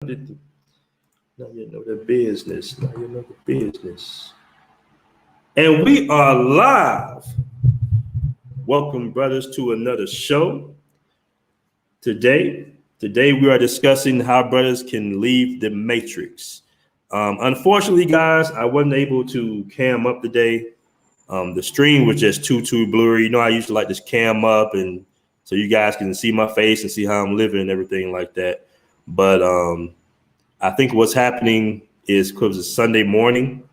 Now you know the business. Now you know the business. And we are live. Welcome, brothers, to another show. Today we are discussing how brothers can leave the matrix. Unfortunately, guys, I wasn't able to cam up today. The stream was just too blurry. You know, I used to like this cam up, and so you guys can see my face and see how I'm living and everything like that. But I think what's happening is because it's Sunday morning.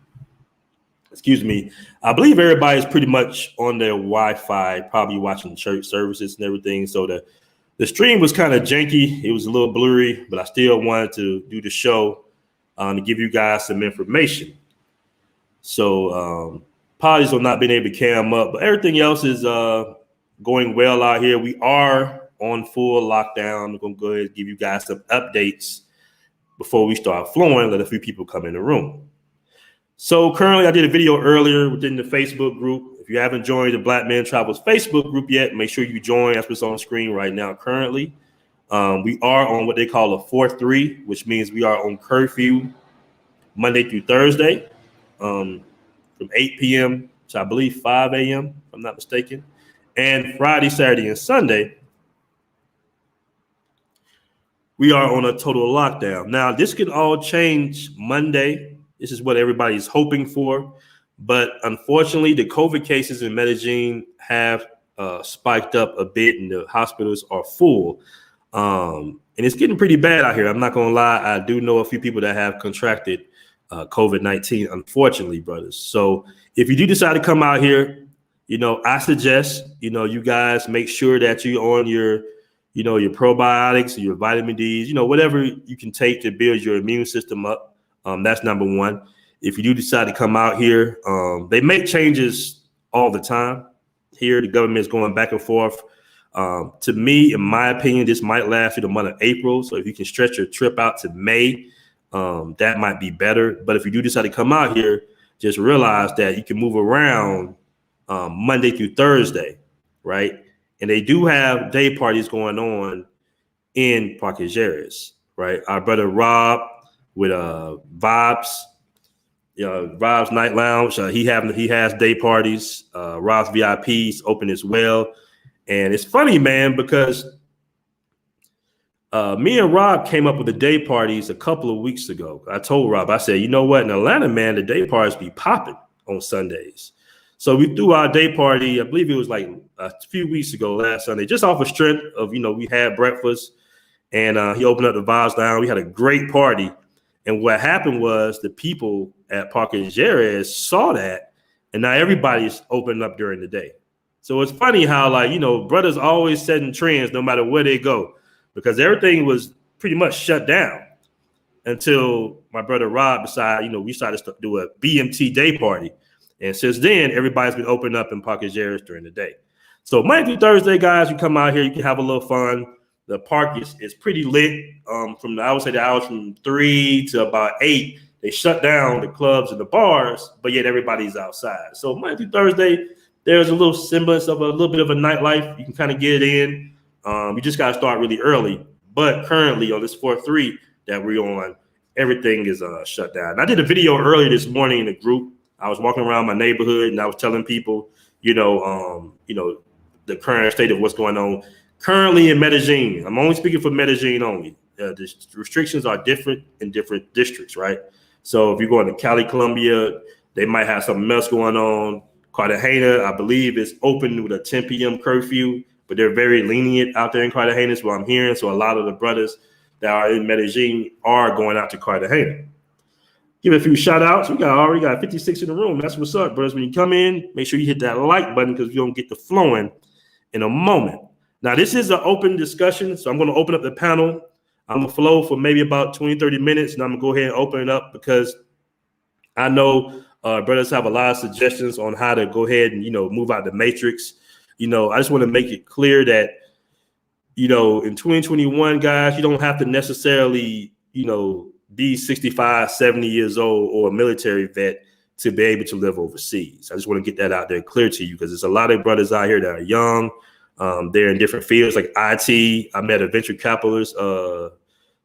Excuse me. I believe everybody's pretty much on their Wi-Fi, probably watching church services and everything. So the stream was kind of janky. It was a little blurry, but I still wanted to do the show to give you guys some information. So apologies for not being able to cam up, but everything else is going well out here. We are on full lockdown. I'm going to go ahead and give you guys some updates before we start flowing, let a few people come in the room. So currently, I did a video earlier within the Facebook group. If you haven't joined the Black Men Travels Facebook group yet, make sure you join. That's what's on the screen right now currently. We are on what they call a 4-3, which means we are on curfew Monday through Thursday from 8 p.m. to, I believe, 5 a.m., if I'm not mistaken. And Friday, Saturday, and Sunday, we are on a total lockdown. Now, this could all change Monday. This is what everybody's hoping for. But unfortunately, the COVID cases in Medellin have spiked up a bit, and the hospitals are full. And it's getting pretty bad out here. I'm not going to lie. I do know a few people that have contracted COVID-19, unfortunately, brothers. So if you do decide to come out here, I suggest, you guys make sure that you're on your probiotics, your vitamin D's, whatever you can take to build your immune system up. That's number one. If you do decide to come out here, they make changes all the time. Here, the government is going back and forth. To me, in my opinion, this might last through the month of April. So if you can stretch your trip out to May, that might be better. But if you do decide to come out here, just realize that you can move around Monday through Thursday, right? And they do have day parties going on in Parque Jerez, right? Our brother Rob with Vibes, Rob's Night Lounge. He has day parties. Rob's VIPs open as well. And it's funny, man, because me and Rob came up with the day parties a couple of weeks ago. I told Rob, I said, you know what? In Atlanta, man, the day parties be popping on Sundays. So we threw our day party, I believe it was like a few weeks ago, last Sunday, just off of strength of, we had breakfast, and he opened up the Vibes Lounge. We had a great party. And what happened was the people at Parque Jerez saw that, and now everybody's opening up during the day. So it's funny how, brothers always setting trends no matter where they go, because everything was pretty much shut down until my brother Rob decided, we started to do a BMT day party. And since then, everybody's been opening up in Parque Jerez during the day. So Monday through Thursday, guys, you come out here, you can have a little fun. The park is pretty lit. I would say the hours from 3 to about 8, they shut down the clubs and the bars, but yet everybody's outside. So Monday through Thursday, there's a little semblance of a little bit of a nightlife. You can kind of get it in. You just got to start really early. But currently on this 4-3 that we're on, everything is shut down. And I did a video earlier this morning in the group. I was walking around my neighborhood and I was telling people, the current state of what's going on currently in Medellin. I'm only speaking for Medellin only. The restrictions are different in different districts, right? So if you're going to Cali, Colombia, they might have something else going on. Cartagena, I believe, is open with a 10 p.m. curfew, but they're very lenient out there in Cartagena, is what I'm hearing. So a lot of the brothers that are in Medellin are going out to Cartagena. Give a few shout outs. We already got 56 in the room. That's what's up, brothers. When you come in, make sure you hit that like button because we're going to get the flowing in a moment. Now, this is an open discussion, so I'm going to open up the panel. I'm going to flow for maybe about 20, 30 minutes, and I'm going to go ahead and open it up because I know brothers have a lot of suggestions on how to go ahead and, move out the matrix. I just want to make it clear that, in 2021, guys, you don't have to necessarily, be 65, 70 years old or a military vet to be able to live overseas. I just want to get that out there clear to you because there's a lot of brothers out here that are young. They're in different fields like IT. I met a venture capitalist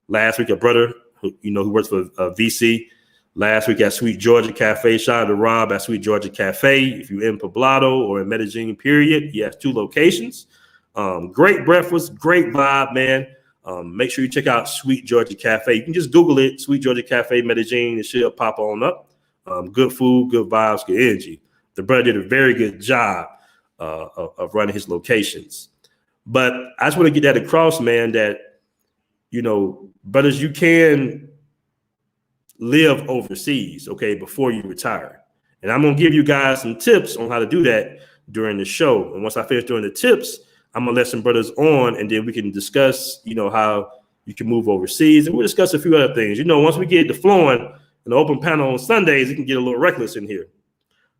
last week, a brother who works for VC. Last week at Sweet Georgia Cafe. Shout out to Rob at Sweet Georgia Cafe. If you're in Poblado or in Medellin, period, he has 2 locations. Great breakfast, great vibe, man. Make sure you check out Sweet Georgia Cafe. You can just Google it, Sweet Georgia Cafe, Medellin. It should pop on up. Good food, good vibes, good energy. The brother did a very good job of running his locations. But I just want to get that across, man, that, brothers, you can live overseas, okay, before you retire. And I'm going to give you guys some tips on how to do that during the show. And once I finish doing the tips, I'm going to let some brothers on, and then we can discuss, how you can move overseas. And we'll discuss a few other things. Once we get the flowing in the open panel on Sundays, it can get a little reckless in here.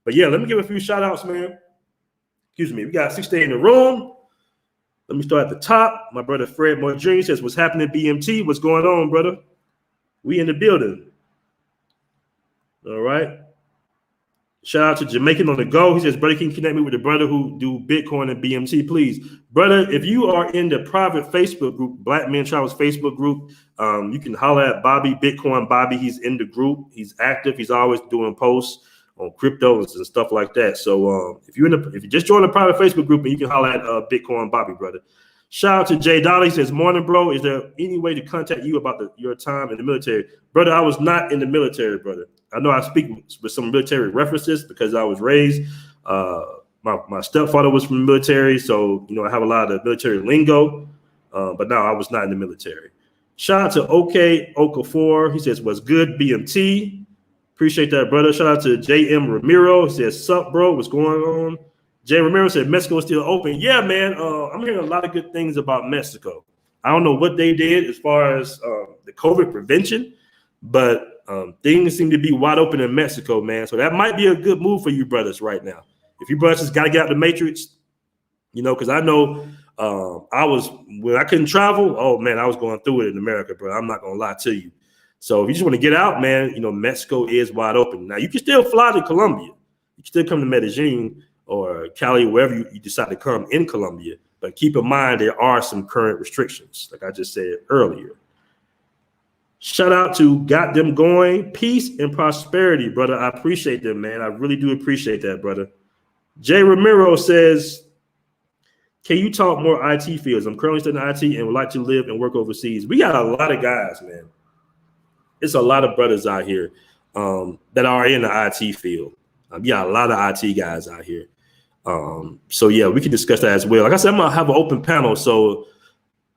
But yeah, let me give a few shout outs, man. Excuse me. We got 60 in the room. Let me start at the top. My brother Fred Moore Jr. says, what's happening, BMT? What's going on, brother? We in the building. All right. Shout out to Jamaican on the go. He says, brother, can you connect me with the brother who do Bitcoin and BMT, please? Brother, if you are in the private Facebook group, Black Men Travels Facebook group, you can holler at Bobby, Bitcoin Bobby. He's in the group. He's active. He's always doing posts on cryptos and stuff like that. So if you just join the private Facebook group, and you can holler at Bitcoin Bobby, brother. Shout out to Jay Dolly. He says, morning, bro. Is there any way to contact you about your time in the military? Brother, I was not in the military, brother. I know I speak with some military references because I was raised. My stepfather was from the military, so I have a lot of military lingo. But no, I was not in the military. Shout out to OK Okafor. He says, what's good, BMT? Appreciate that, brother. Shout out to JM Ramiro. He says, sup, bro? What's going on? Jay Romero said Mexico is still open. Yeah, man. I'm hearing a lot of good things about Mexico. I don't know what they did as far as the COVID prevention, but things seem to be wide open in Mexico, man. So that might be a good move for you brothers right now. If you brothers just got to get out the matrix, because I know when I couldn't travel, oh, man, I was going through it in America, bro. I'm not going to lie to you. So if you just want to get out, man, Mexico is wide open. Now, you can still fly to Colombia. You can still come to Medellin or Cali, wherever you decide to come in Colombia. But keep in mind, there are some current restrictions, like I just said earlier. Shout out to Got Them Going. Peace and prosperity, brother. I appreciate that, man. I really do appreciate that, brother. Jay Ramiro says, can you talk more IT fields? I'm currently studying IT and would like to live and work overseas. We got a lot of guys, man. It's a lot of brothers out here that are in the IT field. We got a lot of IT guys out here. So yeah, we can discuss that as well. Like I said, I'm gonna have an open panel. So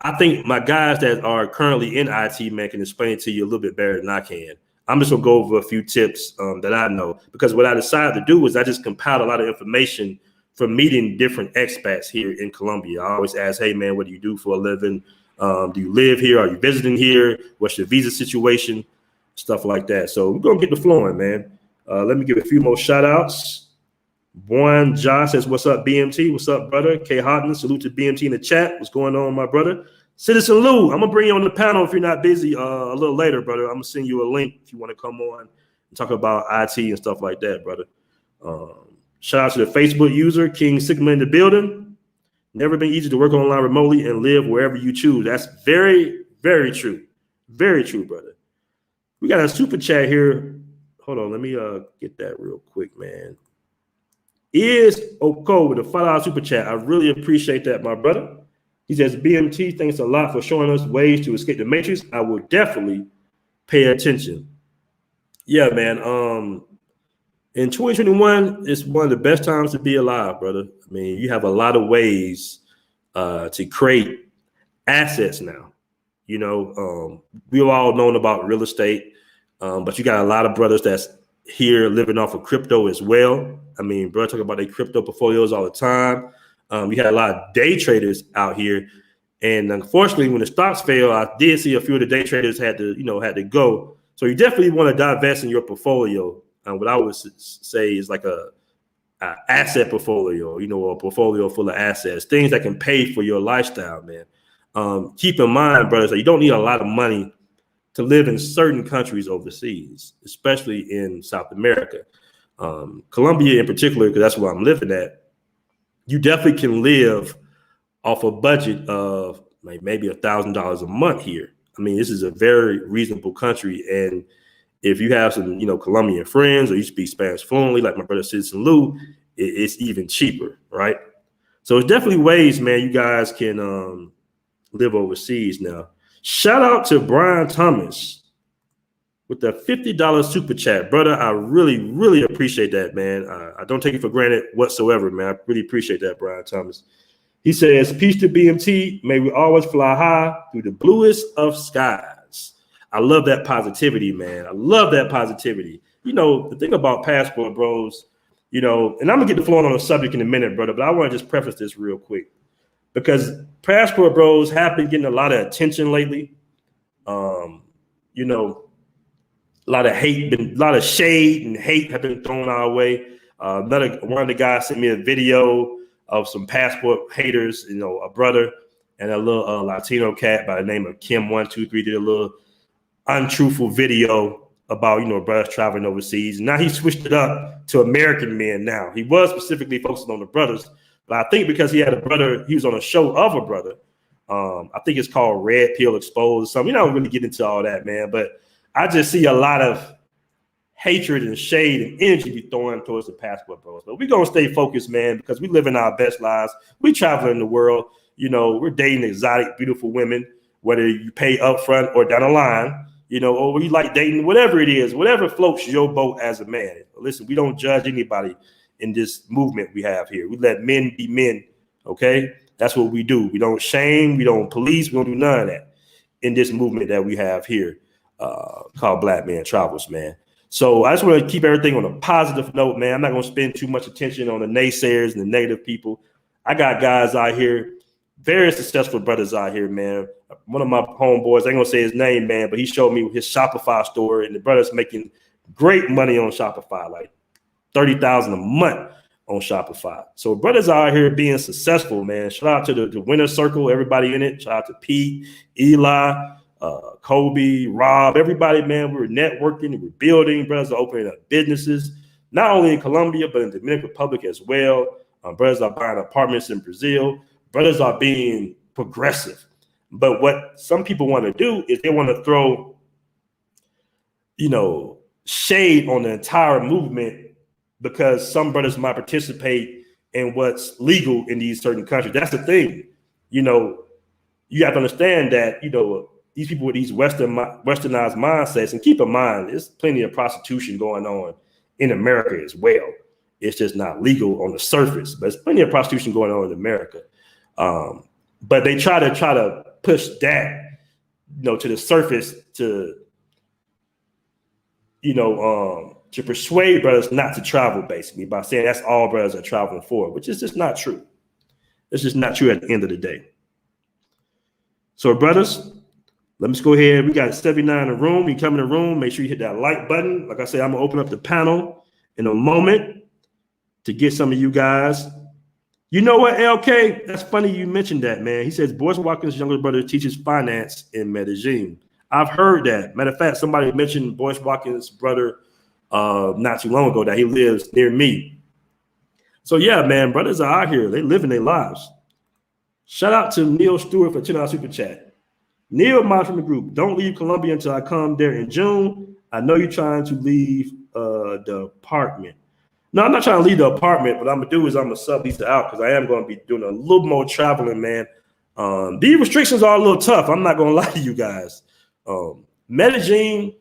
I think my guys that are currently in IT, man, can explain it to you a little bit better than I can. I'm just gonna go over a few tips that I know, because what I decided to do was I just compiled a lot of information from meeting different expats here in Colombia. I always ask, hey man, what do you do for a living? Do you live here? Are you visiting here? What's your visa situation? Stuff like that. So we're gonna get the flowing, man. Let me give a few more shout outs. Juan Josh says, what's up, BMT? What's up, brother? K Hodden, salute to BMT in the chat. What's going on, my brother? Citizen Lou, I'm going to bring you on the panel if you're not busy a little later, brother. I'm going to send you a link if you want to come on and talk about IT and stuff like that, brother. Shout out to the Facebook user, King Sigma in the building. Never been easy to work online remotely and live wherever you choose. That's very, very true. Very true, brother. We got a super chat here. Hold on, let me get that real quick, man. Is Oko with a $5 super chat. I really appreciate that, my brother. He says, BMT, thanks a lot for showing us ways to escape the matrix. I will definitely pay attention. Yeah, man. In 2021, it's one of the best times to be alive, brother. I mean, you have a lot of ways to create assets now. We've all known about real estate, but you got a lot of brothers that's here living off of crypto as well. I mean, bro, talk about their crypto portfolios all the time. We had a lot of day traders out here, and unfortunately, when the stocks fail, I did see a few of the day traders had to go. So you definitely want to divest in your portfolio. What I would say is like a asset portfolio, a portfolio full of assets, things that can pay for your lifestyle, man. Keep in mind, brothers, that you don't need a lot of money to live in certain countries overseas, especially in South America. Colombia in particular, because that's where I'm living at, you definitely can live off a budget of like maybe $1,000 a month here. I mean, this is a very reasonable country. And if you have some, Colombian friends or you speak Spanish fluently, like my brother Citizen Lou, it's even cheaper, right? So it's definitely ways, man, you guys can live overseas now. Shout out to Brian Thomas with the $50 super chat. Brother, I really, really appreciate that, man. I don't take it for granted whatsoever, man. I really appreciate that, Brian Thomas. He says, peace to BMT. May we always fly high through the bluest of skies. I love that positivity, man. I love that positivity. The thing about Passport Bros, and I'm going to get the floor on the subject in a minute, brother, but I want to just preface this real quick because Passport Bros have been getting a lot of attention lately. A lot of hate, a lot of shade and hate have been thrown our way. One of the guys sent me a video of some Passport haters, a brother and a little Latino cat by the name of Kim123 did a little untruthful video about, brothers traveling overseas. Now he switched it up to American men now. He was specifically focusing on the brothers, but I think because he had a brother, he was on a show of a brother. I think it's called Red Pill Exposed. So we don't really get into all that, man, but I just see a lot of hatred and shade and energy be thrown towards the Passport Bros. But we're going to stay focused, man, because we live in our best lives. We travel in the world. We're dating exotic, beautiful women, whether you pay up front or down the line, or you like dating, whatever it is, whatever floats your boat as a man. Listen, we don't judge anybody in this movement we have here. We let men be men, okay? That's what we do. We don't shame. We don't police. We don't do none of that in this movement that we have here. Called Black Man Travels, man. So I just want to keep everything on a positive note, man. I'm not going to spend too much attention on the naysayers and the negative people. I got guys out here, very successful brothers out here, man. One of my homeboys, I ain't going to say his name, man, but he showed me his Shopify store, and the brother's making great money on Shopify, like $30,000 a month on Shopify. So brothers out here being successful, man. Shout out to the winner circle, everybody in it. Shout out to Pete, Eli, Kobe, Rob, everybody, man. We were networking, we were building. Brothers are opening up businesses, not only in Colombia, but in the Dominican Republic as well. Brothers are buying apartments in Brazil. Brothers are being progressive. But what some people want to do is they want to throw, shade on the entire movement because some brothers might participate in what's legal in these certain countries. That's the thing. You have to understand that, these people with these westernized mindsets, and keep in mind, there's plenty of prostitution going on in America as well. It's just not legal on the surface, but there's plenty of prostitution going on in America. But they try to push that, to the surface to persuade brothers not to travel, basically, by saying that's all brothers are traveling for, which is just not true. It's just not true at the end of the day. So, brothers, let me just go ahead. We got 79 in the room. You come in the room, make sure you hit that like button. Like I said, I'm going to open up the panel in a moment to get some of you guys. You know what, LK? That's funny you mentioned that, man. He says, Boyce Watkins' younger brother teaches finance in Medellin. I've heard that. Matter of fact, somebody mentioned Boyce Watkins' brother not too long ago that he lives near me. So, yeah, man, brothers are out here. They living their lives. Shout out to Neil Stewart for $10 super chat. Neil, mine from the group, don't leave Colombia until I come there in June. I know you're trying to leave the apartment. No, I'm not trying to leave the apartment. What I'm going to do is I'm going to sublease it out because I am going to be doing a little more traveling, man. These restrictions are a little tough. I'm not going to lie to you guys. Medellin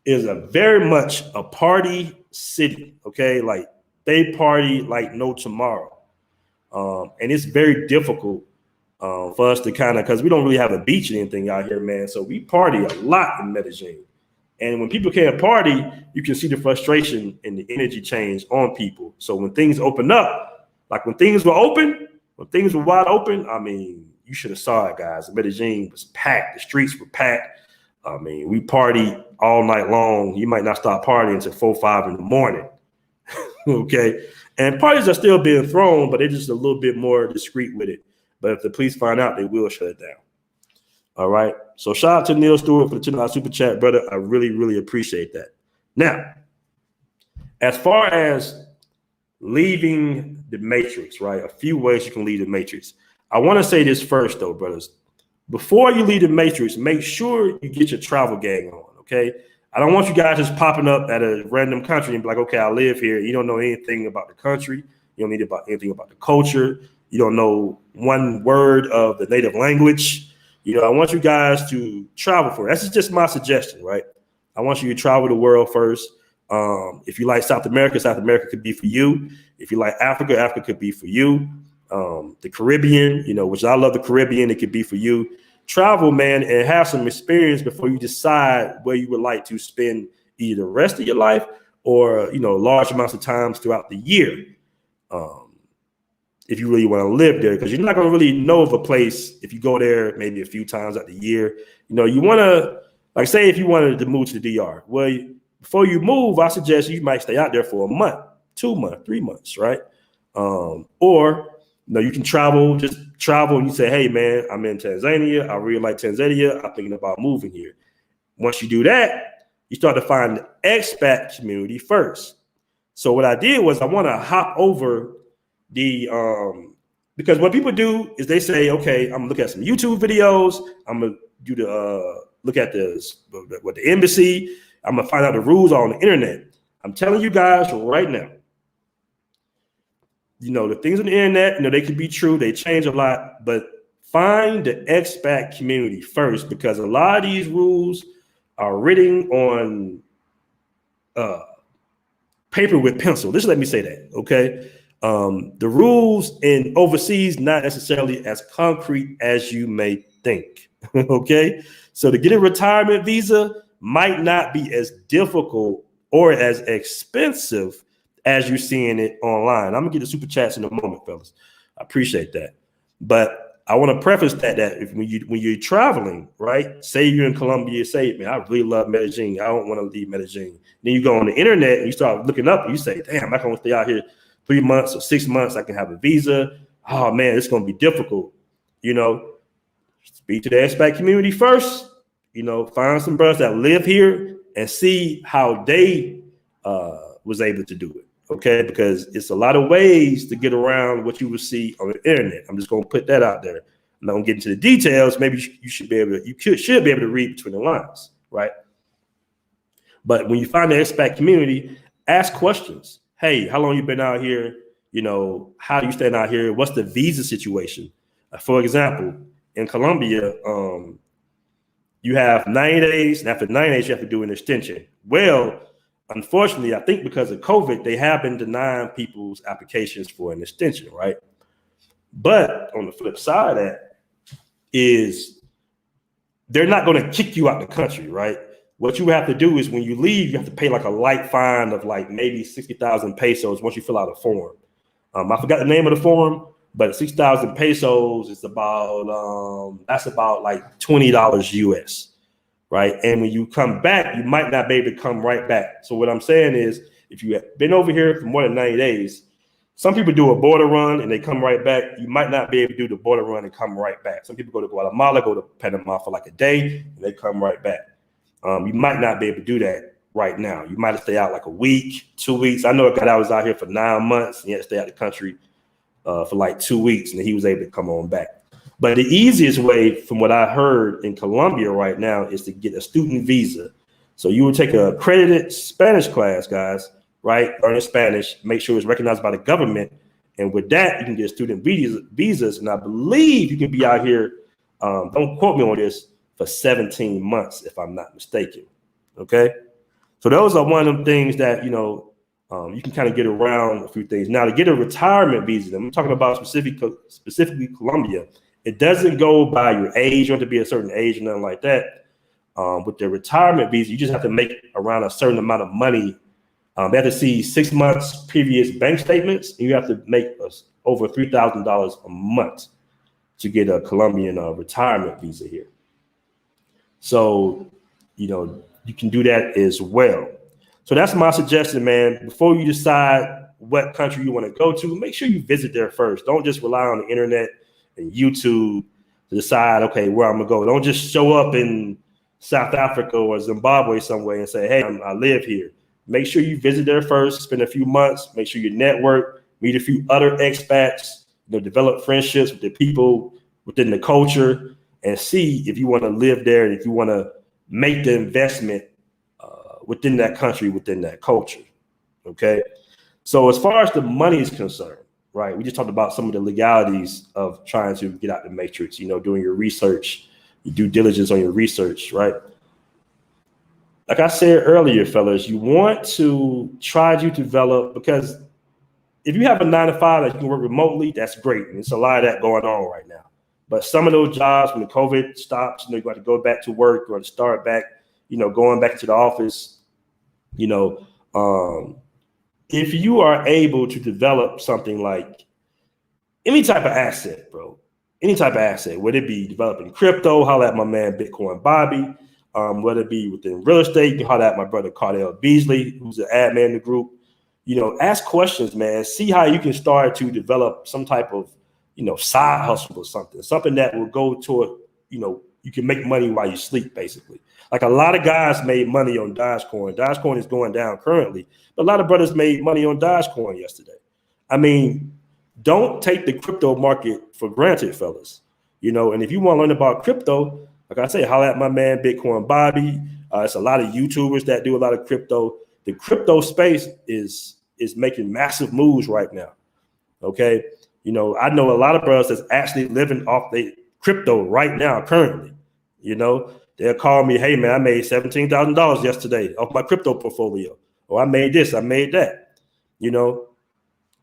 is a very much a party city, okay? Like, they party like no tomorrow. And it's very difficult for us to because we don't really have a beach or anything out here, man. So we party a lot in Medellin. And when people can't party, you can see the frustration and the energy change on people. So when things open up, like when things were wide open, I mean, you should have saw it, guys. Medellin was packed. The streets were packed. I mean, we party all night long. You might not stop partying until 4, 5 in the morning. Okay. And parties are still being thrown, but they're just a little bit more discreet with it. But if the police find out, they will shut it down. All right. So shout out to Neil Stewart for the $10 super chat, brother. I really, really appreciate that. Now, as far as leaving the matrix, right? A few ways you can leave the matrix. I want to say this first, though, brothers. before you leave the matrix, make sure you get your travel gang on, okay? I don't want you guys just popping up at a random country and be like, okay, I live here. You don't know anything about the country. You don't need about anything about the culture. You don't know one word of the native language. I want you guys to travel for it. That's just my suggestion, right? I want you to travel the world first. If you like South America could be for you. If you like Africa could be for you. The Caribbean, which I love the Caribbean, it could be for you. Travel, man, and have some experience before you decide where you would like to spend either the rest of your life or, large amounts of times throughout the year. If you really want to live there, because you're not going to really know of a place if you go there maybe a few times out the year. You want to, like, say if you wanted to move to the DR, well, before you move, I suggest you might stay out there for a month, 2 months, 3 months, right? Or you can travel and you say, hey, man, I'm in Tanzania. I really like Tanzania. I'm thinking about moving here. Once you do that, you start to find the expat community first. So what I did was I want to hop over because what people do is they say, okay, I'm gonna look at some YouTube videos. I'm gonna do look at the embassy. I'm gonna find out the rules on the internet. I'm telling you guys right now, the things on the internet, they can be true. They change a lot, but find the expat community first, because a lot of these rules are written on paper with pencil. Just let me say that, okay? The rules in overseas not necessarily as concrete as you may think. Okay, so to get a retirement visa might not be as difficult or as expensive as you're seeing it online. I'm gonna get the super chats in a moment, fellas. I appreciate that, but I want to preface that when you're traveling, right? Say you're in Colombia, say, man, I really love Medellin. I don't want to leave Medellin. Then you go on the internet and you start looking up and you say, damn, I can stay out here 3 months or 6 months. I can have a visa. Oh man, it's going to be difficult. Speak to the expat community first. Find some brothers that live here and see how they was able to do it. Okay, because it's a lot of ways to get around what you will see on the internet. I'm just going to put that out there. I'm not going to get into the details. Maybe you should be able to read between the lines, right? But when you find the expat community, ask questions. Hey, how long you been out here? How do you stand out here? What's the visa situation? For example, in Colombia, you have 90 days, and after 90 days, you have to do an extension. Well, unfortunately, I think because of COVID, they have been denying people's applications for an extension, right? But on the flip side of that is they're not going to kick you out the country, right? What you have to do is when you leave, you have to pay like a light fine of like maybe 60,000 pesos once you fill out a form. I forgot the name of the form, but 6,000 pesos is about, that's about like $20 US, right? And when you come back, you might not be able to come right back. So what I'm saying is, if you have been over here for more than 90 days, some people do a border run and they come right back. You might not be able to do the border run and come right back. Some people go to Guatemala, go to Panama for like a day, and they come right back. You might not be able to do that right now. You might have to stay out like a week, 2 weeks. I know a guy that was out here for 9 months and he had to stay out of the country for like 2 weeks, and he was able to come on back. But the easiest way, from what I heard in Colombia right now, is to get a student visa. So you would take a accredited Spanish class, guys, right? Learning Spanish, make sure it's recognized by the government. And with that, you can get student visas. And I believe you can be out here, don't quote me on this, for 17 months, if I'm not mistaken. Okay. So those are one of them things that, you can kind of get around a few things. Now, to get a retirement visa, I'm talking about specifically Colombia. It doesn't go by your age. You have to be a certain age or nothing like that. With the retirement visa, you just have to make around a certain amount of money. They have to see 6 months previous bank statements, and you have to make over $3,000 a month to get a Colombian retirement visa here. So, you can do that as well. So that's my suggestion, man. Before you decide what country you want to go to, make sure you visit there first. Don't just rely on the internet and YouTube to decide, okay, where I'm gonna go. Don't just show up in South Africa or Zimbabwe somewhere and say, hey, I live here. Make sure you visit there first, spend a few months, make sure you network, meet a few other expats, develop friendships with the people within the culture, and see if you want to live there and if you want to make the investment within that country, within that culture. Okay. So as far as the money is concerned, right, we just talked about some of the legalities of trying to get out the matrix, doing your research, your due diligence on your research, right? Like I said earlier, fellas, you want to try to develop, because if you have a 9-to-5 that you can work remotely, that's great. And it's a lot of that going on right now. But some of those jobs, when the COVID stops, you got to go back to work, you're going to start back, going back into the office, if you are able to develop something like any type of asset, bro, any type of asset, whether it be developing crypto, holler at my man Bitcoin Bobby, whether it be within real estate, you can holler at my brother Cardell Beasley, who's an admin in the group. Ask questions, man. See how you can start to develop some type of, side hustle or something that will go toward, you can make money while you sleep, basically. Like a lot of guys made money on Dogecoin. Dogecoin is going down currently, but a lot of brothers made money on Dogecoin yesterday. I mean, don't take the crypto market for granted, fellas. And if you want to learn about crypto, like I say, holler at my man Bitcoin Bobby. It's a lot of YouTubers that do a lot of crypto. The crypto space is making massive moves right now. Okay. I know a lot of brothers that's actually living off the crypto right now, currently. They'll call me, hey man, I made $17,000 yesterday off my crypto portfolio. Or I made this, I made that.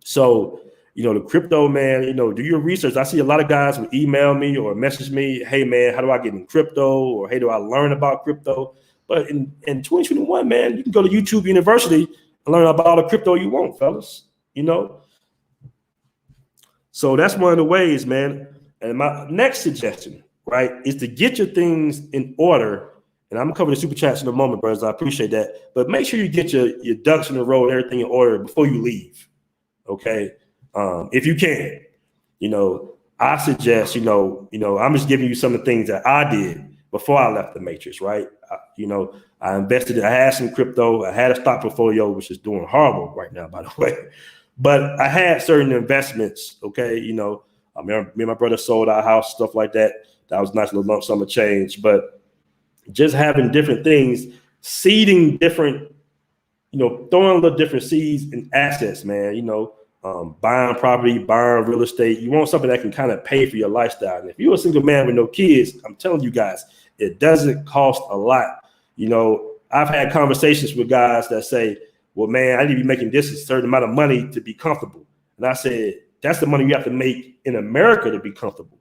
So, the crypto, man, do your research. I see a lot of guys would email me or message me, hey man, how do I get in crypto? Or hey, do I learn about crypto? But in 2021, man, you can go to YouTube University and learn about all the crypto you want, fellas. So that's one of the ways, man. And my next suggestion, right, is to get your things in order. And I'm gonna cover the super chats in a moment, brothers. I appreciate that. But make sure you get your ducks in a row and everything in order before you leave. Okay. If you can, I suggest, I'm just giving you some of the things that I did before I left the matrix, right? I invested, I had some crypto, I had a stock portfolio, which is doing horrible right now, by the way. But I had certain investments, okay? Me and my brother sold our house, stuff like that. That was a nice little lump sum of change. But just having different things, seeding different, throwing little different seeds and assets, man, buying property, buying real estate. You want something that can kind of pay for your lifestyle. And if you're a single man with no kids, I'm telling you guys, it doesn't cost a lot. I've had conversations with guys that say, well, man, I need to be making this a certain amount of money to be comfortable. And I said, that's the money you have to make in America to be comfortable.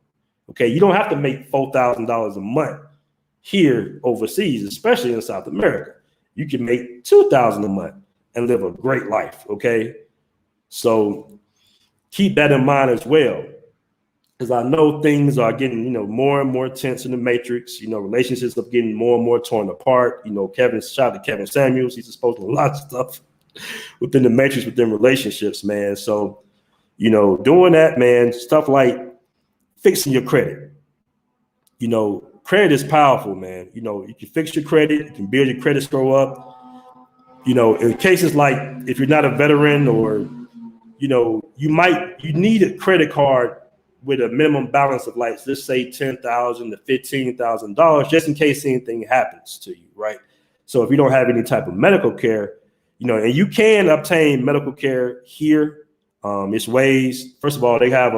Okay, you don't have to make $4,000 a month here overseas, especially in South America. You can make $2,000 a month and live a great life. Okay, so keep that in mind as well, because I know things are getting more and more tense in the matrix. Relationships are getting more and more torn apart. Shout out to Kevin Samuels. He's exposed to a lot of stuff within the matrix, within relationships, man. So doing that, man, stuff like fixing your credit. Credit is powerful, man. You can fix your credit, you can build your credit score up. In cases like if you're not a veteran or, you need a credit card with a minimum balance of like, let's say $10,000 to $15,000, just in case anything happens to you, right? So if you don't have any type of medical care, and you can obtain medical care here. It's ways. First of all, they have,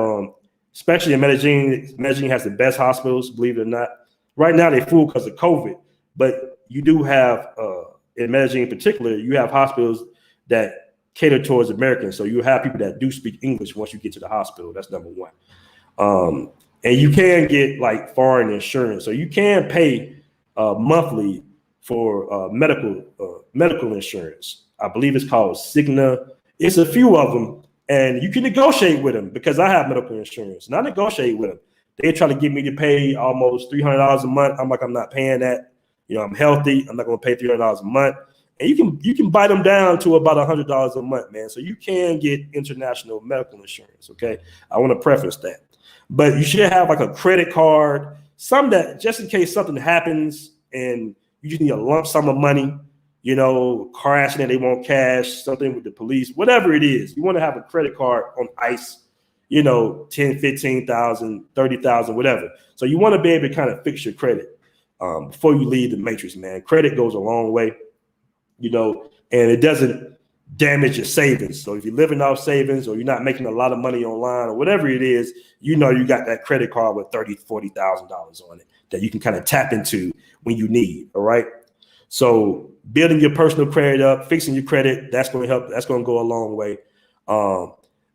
especially in Medellin. Medellin has the best hospitals, believe it or not. Right now, they're full because of COVID, but you do have, in Medellin in particular, you have hospitals that cater towards Americans. So you have people that do speak English once you get to the hospital. That's number one. And you can get like foreign insurance. So you can pay monthly for medical insurance. I believe it's called Cigna. It's a few of them. And you can negotiate with them, because I have medical insurance and I negotiate with them. They try to get me to pay almost $300 a month. I'm like, I'm not paying that. I'm healthy. I'm not going to pay $300 a month. And you can buy them down to about $100 a month, man. So you can get international medical insurance. Okay. I want to preface that, but you should have like a credit card, some that just in case something happens and you just need a lump sum of money, car accident, they want cash, something with the police, whatever it is. You want to have a credit card on ice, 10, 15,000, 30,000, whatever. So So you want to be able to kind of fix your credit before you leave the matrix, man. Credit goes a long way, you know, and it doesn't damage your savings. So if you're living off savings or you're not making a lot of money online or whatever it is, you know, you got that credit card with $30,000, $40,000 on it that you can kind of tap into when you need. All right. So building your personal credit up, fixing your credit, that's going to help. That's going to go a long way.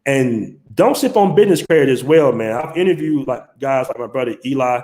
And don't sip on business credit as well, man. I've interviewed like guys like my brother Eli,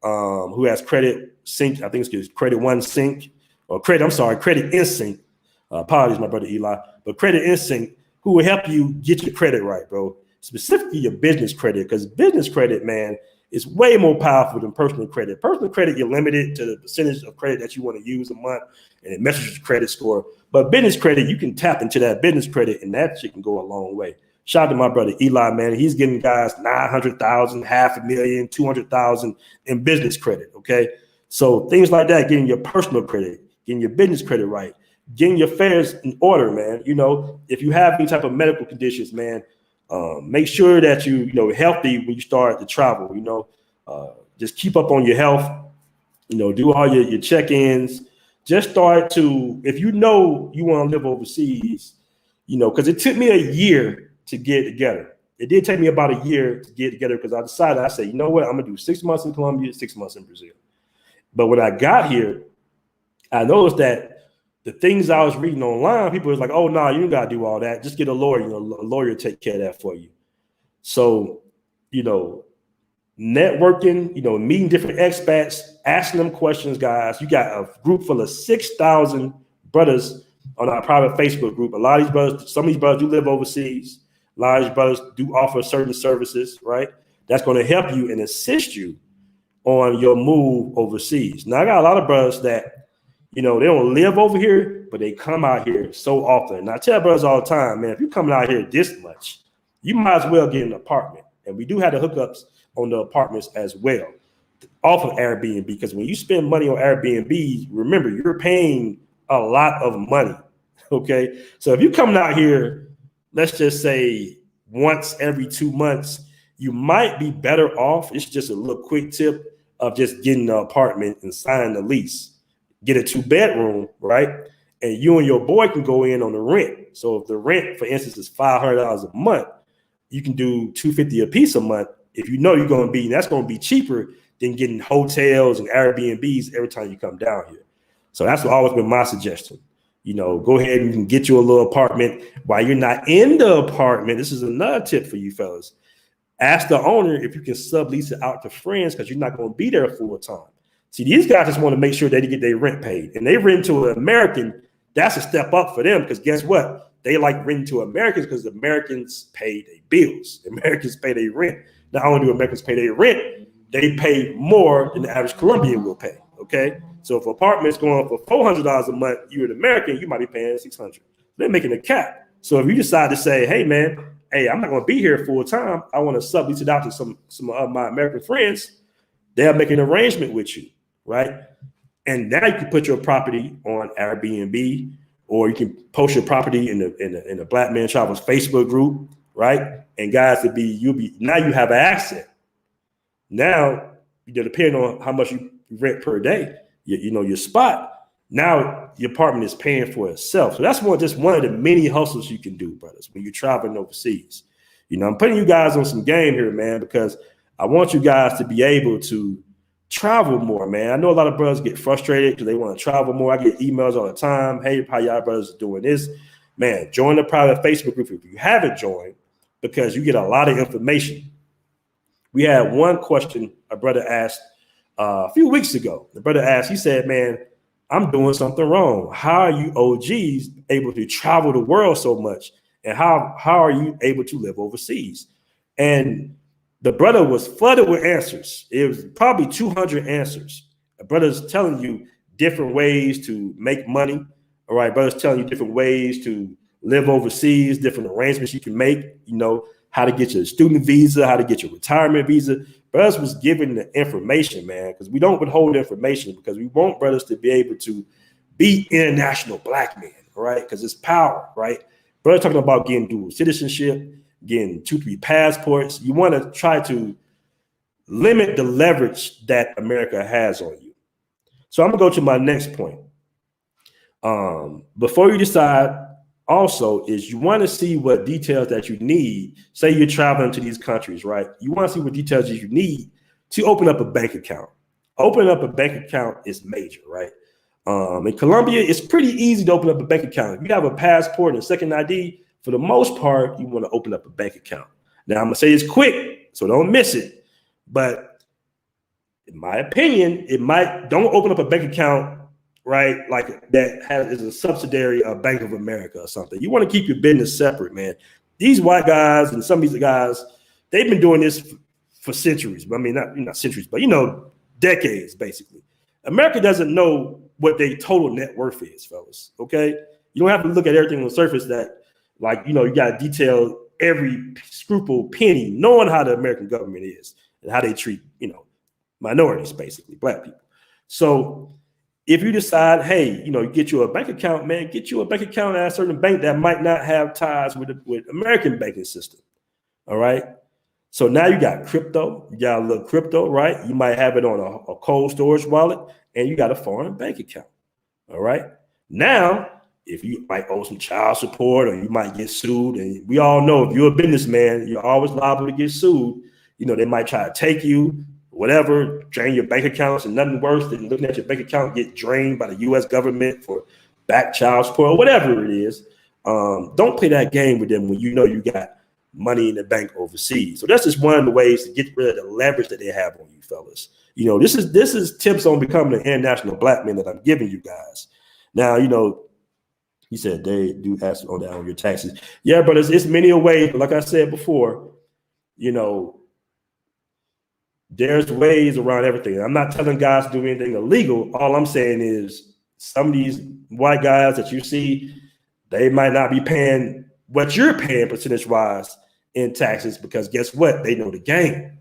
who has Credit Sync. I think it's Credit One Sync or Credit Instinct. Apologies, my brother Eli, but Credit Instinct, who will help you get your credit right, bro. Specifically your business credit, because business credit, man, is way more powerful than personal credit. Personal credit, you're limited to the percentage of credit that you want to use a month, and it messes your credit score. But business credit, you can tap into that business credit, and that shit can go a long way. Shout out to my brother Eli, man. He's getting guys 900,000, $500,000, 200,000 in business credit. Okay, so things like that, getting your personal credit, getting your business credit right, getting your affairs in order, man. You know, if you have any type of medical conditions, man, make sure that you know healthy when you start to travel. You know, just keep up on your health. You know, do all your check-ins. Just start to, if you know you want to live overseas, you know, because it took me a year to get together. It did take me about a year to get together because I said, you know what, I'm gonna do 6 months in Colombia, 6 months in Brazil. But when I got here, I noticed that the things I was reading online, people was like, oh, no, you don't got to do all that. Just get a lawyer. You know, a lawyer take care of that for you. So, you know, networking, you know, meeting different expats, asking them questions, guys. You got a group full of 6,000 brothers on our private Facebook group. A lot of these brothers, some of these brothers do live overseas. A lot of these brothers do offer certain services, right? That's going to help you and assist you on your move overseas. Now, I got a lot of brothers that, you know, they don't live over here, but they come out here so often. And I tell brothers all the time, man, if you're coming out here this much, you might as well get an apartment. And we do have the hookups on the apartments as well off of Airbnb, because when you spend money on Airbnb, remember, you're paying a lot of money, okay? So if you're coming out here, let's just say once every 2 months, you might be better off. It's just a little quick tip of just getting an apartment and signing the lease. Get a 2-bedroom, right? And you and your boy can go in on the rent. So if the rent, for instance, is $500 a month, you can do $250 a piece a month. If you know you're going to be, that's going to be cheaper than getting hotels and Airbnbs every time you come down here. So that's always been my suggestion. You know, go ahead and you can get you a little apartment while you're not in the apartment. This is another tip for you fellas. Ask the owner if you can sublease it out to friends, because you're not going to be there full time. See, these guys just want to make sure they get their rent paid, and they rent to an American. That's a step up for them, because guess what? They like renting to Americans because Americans pay their bills. Americans pay their rent. Not only do Americans pay their rent, they pay more than the average Colombian will pay. Okay, so if an apartment's going for $400 a month, you're an American, you might be paying $600. They're making a cap. So if you decide to say, hey man, hey, I'm not going to be here full time, I want to sublease it out to some of my American friends, they'll make an arrangement with you, right? And now you can put your property on Airbnb, or you can post your property in the Black Man Travels Facebook group, right? And guys, now you have an asset. Now, depending on how much you rent per day, you know, your spot, now your apartment is paying for itself. So that's just one of the many hustles you can do, brothers, when you're traveling overseas. You know, I'm putting you guys on some game here, man, because I want you guys to be able to travel more, man. I know a lot of brothers get frustrated because they want to travel more. I get emails all the time. Hey, how y'all brothers are doing this? Man, join the private Facebook group if you haven't joined, because you get a lot of information. We had one question a brother asked a few weeks ago. The brother asked, he said, man, I'm doing something wrong. How are you OGs able to travel the world so much? And how are you able to live overseas? And the brother was flooded with answers. It was probably 200 answers. The brother's telling you different ways to make money. All right, brother's telling you different ways to live overseas, different arrangements you can make, you know, how to get your student visa, how to get your retirement visa. Brothers was giving the information, man, because we don't withhold information, because we want brothers to be able to be international black men, right? Because it's power, right? Brothers talking about getting dual citizenship, getting 2-3 passports. You want to try to limit the leverage that America has on you. So I'm gonna go to my next point. Before you decide, also, is you want to see what details that you need. Say you're traveling to these countries, right? You want to see what details you need to open up a bank account. Opening up a bank account is major, right? In Colombia, it's pretty easy to open up a bank account. If you have a passport and a second ID, for the most part, you want to open up a bank account. Now, I'm going to say it's quick, so don't miss it. But in my opinion, don't open up a bank account, right? Like that is a subsidiary of Bank of America or something. You want to keep your business separate, man. These white guys and some of these guys, they've been doing this for centuries. I mean, not centuries, but decades, basically. America doesn't know what their total net worth is, fellas. Okay, you don't have to look at everything on the surface. That, like, you got to detail every scruple penny, knowing how the American government is and how they treat, minorities, basically black people. So if you decide, hey, you get you a bank account, man, get you a bank account at a certain bank that might not have ties with American banking system. All right. So now you got crypto, you got a little crypto, right? You might have it on a cold storage wallet, and you got a foreign bank account. All right. Now, if you might owe some child support or you might get sued, and we all know if you're a businessman, you're always liable to get sued. They might try to take you, whatever, drain your bank accounts, and nothing worse than looking at your bank account get drained by the U.S. government for back child support or whatever it is. Don't play that game with them when you got money in the bank overseas. So that's just one of the ways to get rid of the leverage that they have on you, fellas. This is tips on becoming an international black man that I'm giving you guys. Now, he said they do ask on that on your taxes. Yeah, but it's many a way. Like I said before, there's ways around everything. I'm not telling guys to do anything illegal. All I'm saying is some of these white guys that you see, they might not be paying what you're paying percentage-wise in taxes, because guess what? They know the game.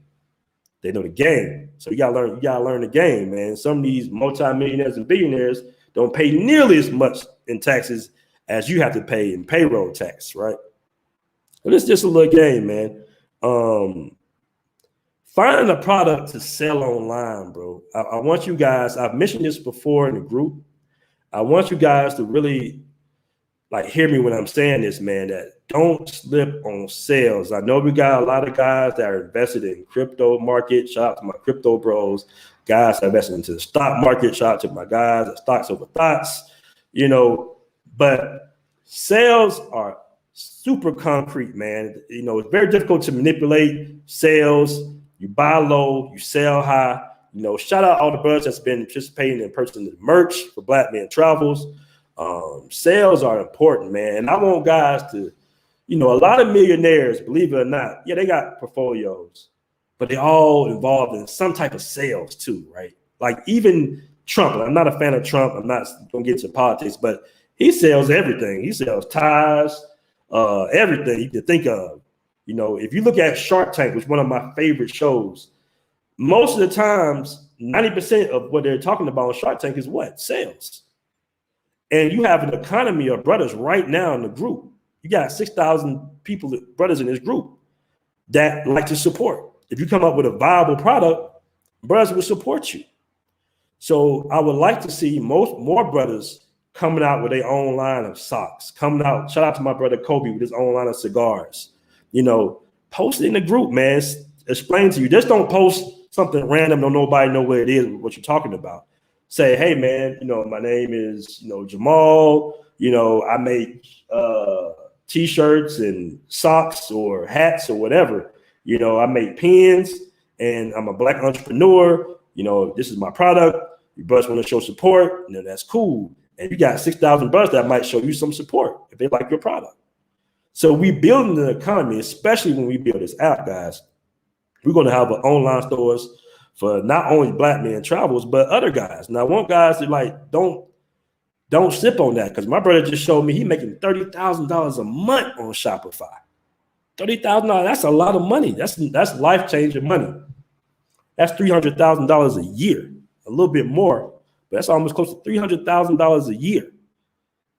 They know the game. So you gotta learn the game, man. Some of these multimillionaires and billionaires don't pay nearly as much in taxes as you have to pay in payroll tax, right? But it's just a little game, man. Find a product to sell online, bro. I want you guys, I've mentioned this before in the group. I want you guys to really hear me when I'm saying this, man, that don't slip on sales. I know we got a lot of guys that are invested in crypto market. Shout out to my crypto bros. Guys that invested into the stock market. Shout out to my guys that stocks over thoughts, but sales are super concrete, man. It's very difficult to manipulate sales. You buy low, you sell high. Shout out all the brothers that's been participating in purchasing the merch for Black Men Travels. Sales are important, man. And I want guys to, a lot of millionaires, believe it or not, yeah, they got portfolios, but they all involved in some type of sales too, right? Like even Trump, I'm not a fan of Trump. I'm not going to get into politics, but he sells everything. He sells ties, everything you can think of. If you look at Shark Tank, which is one of my favorite shows, most of the times, 90% of what they're talking about on Shark Tank is what? Sales. And you have an economy of brothers right now in the group. You got 6,000 people, brothers in this group that like to support. If you come up with a viable product, brothers will support you. So I would like to see more brothers coming out with their own line of socks, coming out. Shout out to my brother Kobe with his own line of cigars. Post it in the group, man. Explain to you. Just don't post something random. Don't nobody know where it is, what you're talking about. Say, hey, man, my name is, Jamal. I make T-shirts and socks or hats or whatever. I make pens, and I'm a Black entrepreneur. This is my product. You brothers want to show support, that's cool. And you got 6,000 brothers that might show you some support if they like your product. So we building the economy, especially when we build this app, guys. We're going to have online stores for not only Black Men Travels, but other guys. Now, I want guys to don't sip on that, because my brother just showed me he making $30,000 a month on Shopify. $30,000, that's a lot of money. That's life-changing money. That's $300,000 a year, a little bit more, but that's almost close to $300,000 a year.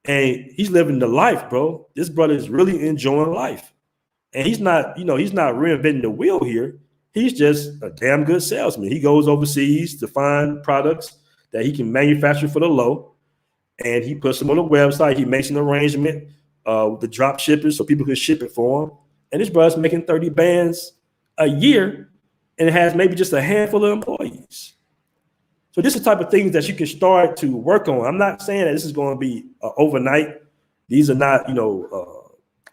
And he's living the life, bro. This brother is really enjoying life. And he's not reinventing the wheel here. He's just a damn good salesman. He goes overseas to find products that he can manufacture for the low, and he puts them on the website. He makes an arrangement with the drop shippers so people can ship it for him. And this brother's making 30 bands a year, and it has maybe just a handful of employees. So this is the type of things that you can start to work on. I'm not saying that this is going to be overnight. These are not,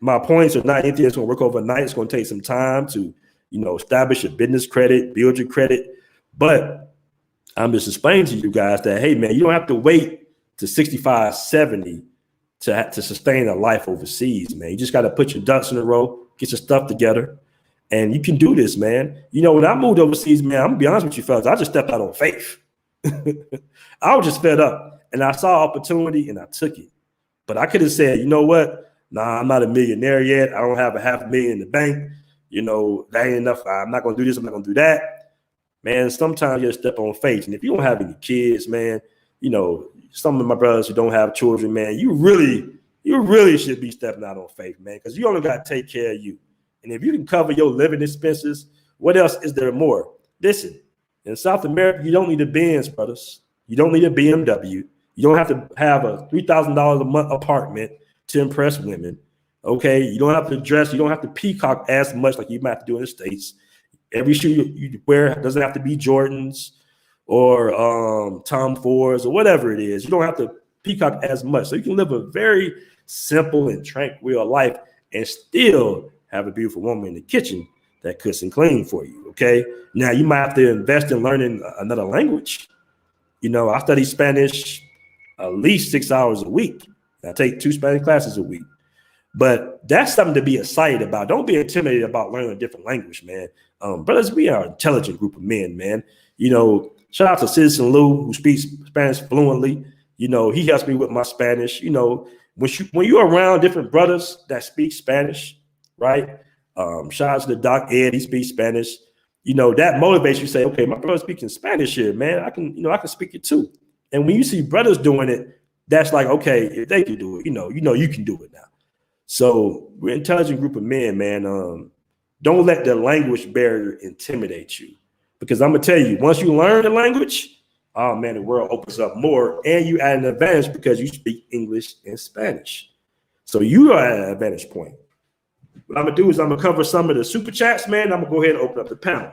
my points are not anything that's going to work overnight. It's going to take some time to, establish your business credit, build your credit. But I'm just explaining to you guys that, hey, man, you don't have to wait to 65, 70 to sustain a life overseas, man. You just got to put your ducks in a row, get your stuff together, and you can do this, man. When I moved overseas, man, I'm going to be honest with you fellas, I just stepped out on faith. I was just fed up, and I saw opportunity and I took it. But I could have said, you know what? Nah, I'm not a millionaire yet. I don't have $500,000 in the bank. That ain't enough. I'm not going to do this. I'm not going to do that. Man, sometimes you step on faith. And if you don't have any kids, man, some of my brothers who don't have children, man, you really should be stepping out on faith, man, because you only got to take care of you. And if you can cover your living expenses, what else is there more? Listen, in South America, you don't need a Benz, brothers. You don't need a BMW. You don't have to have a $3,000 a month apartment to impress women. Okay, you don't have to dress. You don't have to peacock as much like you might have to do in the States. Every shoe you wear doesn't have to be Jordans or Tom Fords or whatever it is. You don't have to peacock as much. So you can live a very simple and tranquil life and still have a beautiful woman in the kitchen that cooks and clean for you. Okay, now you might have to invest in learning another language. I study Spanish at least 6 hours a week. I take 2 Spanish classes a week. But that's something to be excited about. Don't be intimidated about learning a different language, man. Brothers, we are an intelligent group of men, man. Shout out to Citizen Lou, who speaks Spanish fluently. He helps me with my Spanish. When you're around different brothers that speak Spanish, right? Shout out to the Doc Ed, he speaks Spanish. That motivates you to say, okay, my brother's speaking Spanish here, man. I can speak it too. And when you see brothers doing it, that's like, okay, if they can do it, you can do it now. So we're an intelligent group of men, man. Don't let the language barrier intimidate you, because I'm gonna tell you, once you learn the language, oh man, the world opens up more, and you add an advantage because you speak English and Spanish. So you are at an advantage point. What I'm gonna do is I'm gonna cover some of the super chats, man. I'm gonna go ahead and open up the panel.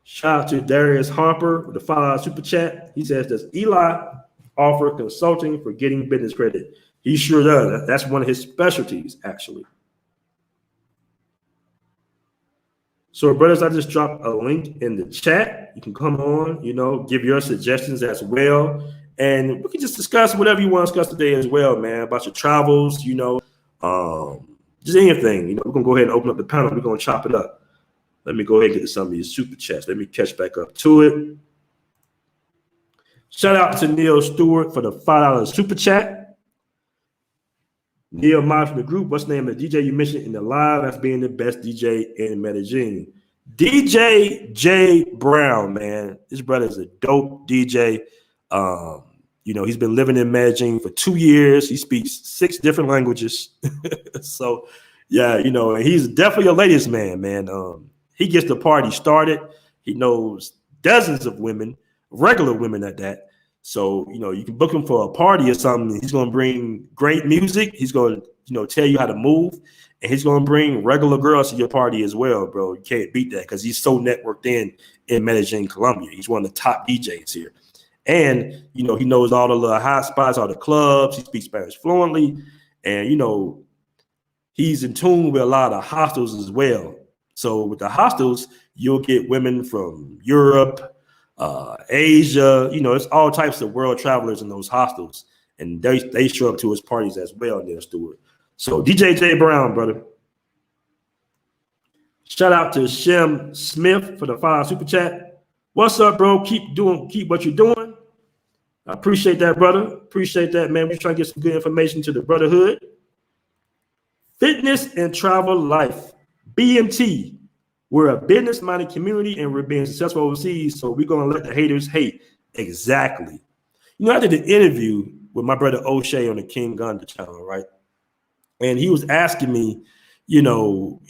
Shout out to Darius Harper with the $5 super chat. He says, does Eli offer consulting for getting business credit? He sure does. That's one of his specialties, actually. So, brothers, I just dropped a link in the chat. You can come on, give your suggestions as well. And we can just discuss whatever you want to discuss today as well, man, about your travels, just anything. We're going to go ahead and open up the panel. We're going to chop it up. Let me go ahead and get to some of these super chats. Let me catch back up to it. Shout out to Neil Stewart for the $5 super chat. Neil Miles from the group. What's the name of the DJ you mentioned in the live as being the best DJ in Medellin? DJ J Brown, man. This brother is a dope DJ. He's been living in Medellin for 2 years. He speaks 6 different languages. So, yeah, and he's definitely a ladies' man. He gets the party started. He knows dozens of women, regular women at that. So, you can book him for a party or something. He's going to bring great music. He's going to, tell you how to move. And he's going to bring regular girls to your party as well, bro. You can't beat that because he's so networked in Medellin, Colombia. He's one of the top DJs here. And, he knows all the little hot spots, all the clubs. He speaks Spanish fluently. And, he's in tune with a lot of hostels as well. So with the hostels, you'll get women from Europe, Asia, it's all types of world travelers in those hostels. And they show up to his parties as well, Neil Stewart. So DJ J Brown, brother. Shout out to Shem Smith for the $5 super chat. What's up, bro? Keep what you're doing. I appreciate that, brother. Appreciate that, man. We're trying to get some good information to the brotherhood. Fitness and travel life. BMT, we're a business-minded community and we're being successful overseas, so we're going to let the haters hate. Exactly. I did an interview with my brother O'Shea on the King Gunter channel, right? And he was asking me, he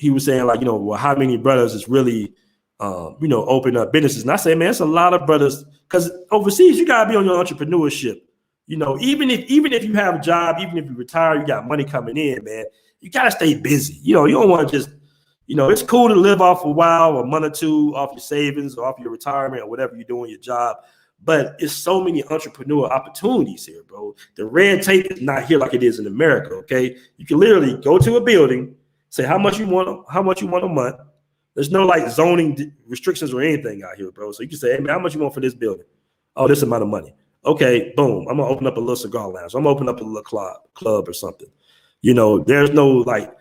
was saying like, well, how many brothers is really, open up businesses? And I say, man, it's a lot of brothers, because overseas you gotta be on your entrepreneurship. Even if you have a job, even if you retire, you got money coming in, man. You gotta stay busy. You don't want to just, it's cool to live off a while, a month or two off your savings or off your retirement or whatever you're doing your job. But it's so many entrepreneurial opportunities here, bro. The red tape is not here like it is in America. Okay, you can literally go to a building, say how much you want a month. There's no like zoning restrictions or anything out here, bro. So you can say, hey man, how much you want for this building? Oh, this amount of money. Okay, boom. I'm gonna open up a little cigar lounge. I'm gonna open up a little club or something. There's no like,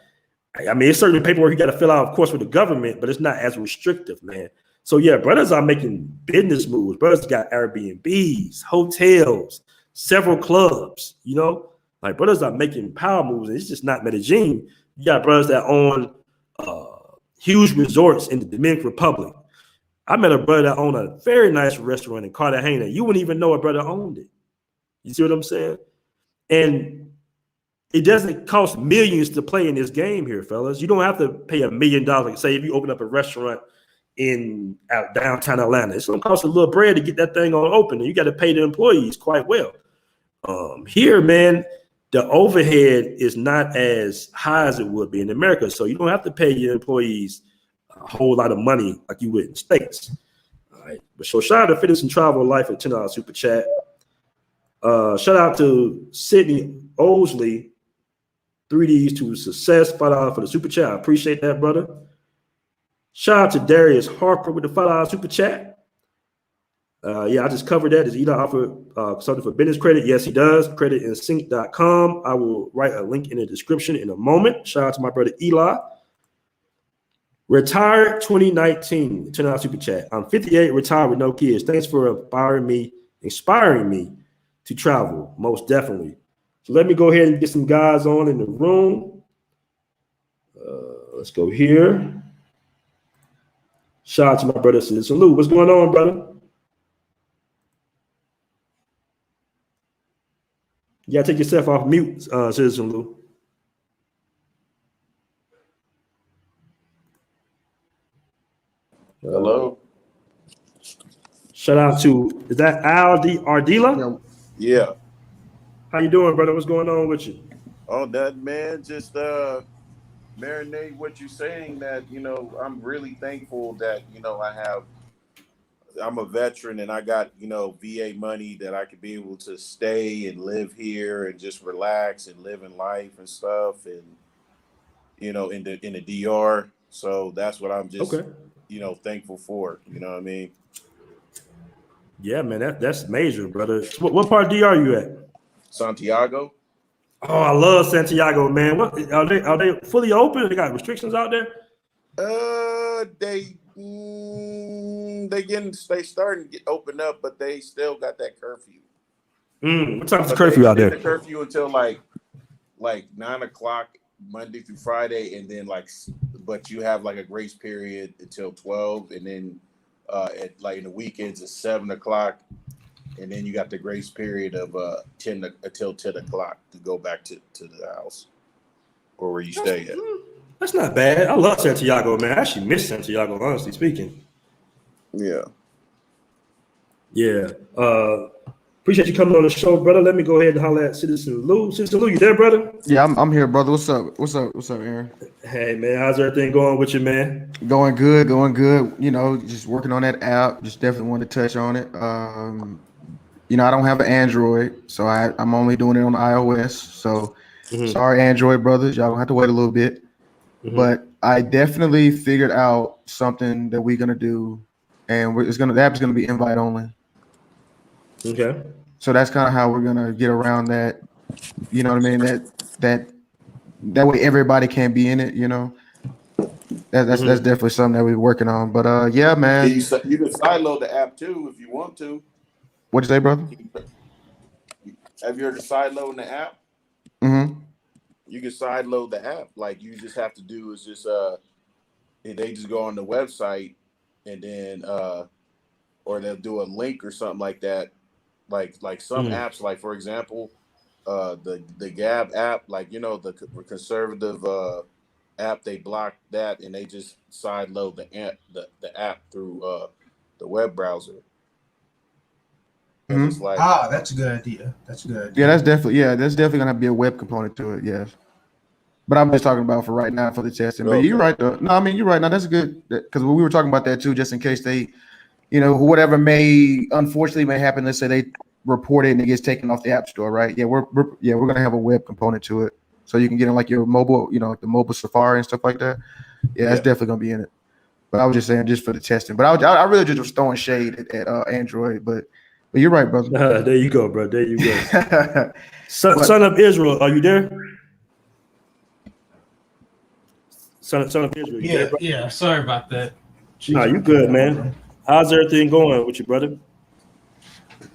I mean, it's certain paperwork you got to fill out, of course, with the government, but it's not as restrictive, man. So yeah, brothers are making business moves. Brothers got Airbnbs, hotels, several clubs, like brothers are making power moves. And it's just not Medellin. You got brothers that own huge resorts in the Dominican Republic. I met a brother that owned a very nice restaurant in Cartagena. You wouldn't even know a brother owned it. You see what I'm saying? And it doesn't cost millions to play in this game here, fellas. You don't have to pay $1 million. Say if you open up a restaurant in downtown Atlanta, it's gonna cost a little bread to get that thing on open, and you got to pay the employees quite well. Here, man, the overhead is not as high as it would be in America, so you don't have to pay your employees a whole lot of money like you would in the States. All right, but so shout out to Fitness and Travel Life at $10 super chat. Shout out to Sydney Osley, 3Ds to success, $5 for the super chat. I appreciate that, brother. Shout out to Darius Harper with the $5 super chat. Yeah, I just covered that. Does Eli offer something for business credit? Yes, he does. CreditinSync.com. I will write a link in the description in a moment. Shout out to my brother Eli. Retired 2019, $10 super chat. I'm 58, retired with no kids. Thanks for inspiring me to travel, most definitely. So let me go ahead and get some guys on in the room. Let's go here. Shout out to my brother Citizen Lou. What's going on, brother? You gotta take yourself off mute, Citizen Lou. Hello. Shout out to, is that Ardila? Yeah. How you doing, brother? What's going on with you? Oh, that man, just marinate what you're saying. That I'm really thankful that I'm a veteran and I got VA money that I could be able to stay and live here and just relax and live in life and stuff, and in the DR. So that's what I'm just thankful for. You know what I mean? Yeah, man, that's major, brother. What part of DR are you at? Santiago. Oh, I love Santiago, man. What are they fully open? They got restrictions out there? They starting to get open up, but they still got that curfew. What time's the curfew out there? The curfew until like 9 o'clock Monday through Friday, and then but you have like a grace period until 12, and then at in the weekends it's 7 o'clock. And then you got the grace period of 10 until 10 o'clock to go back to the house or where you stay at. That's not bad. I love Santiago, man. I actually miss Santiago, honestly speaking. Yeah. Yeah. Appreciate you coming on the show, brother. Let me go ahead and holler at Citizen Lou. Citizen Lou, you there, brother? Yeah, I'm here, brother. What's up? What's up, Aaron? Hey, man. How's everything going with you, man? Going good. Just working on that app. Just definitely want to touch on it. I don't have an Android, so I'm only doing it on iOS. So sorry, Android brothers, y'all gonna have to wait a little bit. But I definitely figured out something that we're gonna do, and the app is gonna be invite only. Okay. So that's kind of how we're gonna get around that. You know what I mean? That way everybody can be in it. That's definitely something that we're working on. But yeah, man. You can sideload the app too if you want to. What'd you say, brother? Have you heard of sideloading the app? Mm-hmm. You can sideload the app. Like you just have to do is just they just go on the website and then or they'll do a link or something like that. Like some apps, like for example, the Gab app, like the conservative app, they blocked that and they just sideload the app through the web browser. And it's like that's a good idea. That's a good idea. Yeah, that's definitely gonna be a web component to it. Yes, but I'm just talking about for right now for the testing. But you're right though. No, I mean you're right. Now that's good because we were talking about that too, just in case they, whatever may unfortunately may happen. Let's say they report it and it gets taken off the app store, right? Yeah, we're gonna have a web component to it, so you can get in like your mobile, the mobile Safari and stuff like that. Yeah, that's definitely gonna be in it. But I was just saying just for the testing. But I really just was throwing shade at Android, but you're right, brother. There you go, bro. There you go. Son of Israel, are you there? Son of Israel. Yeah. Sorry about that. Nah, you good, man. How's everything going with you, brother?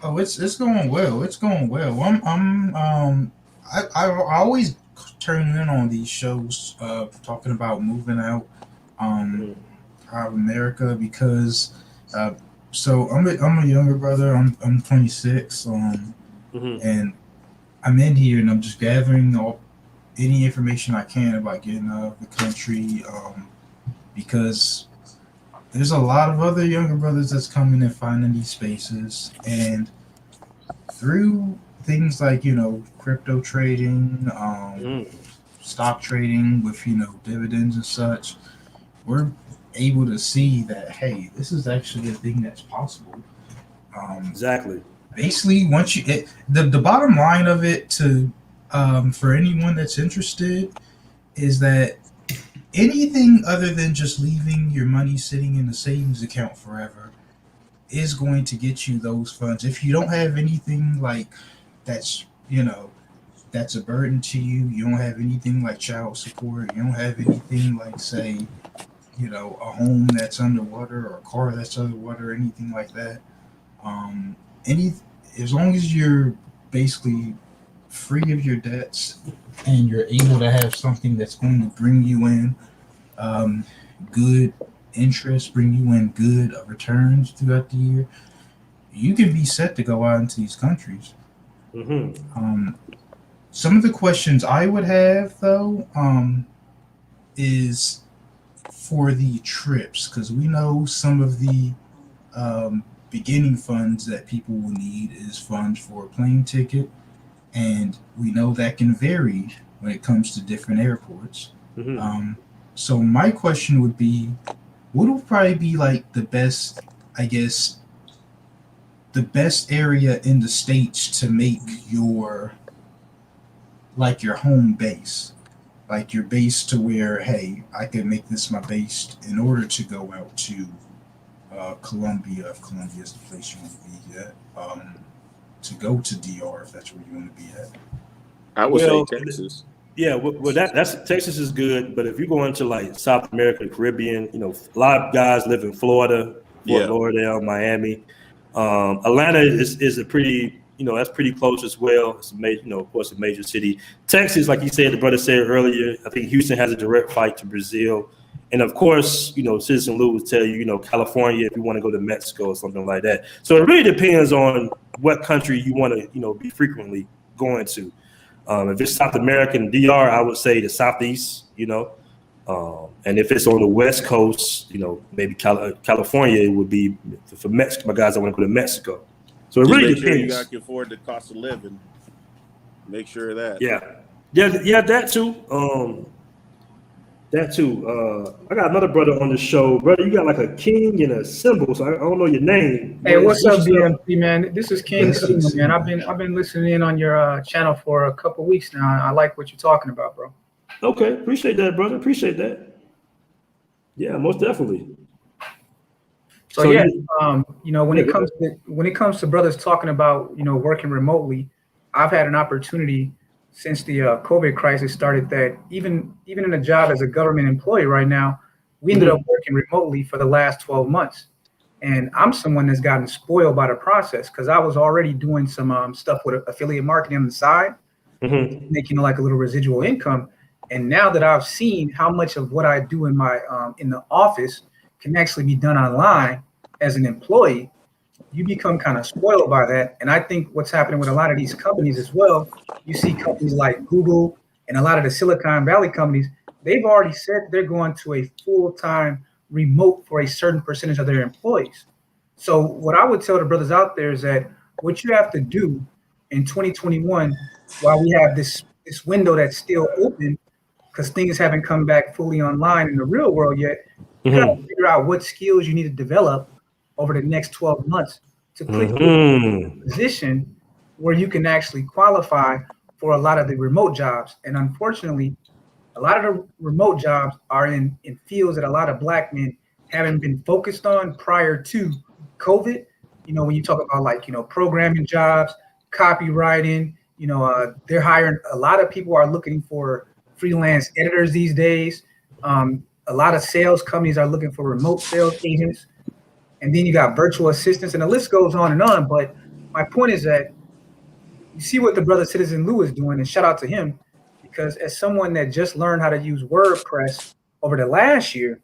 Oh, it's going well. It's going well. I always turn in on these shows talking about moving out of America because so I'm a younger brother. I'm 26. And I'm in here and I'm just gathering any information I can about getting out of the country because there's a lot of other younger brothers that's coming and finding these spaces, and through things like crypto trading, stock trading with dividends and such, we're able to see that hey, this is actually a thing that's possible. Exactly. Basically, once the bottom line of it to for anyone that's interested is that anything other than just leaving your money sitting in a savings account forever is going to get you those funds. If you don't have anything like that's that's a burden to you, you don't have anything like child support, you don't have anything like say a home that's underwater or a car that's underwater, anything like that. As long as you're basically free of your debts and you're able to have something that's going to bring you in good interest, bring you in good returns throughout the year, you can be set to go out into these countries. Some of the questions I would have though is for the trips, because we know some of the beginning funds that people will need is funds for a plane ticket, and we know that can vary when it comes to different airports. So my question would be, what would probably be like the best, I guess, the best area in the States to make your home base, like your base to where, hey, I can make this my base in order to go out to Colombia, if Colombia is the place you want to be at, to go to DR if that's where you want to be at. I would say Texas. Yeah, well, that's Texas is good, but if you go into like South America, Caribbean, a lot of guys live in Florida, Fort Lauderdale, Miami. Atlanta is a pretty, that's pretty close as well. It's a major, of course, a major city. Texas, like you said, the brother said earlier, I think Houston has a direct flight to Brazil, and of course, Citizen Lou would tell you, California if you want to go to Mexico or something like that. So it really depends on what country you want to, be frequently going to. If it's South American, DR, I would say the Southeast, and if it's on the West Coast, maybe California, it would be for Mexico. My guys, I want to go to Mexico. So it really depends. Sure you got to afford the cost of living. Make sure of that. Yeah, that too. I got another brother on the show. Brother, you got like a king and a symbol, so I don't know your name. Hey, what's up, BMT, man? This is King Symbol, man. I've been listening in on your channel for a couple weeks now. I like what you're talking about, bro. Okay, appreciate that, brother. Appreciate that. Yeah, most definitely. So yeah, when it comes to brothers talking about working remotely, I've had an opportunity since the COVID crisis started that even in a job as a government employee right now, we ended up working remotely for the last 12 months. And I'm someone that's gotten spoiled by the process because I was already doing some stuff with affiliate marketing on the side, making like a little residual income. And now that I've seen how much of what I do in my in the office can actually be done online as an employee, you become kind of spoiled by that. And I think what's happening with a lot of these companies as well, you see companies like Google and a lot of the Silicon Valley companies, they've already said they're going to a full-time remote for a certain percentage of their employees. So what I would tell the brothers out there is that what you have to do in 2021, while we have this window that's still open, because things haven't come back fully online in the real world yet, you got to figure out what skills you need to develop over the next 12 months to put you in a position where you can actually qualify for a lot of the remote jobs. And unfortunately, a lot of the remote jobs are in fields that a lot of Black men haven't been focused on prior to COVID. You know, when you talk about like, you know, programming jobs, copywriting, you know, they're hiring, a lot of people are looking for freelance editors these days. A lot of sales companies are looking for remote sales agents. And then you got virtual assistants, and the list goes on and on. But my point is that you see what the brother Citizen Lou is doing, and shout out to him, because as someone that just learned how to use WordPress over the last year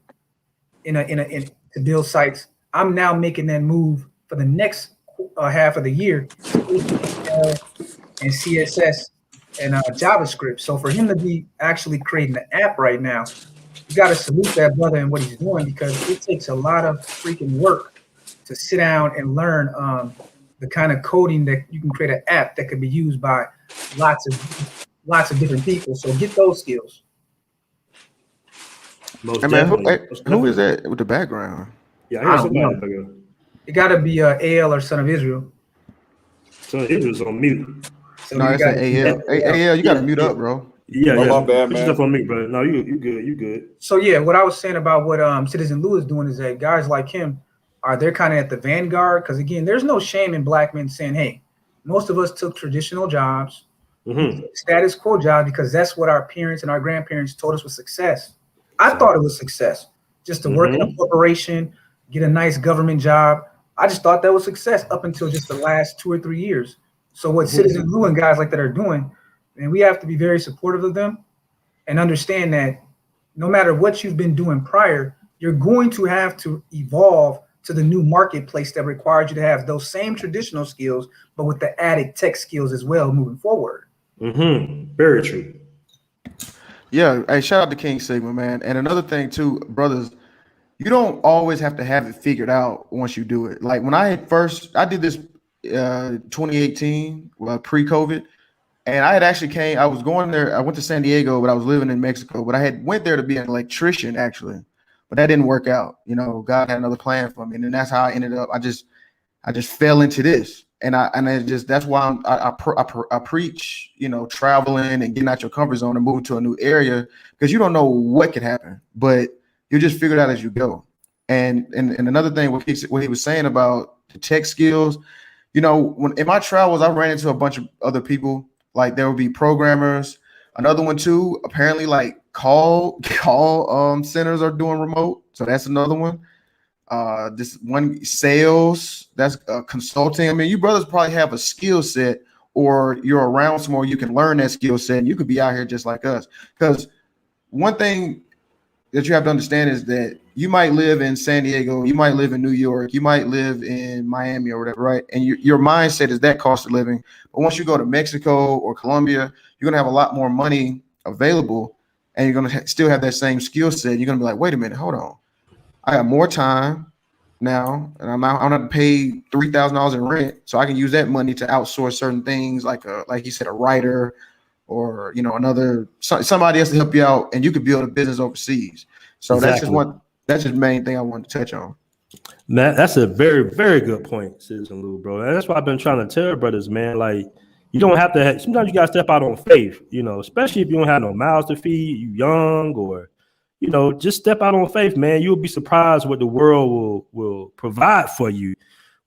to build sites, I'm now making that move for the next half of the year, and CSS and JavaScript. So for him to be actually creating an app right now, you got to salute that brother and what he's doing, because it takes a lot of freaking work to sit down and learn the kind of coding that you can create an app that could be used by lots of different people. So get those skills. Hey man, who is that with the background? Yeah, I hear somebody. It got to be AL or Son of Israel. Son of Israel's on mute. So No, it's AL. AL, you got to mute up, bro. Yeah, my bad, man. Stuff on me, bro. No, you good. You good. So yeah, what I was saying about what Citizen Lou is doing is that guys like him they're kind of at the vanguard, because again, there's no shame in Black men saying, hey, most of us took traditional jobs, status quo jobs, because that's what our parents and our grandparents told us was success. I thought it was success, just to work in a corporation, get a nice government job. I just thought that was success up until just the last 2 or 3 years. So what Citizen Lou and guys like that are doing, and we have to be very supportive of them and understand that no matter what you've been doing prior, you're going to have to evolve to the new marketplace that requires you to have those same traditional skills, but with the added tech skills as well moving forward. Very true. Yeah. Hey, shout out to King Sigma, man. And another thing too, brothers, you don't always have to have it figured out once you do it. Like when I did this 2018, pre-COVID. And I had actually I was going there. I went to San Diego, but I was living in Mexico. But I had went there to be an electrician, actually. But that didn't work out. You know, God had another plan for me. And then that's how I ended up. I just fell into this. That's why I preach, you know, traveling and getting out your comfort zone and moving to a new area, because you don't know what could happen, but you just figure it out as you go. And another thing, what he was saying about the tech skills, you know, when in my travels, I ran into a bunch of other people. Like there would be programmers. Another one too, apparently like call centers are doing remote. So that's another one. This one sales, that's consulting. I mean, you brothers probably have a skill set, or you're around somewhere you can learn that skill set, and you could be out here just like us. Because one thing that you have to understand is that you might live in San Diego, you might live in New York, you might live in Miami or whatever, right? And your mindset is that cost of living. But once you go to Mexico or Colombia, you're gonna have a lot more money available, and you're gonna still have that same skill set. You're gonna be like, wait a minute, hold on, I have more time now, and I don't have to pay $3,000 in rent, so I can use that money to outsource certain things, like you said, a writer, or you know, somebody else to help you out, and you could build a business overseas. So exactly. That's just the main thing I wanted to touch on. Man, that's a very, very good point, Citizen Lou, bro. And that's why I've been trying to tell brothers, man, like, you don't have to sometimes you got to step out on faith, you know, especially if you don't have no mouths to feed, you young, or, you know, just step out on faith, man. You'll be surprised what the world will provide for you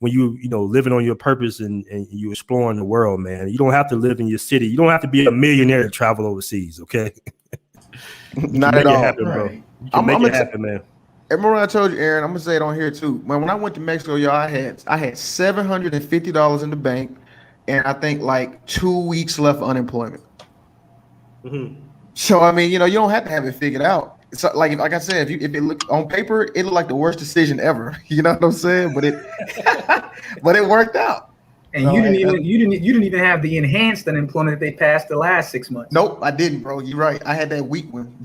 when you know, living on your purpose and you exploring the world, man. You don't have to live in your city. You don't have to be a millionaire to travel overseas, okay? Not at all. Happen, bro. You can make it happen, man. Remember I told you, Aaron, I'm gonna say it on here too. When I went to Mexico, y'all, I had $750 in the bank, and I think like 2 weeks left of unemployment. So I mean, you know, you don't have to have it figured out. So like I said, if it looked on paper, it looked like the worst decision ever. You know what I'm saying? But it but it worked out. And So, you didn't even have the enhanced unemployment that they passed the last 6 months. Nope, I didn't, bro. You're right. I had that weak one.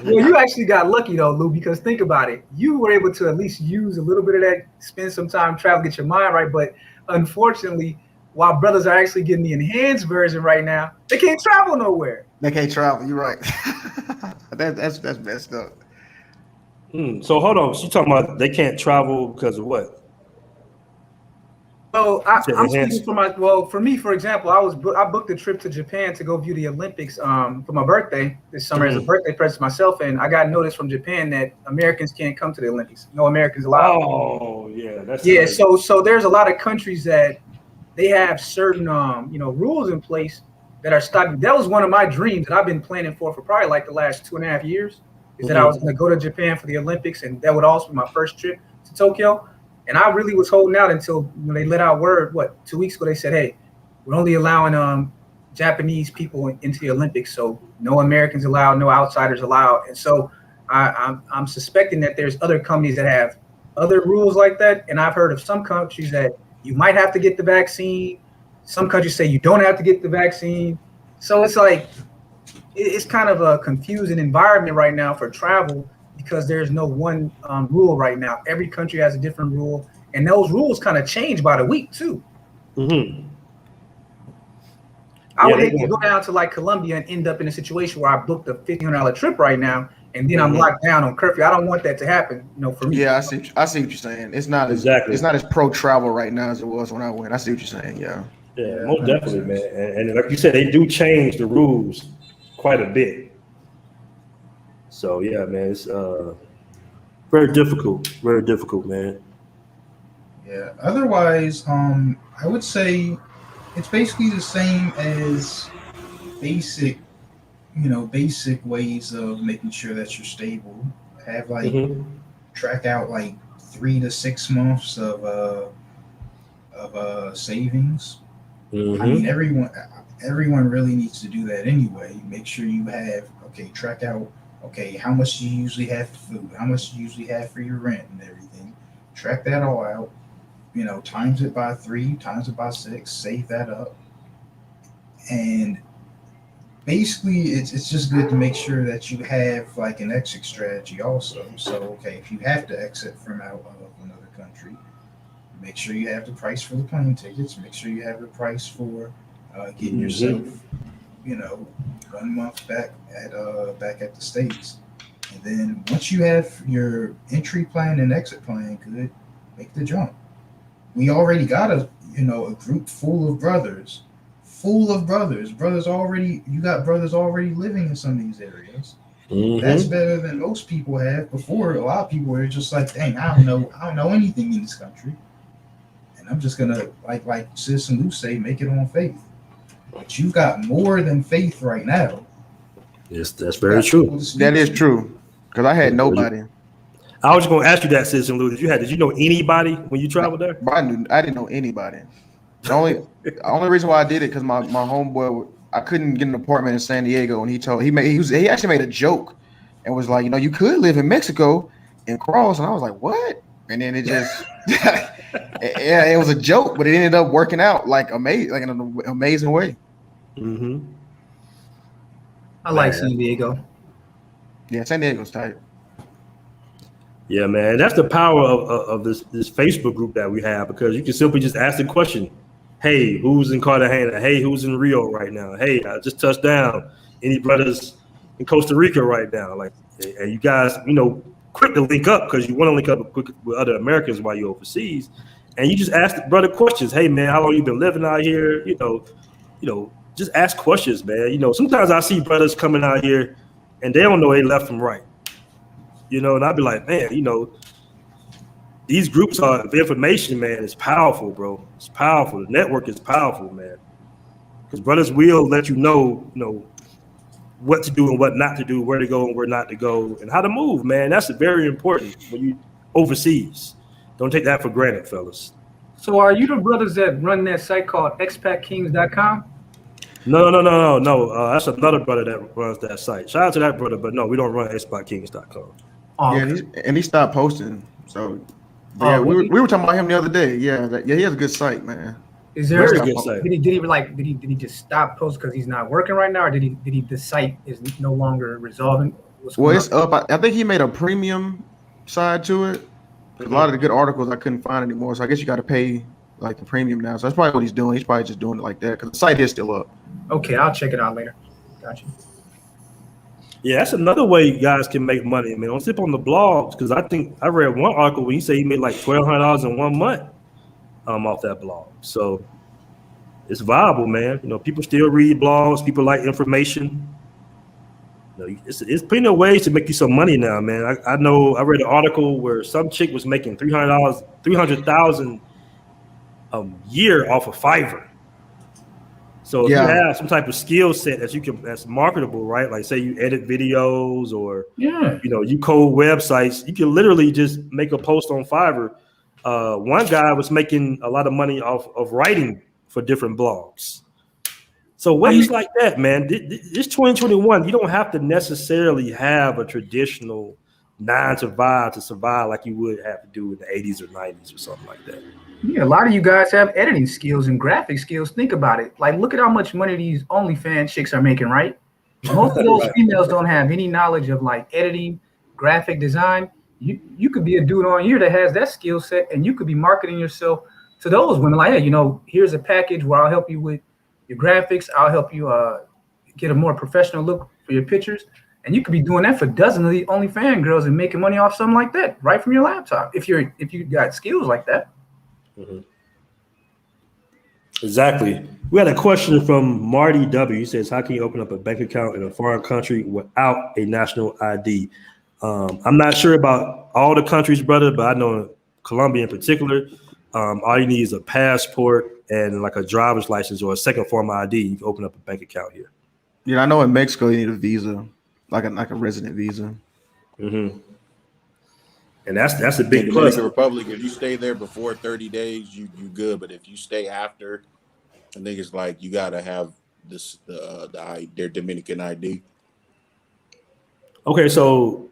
Well, you actually got lucky though, Lou, because think about it. You were able to at least use a little bit of that, spend some time travel, get your mind right. But unfortunately, while brothers are actually getting the enhanced version right now, they can't travel nowhere. They can't travel. You're right. That's messed up. So hold on. So you talking about they can't travel because of what? So I'm enhanced. speaking for me, for example, I booked a trip to Japan to go view the Olympics for my birthday this summer as a birthday present to myself, and I got notice from Japan that Americans can't come to the Olympics. No Americans allowed. Oh yeah, that's Right. So there's a lot of countries that they have certain rules in place that are stopping. That was one of my dreams that I've been planning for probably like the last 2.5 years. Is that I was going to go to Japan for the Olympics, and that would also be my first trip to Tokyo. And I really was holding out until when they let out word, 2 weeks ago, they said, hey, we're only allowing Japanese people into the Olympics. So no Americans allowed, no outsiders allowed. And so I'm suspecting that there's other companies that have other rules like that. And I've heard of some countries that you might have to get the vaccine. Some countries say you don't have to get the vaccine. So it's like, it's kind of a confusing environment right now for travel, because there's no one rule right now. Every country has a different rule, and those rules kind of change by the week too. I would hate to go down to like Colombia and end up in a situation where I booked a $1,500 trip right now, and then I'm locked down on curfew. I don't want that to happen, for me. Yeah, I see what you're saying. It's not it's not as pro travel right now as it was when I went. I see what you're saying. Yeah, most definitely, man. And like you said, they do change the rules quite a bit. So yeah, man, it's very difficult, man. Yeah. Otherwise, I would say it's basically the same as basic ways of making sure that you're stable. Have like track out like 3 to 6 months of savings. I mean, everyone really needs to do that anyway. Make sure you have track out. Okay, how much do you usually have for food? How much do you usually have for your rent and everything? Track that all out. Times it by 3, times it by 6, save that up. And basically, it's just good to make sure that you have like an exit strategy also. So, if you have to exit from out of another country, make sure you have the price for the plane tickets. Make sure you have the price for getting yourself 1 month back at the States. And then once you have your entry plan and exit plan good, make the jump. We already got a group full of brothers. You got brothers already living in some of these areas. That's better than most people have. Before, a lot of people were just like, dang, I don't know anything in this country, and I'm just gonna like Sis and Lou say, make it on faith. But you got more than faith right now. Yes, that's very true. That is true. Because I had nobody. I was just going to ask you that, Citizen Lou. Did you know anybody when you traveled there? I didn't know anybody. The only reason why I did it because my homeboy, I couldn't get an apartment in San Diego, and he actually made a joke and was like, you could live in Mexico and cross, and I was like, what? And then it just it was a joke, but it ended up working out like in an amazing way. I like San Diego. Yeah, San Diego's tight. Yeah, man, that's the power of this Facebook group that we have, because you can simply just ask the question, hey, who's in Cartagena? Hey, who's in Rio right now? Hey, I just touched down. Any brothers in Costa Rica right now? And you guys, quick to link up because you want to link up with other Americans while you're overseas. And you just ask the brother questions. Hey, man, how long you been living out here? Just ask questions, man. Sometimes I see brothers coming out here and they don't know they left from right. And I'd be like, man, these groups of information, man, is powerful, bro. It's powerful. The network is powerful, man. Because brothers will let you know, what to do and what not to do, where to go and where not to go, and how to move, man. That's very important when you overseas. Don't take that for granted, fellas. So are you the brothers that run that site called expatkings.com? No. That's another brother that runs that site. Shout out to that brother, but no, we don't run xbotkings.com. Oh, Yeah, okay. and he stopped posting. So, but Oh, yeah, really? we were talking about him the other day. Yeah, he has a good site, man. Is there? Very good site. Did he just stop posting because he's not working right now, or did he the site is no longer resolving? What's Well, going it's on? up. I think he made a premium side to it. 'Cause a lot of the good articles I couldn't find anymore. So I guess you got to pay like the premium now. So that's probably what he's doing. He's probably just doing it like that because the site is still up. Okay, I'll check it out later. Gotcha. Yeah, that's another way you guys can make money. I mean, don't sip on the blogs because I think I read one article where he said he made like $1,200 in 1 month off that blog. So it's viable, man. You know, people still read blogs. People like information. You know, it's plenty of ways to make you some money now, man. I know I read an article where some chick was making $300,000 a year off of Fiverr. So if you have some type of skill set that's marketable, right? Like say you edit videos or you code websites, you can literally just make a post on Fiverr. One guy was making a lot of money off of writing for different blogs. So ways like that, man. This 2021, you don't have to necessarily have a traditional 9 to 5 to survive like you would have to do in the 80s or 90s or something like that. Yeah, a lot of you guys have editing skills and graphic skills. Think about it. Like, look at how much money these OnlyFans chicks are making, right? Most of those females don't have any knowledge of like editing, graphic design. You could be a dude on here that has that skill set, and you could be marketing yourself to those women. Like, hey, here's a package where I'll help you with your graphics. I'll help you get a more professional look for your pictures. And you could be doing that for dozens of these OnlyFans girls and making money off something like that right from your laptop if you got skills like that. Mm-hmm. Exactly. We had a question from Marty W. He says, how can you open up a bank account in a foreign country without a national ID? I'm not sure about all the countries, brother, but I know Colombia in particular, all you need is a passport and like a driver's license or a second form of ID. You can open up a bank account here. Yeah, I know in Mexico you need a visa, like a resident visa. Mm-hmm. And that's a big in plus. Dominican Republic, if you stay there before 30 days, you good. But if you stay after, I think it's like you gotta have their Dominican ID. Okay, so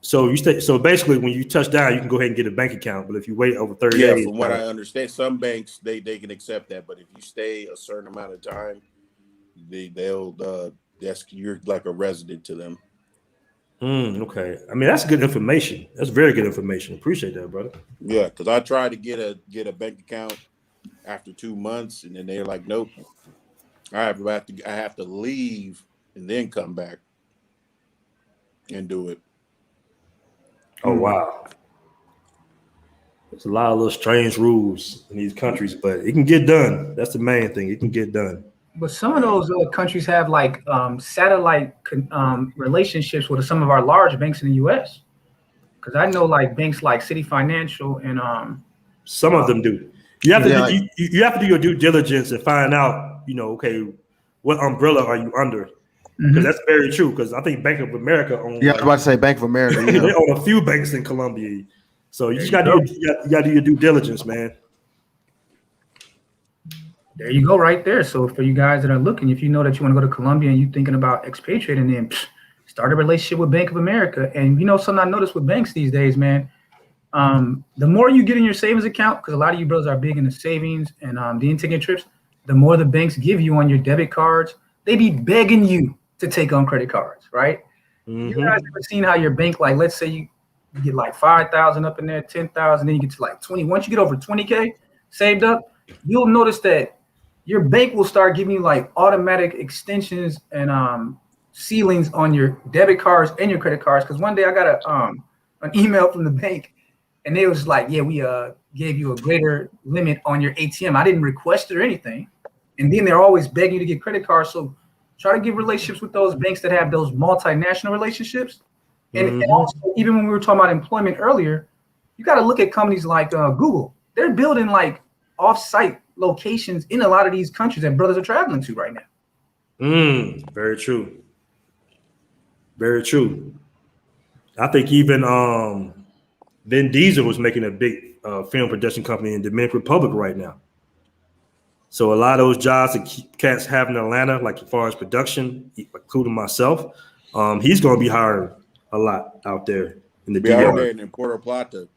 you stay. So basically, when you touch down, you can go ahead and get a bank account. But if you wait over 30 days, from what I understand, some banks they can accept that. But if you stay a certain amount of time, they'll you're like a resident to them. Okay. I mean, that's good information. That's very good information. Appreciate that, brother. Yeah, because I tried to get a bank account after 2 months, and then they're like, nope. I have to leave and then come back and do it. Oh wow. There's a lot of little strange rules in these countries, but it can get done. That's the main thing. It can get done. But some of those countries have like satellite relationships with some of our large banks in the U.S. Because I know like banks like City Financial and some of them do. You have to you have to do your due diligence and find out, okay, what umbrella are you under? Because that's very true. Because I think Bank of America owns. Yeah, I was about to say Bank of America. Yeah. They own a few banks in Colombia, so you just got to do your due diligence, man. There you go, right there. So for you guys that are looking, if you know that you want to go to Colombia and you're thinking about expatriating, then start a relationship with Bank of America. And something I noticed with banks these days, man, the more you get in your savings account, because a lot of you brothers are big into savings and the in-ticket trips, the more the banks give you on your debit cards. They be begging you to take on credit cards, right? You guys ever seen how your bank, like, let's say you get like 5,000 up in there, 10,000, then you get to like 20. Once you get over 20K saved up, you'll notice that your bank will start giving you like automatic extensions and ceilings on your debit cards and your credit cards. Because one day I got an email from the bank, and they was like, "Yeah, we gave you a greater limit on your ATM." I didn't request it or anything. And then they're always begging you to get credit cards. So try to get relationships with those banks that have those multinational relationships. And also, even when we were talking about employment earlier, you got to look at companies like Google. They're building like off-site locations in a lot of these countries that brothers are traveling to right now. Very true. Very true. I think even Vin Diesel was making a big film production company in Dominican Republic right now. So a lot of those jobs that cats have in Atlanta, like as far as production, including myself, he's going to be hiring a lot out there in the Be out DR. there in Puerto Plata.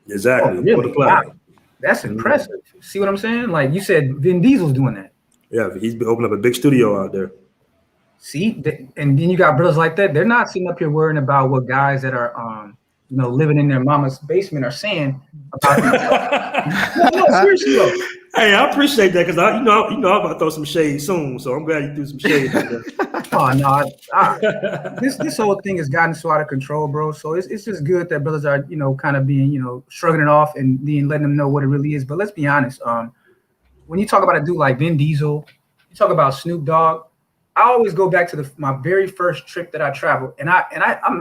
Exactly. Oh, really? Wow. That's impressive. See what I'm saying? Like you said, Vin Diesel's doing that. Yeah, he's been opening up a big studio out there. See, and then you got brothers like that. They're not sitting up here worrying about what guys that are, living in their mama's basement are saying about them. No, seriously though. Hey, I appreciate that because I'm about to throw some shade soon. So I'm glad you threw some shade. Oh no, this whole thing has gotten so out of control, bro. So it's just good that brothers are kind of being shrugging it off and then letting them know what it really is. But let's be honest. When you talk about a dude like Vin Diesel, you talk about Snoop Dogg. I always go back to my very first trip that I traveled, and I'm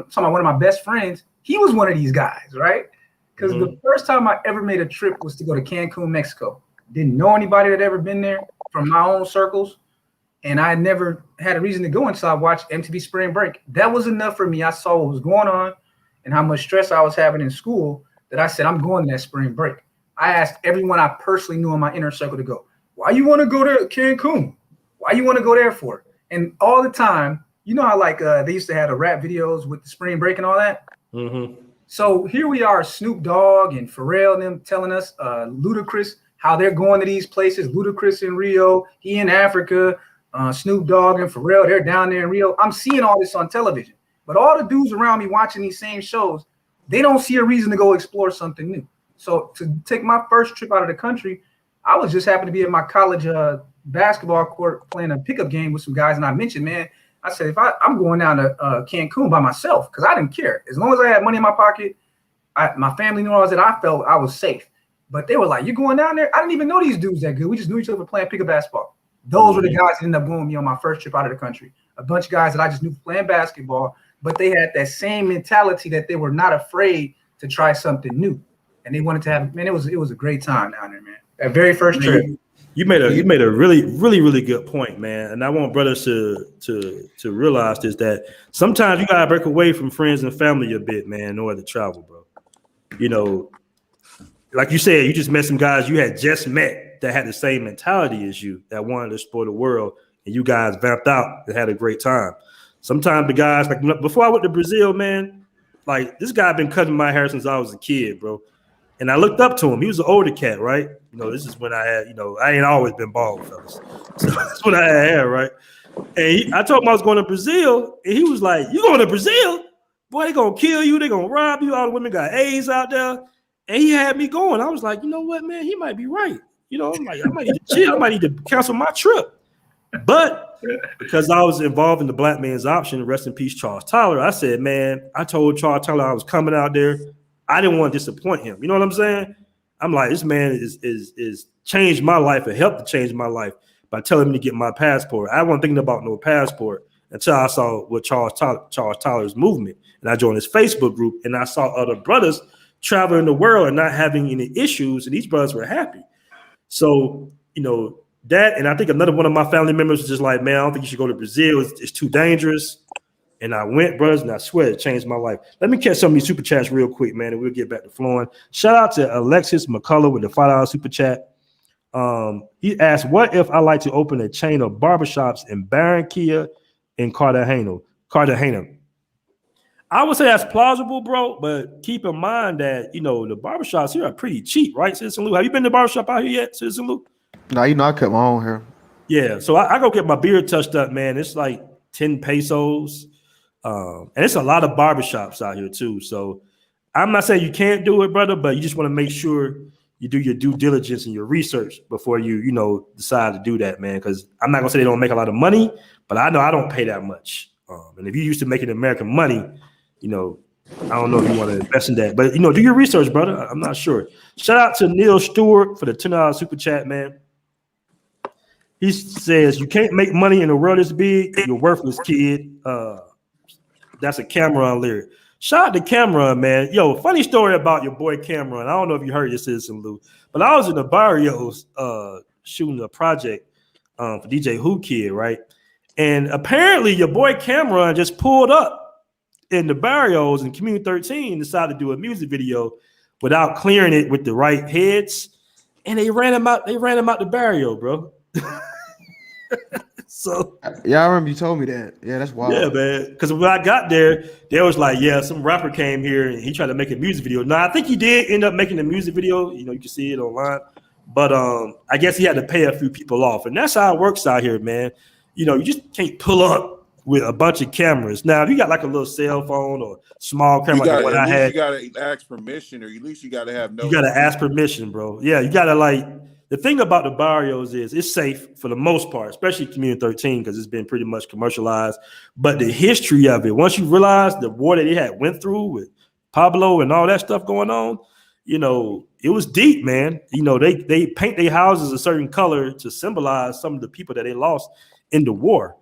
talking about one of my best friends. He was one of these guys, right? Because the first time I ever made a trip was to go to Cancun, Mexico. Didn't know anybody that ever been there from my own circles, and I never had a reason to go until I watched MTV Spring Break. That was enough for me. I saw what was going on and how much stress I was having in school that I said, I'm going to that spring break. I asked everyone I personally knew in my inner circle to go. Why you want to go to Cancun? Why you want to go there for? And all the time, you know how they used to have the rap videos with the spring break and all that? Mm-hmm. So here we are, Snoop Dogg and Pharrell and them telling us, Ludacris, how they're going to these places. Ludacris in Rio, he in Africa, Snoop Dogg and Pharrell, they're down there in Rio. I'm seeing all this on television. But all the dudes around me watching these same shows, they don't see a reason to go explore something new. So to take my first trip out of the country, I was just happy to be at my college basketball court playing a pickup game with some guys. And I mentioned, man, I said, if I'm going down to Cancun by myself, because I didn't care. As long as I had money in my pocket, my family knew I felt I was safe. But they were like, you're going down there? I didn't even know these dudes that good. We just knew each other playing pickup basketball. Those were the guys that ended up going with me on my first trip out of the country. A bunch of guys that I just knew playing basketball, but they had that same mentality that they were not afraid to try something new. And they wanted to have, man, it was a great time down there, man. That very first trip. You made a really, really, really good point, man. And I want brothers to realize this, that sometimes you gotta break away from friends and family a bit, man, in order to travel, bro. Like you said, you just met some guys you had just met that had the same mentality as you, that wanted to explore the world, and you guys vamped out and had a great time. Sometimes the guys, like before I went to Brazil, man, like this guy been cutting my hair since I was a kid, bro. And I looked up to him. He was an older cat, right? This is when I had, I ain't always been bald, fellas. So that's when I had hair, right? And I told him I was going to Brazil, and he was like, "You going to Brazil? Boy, they gonna kill you. They gonna rob you. All the women got AIDS out there." And he had me going. I was like, you know what, man? He might be right. I'm like, I might need to chill. I might need to cancel my trip. But because I was involved in the Black Man's Option, rest in peace, Charles Tyler, I said, man, I told Charles Tyler I was coming out there. I didn't want to disappoint him. You know what I'm saying? I'm like, this man is changed my life and helped to change my life by telling me to get my passport. I wasn't thinking about no passport until I saw what Charles Tyler's movement. And I joined his Facebook group, and I saw other brothers traveling the world and not having any issues, and these brothers were happy. So, that, and I think another one of my family members was just like, man, I don't think you should go to Brazil. It's too dangerous. And I went, brothers, and I swear it changed my life. Let me catch some of these super chats real quick, man, and we'll get back to flowing. Shout out to Alexis McCullough with the $5 super chat. He asked, what if I like to open a chain of barbershops in Barranquilla and Cartagena? I would say that's plausible, bro, but keep in mind that, the barbershops here are pretty cheap, right, Citizen Lou? Have you been to the barbershop out here yet, Citizen Lou? No, I cut my own hair. Yeah, so I go get my beard touched up, man. It's like 10 pesos. And it's a lot of barbershops out here, too. So I'm not saying you can't do it, brother, but you just want to make sure you do your due diligence and your research before you, decide to do that, man, because I'm not going to say they don't make a lot of money, but I know I don't pay that much. And if you're used to making American money, I don't know if you want to invest in that, but do your research, brother. I'm not sure. Shout out to Neil Stewart for the $10 super chat, man. He says, you can't make money in the world this big. You're worthless, kid. That's a Cameron lyric. Shout out to Cameron, man. Yo, funny story about your boy Cameron. I don't know if you heard this, Citizen Lou, but I was in the barrios shooting a project for DJ Who Kid, right? And apparently your boy Cameron just pulled up in the barrios in Community 13, decided to do a music video without clearing it with the right heads. and they ran him out. They ran him out the barrio, bro. So yeah, I remember you told me that. Yeah, that's wild. yeah, man. Because when I got there, they was like, yeah, some rapper came here and he tried to make a music video. Now I think he did end up making a music video. You know, you can see it online. But I guess he had to pay a few people off, and that's how it works out here, man. You know, you just can't pull up with a bunch of cameras. Now, if you got like a little cell phone or small camera, like the one I had, you gotta ask permission, or at least you gotta have no. You gotta ask permission, bro. Yeah, you gotta like. The thing about the barrios is it's safe for the most part, especially Community 13, because it's been pretty much commercialized. But the history of it, once you realize the war that they had went through with Pablo and all that stuff going on, you know, it was deep, man. You know, they paint their houses a certain color to symbolize some of the people that they lost in the war.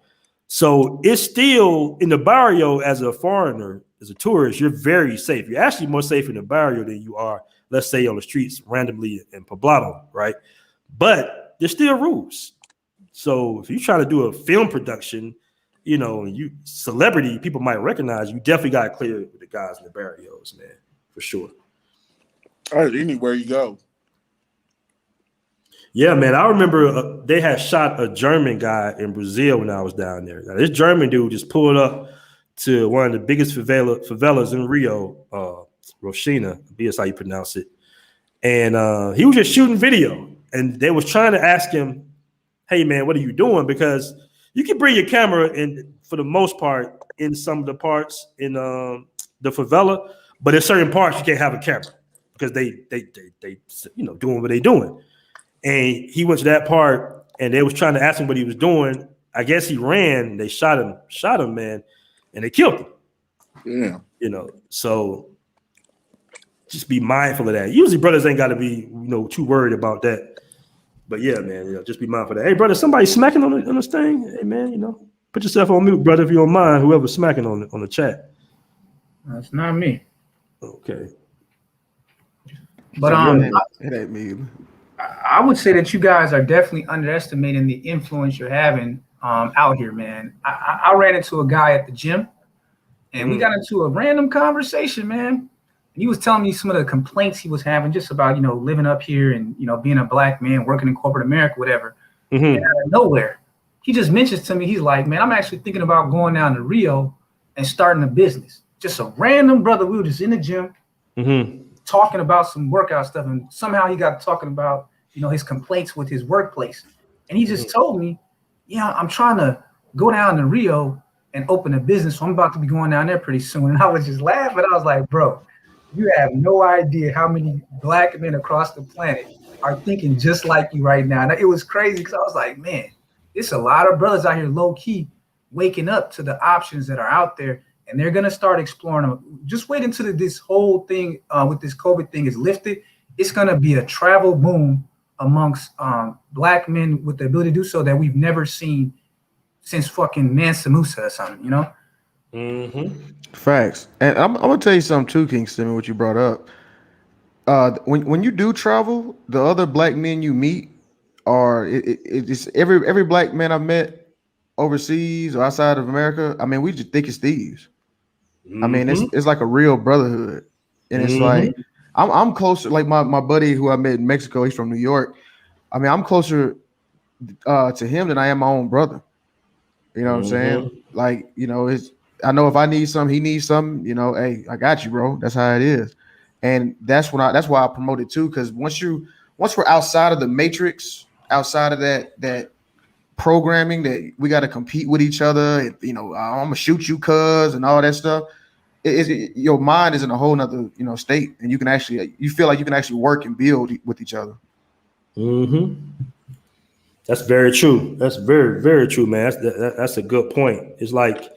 So it's still in the barrio as a foreigner, as a tourist, you're very safe. You're actually more safe in the barrio than you are, let's say, on the streets randomly in Poblado, right? But there's still rules. So if you're trying to do a film production, you know, you celebrity, people might recognize you. Definitely got to clear with the guys in the barrios, man, for sure. All right, anywhere you go. Yeah, man. I remember they had shot a German guy in Brazil when I was down there. Now, this German dude just pulled up to one of the biggest favelas in Rio, Roshina, is how you pronounce it. And he was just shooting video. And they was trying to ask him, hey, man, what are you doing? Because you can bring your camera in, for the most part, in some of the parts in the favela, but in certain parts you can't have a camera because they you know, doing what they doing. And he went to that part and they was trying to ask him what he was doing. I guess he ran, they shot him, man, and they killed him. Yeah. You know, so just be mindful of that. Usually brothers ain't got to be, you know, too worried about that. But yeah, man, you know, just be mindful of that. Hey, brother, somebody smacking on this thing? Hey, man, you know, put yourself on mute, brother, if you don't mind, whoever's smacking on the chat. That's not me. Okay. But it ain't me. I would say that you guys are definitely underestimating the influence you're having out here, man. I ran into a guy at the gym, and we got into a random conversation, man. He was telling me some of the complaints he was having just about, you know, living up here and, you know, being a black man, working in corporate America, whatever. And out of nowhere, he just mentions to me, he's like, man, I'm actually thinking about going down to Rio and starting a business. Just a random brother. We were just in the gym talking about some workout stuff. And somehow he got talking about, you know, his complaints with his workplace. And he just told me, yeah, I'm trying to go down to Rio and open a business. So I'm about to be going down there pretty soon. And I was just laughing. I was like, bro, you have no idea how many black men across the planet are thinking just like you right now. And it was crazy because I was like, man, it's a lot of brothers out here low key waking up to the options that are out there, and they're going to start exploring them. Just wait until this whole thing with this COVID thing is lifted. It's going to be a travel boom amongst black men with the ability to do so that we've never seen since fucking Mansa Musa or something, you know? Facts. And I'm gonna tell you something too, Kingston, what you brought up. When you do travel, the other black men you meet are it's every black man I've met overseas or outside of America. I mean, we just think it's thieves. I mean, it's like a real brotherhood, and it's like I'm closer. Like my buddy who I met in Mexico, he's from New York. I mean, I'm closer to him than I am my own brother. You know what I'm saying? Like, you know, I know if I need something, he needs something, you know, hey, I got you, bro. That's how it is. And that's why I promote it too. Cause once we're outside of the matrix, outside of that programming that we got to compete with each other, and, you know, I'm gonna shoot you cuz and all that stuff. Your mind is in a whole nother, you know, state, and you feel like you can actually work and build with each other. That's very true. That's very, very true, man. That's a good point. It's like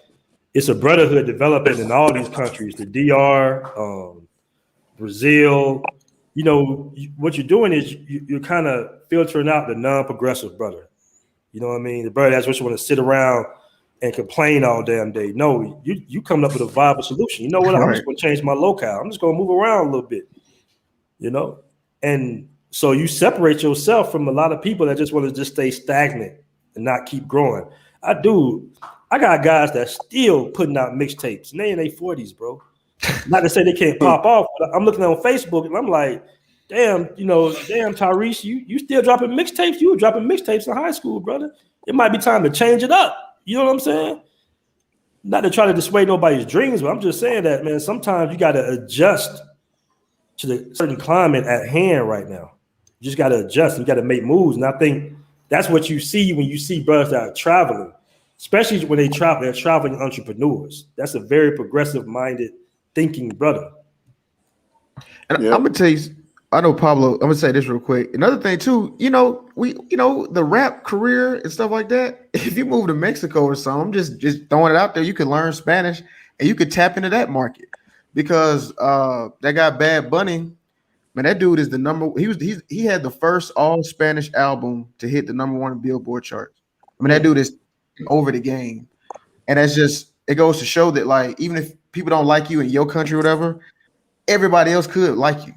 it's a brotherhood developing in all these countries, the DR, Brazil. You know, what you're doing is you're kind of filtering out the non-progressive brother. You know what I mean? The brother that's just want to sit around and complain all damn day. No, you coming up with a viable solution. You know what? I'm just going to change my locale. I'm just going to move around a little bit, you know? And so you separate yourself from a lot of people that just want to just stay stagnant and not keep growing. I got guys that still putting out mixtapes and they in their 40s, bro. Not to say they can't pop off, but I'm looking on Facebook and I'm like, damn, damn Tyrese, you still dropping mixtapes? You were dropping mixtapes in high school, brother. It might be time to change it up. You know what I'm saying? Not to try to dissuade nobody's dreams, but I'm just saying that, man, sometimes you got to adjust to the certain climate at hand right now. You just got to adjust. You got to make moves. And I think that's what you see when you see brothers that are traveling, especially when they travel. They're traveling entrepreneurs. That's a very progressive-minded thinking brother. And I'm gonna tell you, I know Pablo. I'm gonna say this real quick. Another thing too, the rap career and stuff like that. If you move to Mexico or something, just throwing it out there, you can learn Spanish and you could tap into that market because that guy Bad Bunny, man, that dude is the number. He had the first all Spanish album to hit the #1 Billboard charts. I mean, that dude is over the game, and that's just it goes to show that like even if people don't like you in your country or whatever, everybody else could like you.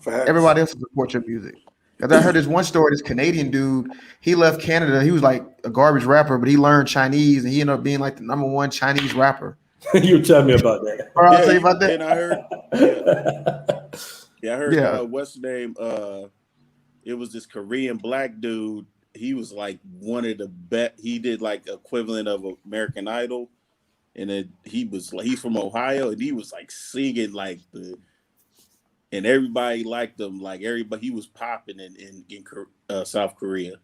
Everybody else will support your music. Because I heard this one story, this Canadian dude, he left Canada. He was like a garbage rapper, but he learned Chinese and he ended up being like the #1 Chinese rapper. You tell me about that. I'll tell you about that. And I heard, I heard what's the name? It was this Korean black dude. He was like one of the best. He did like equivalent of American Idol. And then he's from Ohio, and he was like singing like and everybody liked him. Like everybody, he was popping in South Korea,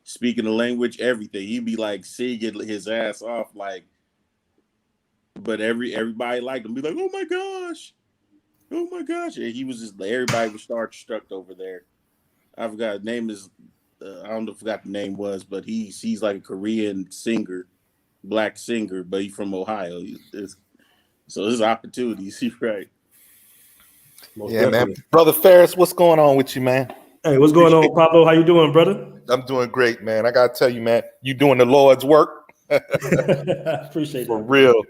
speaking the language, everything. He'd be like singing his ass off, like. But everybody liked him. Be like, oh my gosh, and he was just everybody was starstruck over there. I forgot his name is. I don't know, forgot the name was, but he's like a Korean singer. Black singer, but he's from Ohio. So there's opportunities. He's right. Most definitely. Man. Brother Farris, what's going on with you, man? Hey, what's going on, Pablo? How you doing, brother? I'm doing great, man. I gotta tell you, man, you doing the Lord's work. Appreciate for that. Real.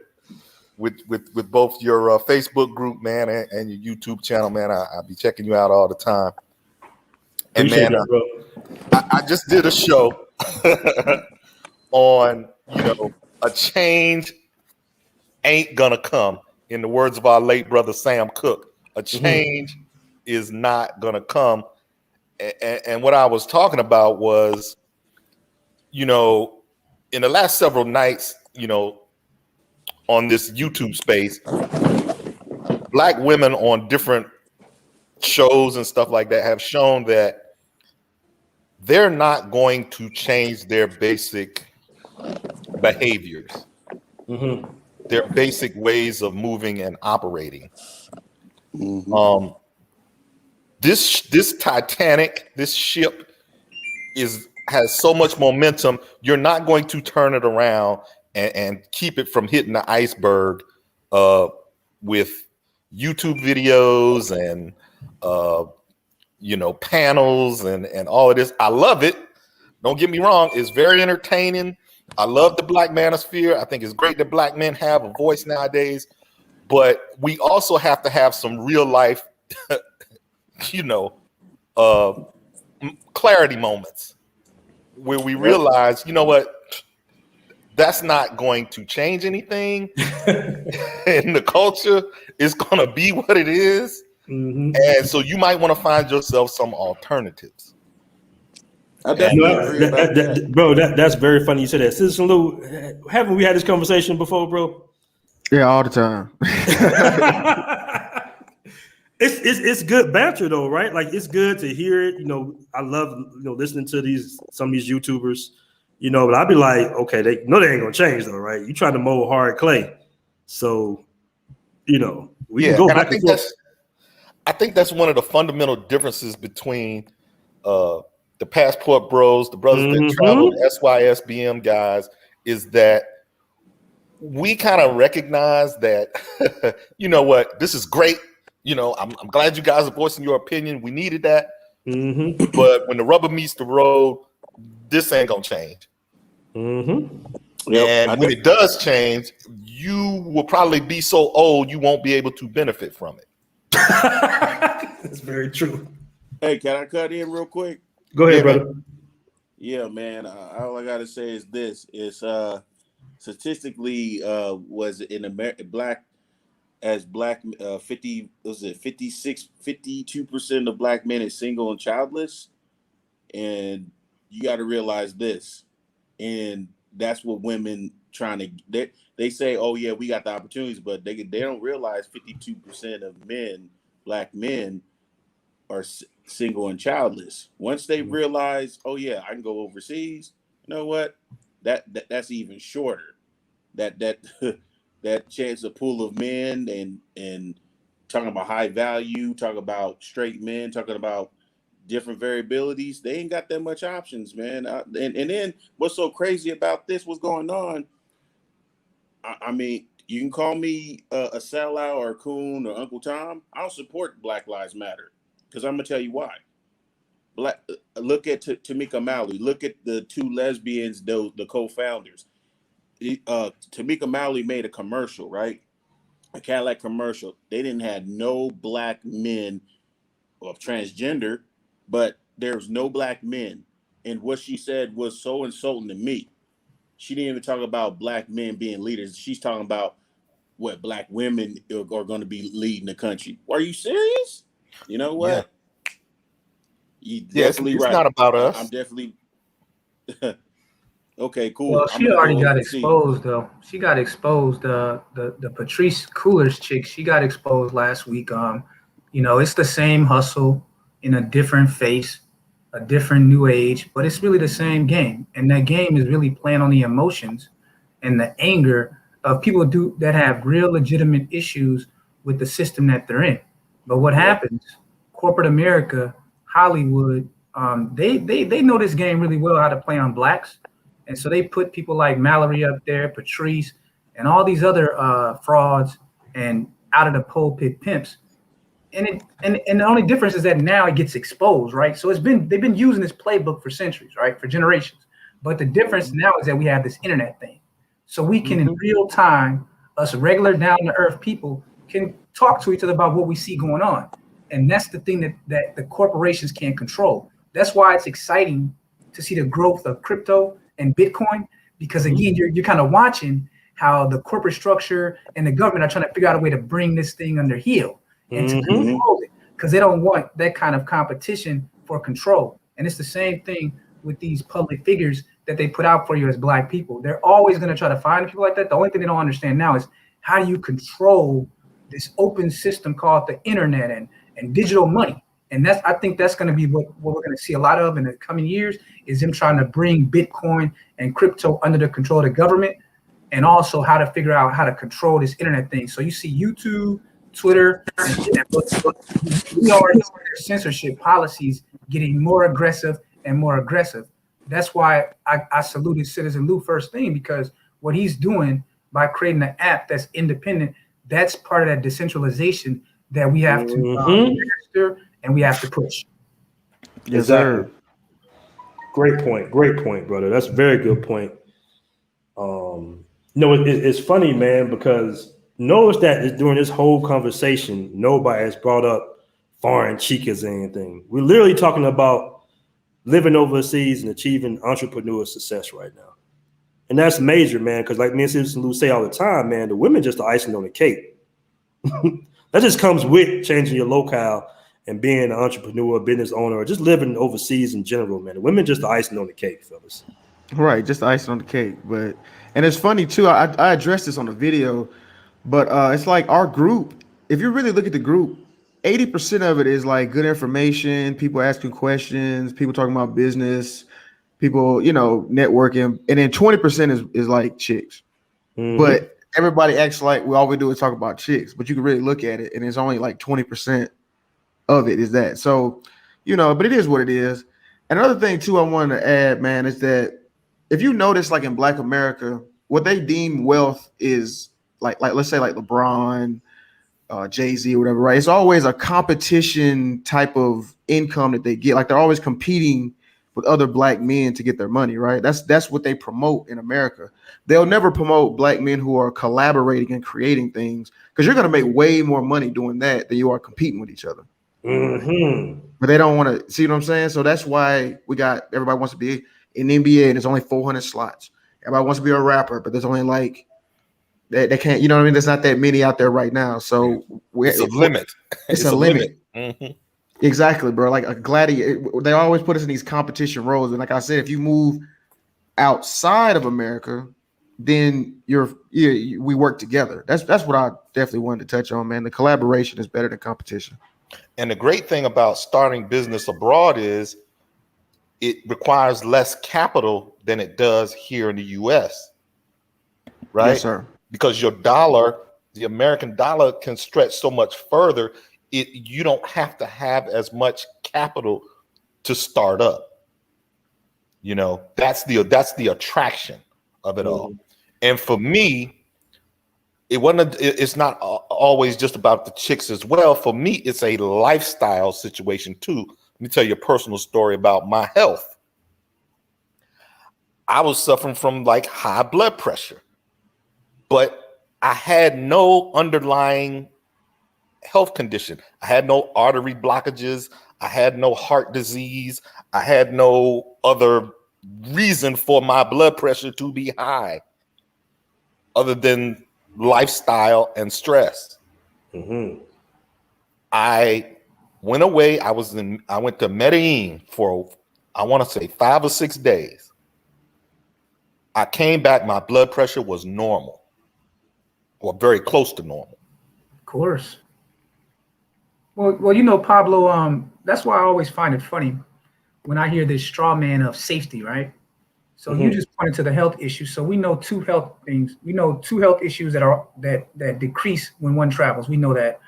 With both your Facebook group, man, and your YouTube channel, man. I'll be checking you out all the time. And Appreciate man, that, bro. I just did a show on a change ain't gonna come. In the words of our late brother Sam Cooke, a change is not gonna come. And what I was talking about was, in the last several nights, on this YouTube space, Black women on different shows and stuff like that have shown that they're not going to change their basic behaviors, their basic ways of moving and operating. This Titanic, this ship has so much momentum. You're not going to turn it around and keep it from hitting the iceberg with YouTube videos and panels and all of this. I love it. Don't get me wrong, it's very entertaining. I love the Black manosphere. I think it's great that Black men have a voice nowadays, but we also have to have some real life, clarity moments where we realize, that's not going to change anything in the culture. It's going to be what it is. And so you might want to find yourself some alternatives. I definitely agree about that. Bro, that's very funny you said that. Citizen Lou, haven't we had this conversation before, bro? Yeah, all the time. It's good banter though, right? Like it's good to hear it. I love listening to some of these YouTubers, but I'd be like, okay, they ain't gonna change though, right? You trying to mold hard clay. So, we can go back and forth. I think that's one of the fundamental differences between the Passport Bros, the brothers that travel, the SYSBM guys, is that we kind of recognize that, this is great. I'm glad you guys are voicing your opinion. We needed that. But when the rubber meets the road, this ain't gonna change. And when it does change, you will probably be so old you won't be able to benefit from it. That's very true. Hey, can I cut in real quick? Go ahead, brother. Yeah, man. All I gotta say is this: it's statistically was in Black as black 50 was it 52% of black men is single and childless, and you got to realize this, and that's what women trying to they say, oh yeah, we got the opportunities, but they don't realize 52% of men, black men, are single and childless. Once they realize, oh yeah, I can go overseas, you know what, that's even shorter. That that chance of pool of men, and talking about high value, talking about straight men, talking about different variabilities, they ain't got that much options, man. And then what's so crazy about this, what's going on, I mean, you can call me a sellout or a coon or Uncle Tom. I don't support Black Lives Matter, because I'm gonna tell you why. Look at Tamika Mallory. Look at the two lesbians, the co-founders. Tamika Mallory made a commercial, right? A Cadillac commercial. They didn't have no black men of transgender, but there's no black men. And what she said was so insulting to me. She didn't even talk about black men being leaders. She's talking about what black women are going to be leading the country. Are you serious? You know what? You definitely it's right. not about us. I'm definitely okay, cool. Well, she already got exposed, though. She got exposed. The Patrice Coolers chick, she got exposed last week. It's the same hustle in a different face, a different new age, but it's really the same game. And that game is really playing on the emotions and the anger of people that have real legitimate issues with the system that they're in. But what happens? Corporate America, Hollywood, they know this game really well, how to play on blacks. And so they put people like Mallory up there, Patrice, and all these other frauds and out of the pulpit pimps. And the only difference is that now it gets exposed, right? So they've been using this playbook for centuries, right? For generations. But the difference now is that we have this internet thing. So we can in real time, us regular down to earth people can talk to each other about what we see going on. And that's the thing that the corporations can't control. That's why it's exciting to see the growth of crypto and Bitcoin, because again, you're kind of watching how the corporate structure and the government are trying to figure out a way to bring this thing under heel and to control it, because they don't want that kind of competition for control. And it's the same thing with these public figures that they put out for you as black people. They're always going to try to find people like that. The only thing they don't understand now is how do you control this open system called the internet and digital money. And I think that's going to be what we're going to see a lot of in the coming years, is them trying to bring Bitcoin and crypto under the control of the government, and also how to figure out how to control this internet thing. So you see YouTube, Twitter, and we already see their censorship policies getting more aggressive and more aggressive. That's why I saluted Citizen Lou first thing, because what he's doing by creating an app that's independent, that's part of that decentralization that we have to master and we have to push. Yes, sir. Great point, brother. That's a very good point. It's funny, man, because notice that during this whole conversation, nobody has brought up foreign chicas or anything. We're literally talking about living overseas and achieving entrepreneur success right now. And that's major, man, because like me and Citizen Lou say all the time, man, the women just the icing on the cake. That just comes with changing your locale and being an entrepreneur, business owner, or just living overseas in general, man. The women just the icing on the cake, fellas. Right, just the icing on the cake. And it's funny too. I addressed this on the video, but it's like our group. If you really look at the group, 80% of it is like good information, people asking questions, people talking about business, people networking, and then 20% is like chicks. But everybody acts like all we do is talk about chicks. But you can really look at it, and it's only like 20% of it is that. So, but it is what it is. Another thing too I wanted to add, man, is that if you notice, like in Black America, what they deem wealth is like let's say like LeBron, Jay-Z or whatever, right? It's always a competition type of income that they get. Like they're always competing with other black men to get their money, right? That's what they promote in America. They'll never promote black men who are collaborating and creating things, because you're going to make way more money doing that than you are competing with each other. But they don't want to, see what I'm saying? So that's why everybody wants to be in the NBA and there's only 400 slots. Everybody wants to be a rapper, but there's only like They can't, you know what I mean? There's not that many out there right now. So it's a limit. It's a limit. Mm-hmm. Exactly, bro. Like a gladiator. They always put us in these competition roles. And like I said, if you move outside of America, then we work together. That's what I definitely wanted to touch on, man. The collaboration is better than competition. And the great thing about starting business abroad is it requires less capital than it does here in the US, right? Yes, sir. Because your dollar, the American dollar, can stretch so much further. You don't have to have as much capital to start up. You know, that's the attraction of it all. And for me, it's not always just about the chicks as well. For me, it's a lifestyle situation too. Let me tell you a personal story about my health. I was suffering from like high blood pressure, but I had no underlying health condition. I had no artery blockages. I had no heart disease. I had no other reason for my blood pressure to be high other than lifestyle and stress. I went away. I went to Medellin for, I want to say 5 or 6 days. I came back, my blood pressure was normal, or very close to normal. Of course. Well, you know, Pablo, that's why I always find it funny when I hear this straw man of safety, right? So you just pointed to the health issue. So we know two health things. We know two health issues that decrease when one travels. We know that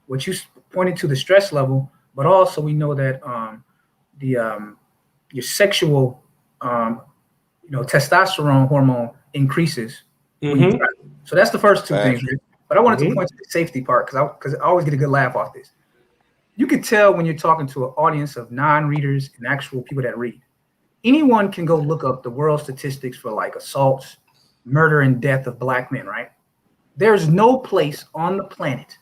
what you pointed to, the stress level, but also we know that your sexual testosterone hormone increases when you travel. So that's the first two things, right? But I wanted to point to the safety part because I always get a good laugh off this. You can tell when you're talking to an audience of non-readers and actual people that read. Anyone can go look up the world statistics for like assaults, murder, and death of black men, right? There's no place on the planet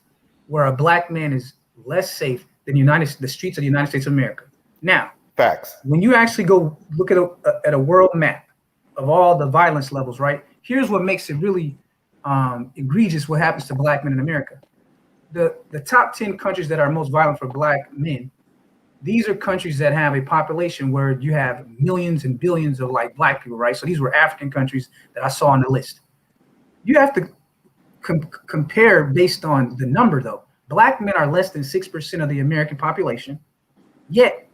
where a black man is less safe than the streets of the United States of America. Now, facts. When you actually go look at a world map of all the violence levels, right? Here's what makes it really egregious what happens to black men in America. The top 10 countries that are most violent for black men, these are countries that have a population where you have millions and billions of like black people, right? So these were African countries that I saw on the list. You have to compare based on the number though. Black men are less than 6% of the American population, yet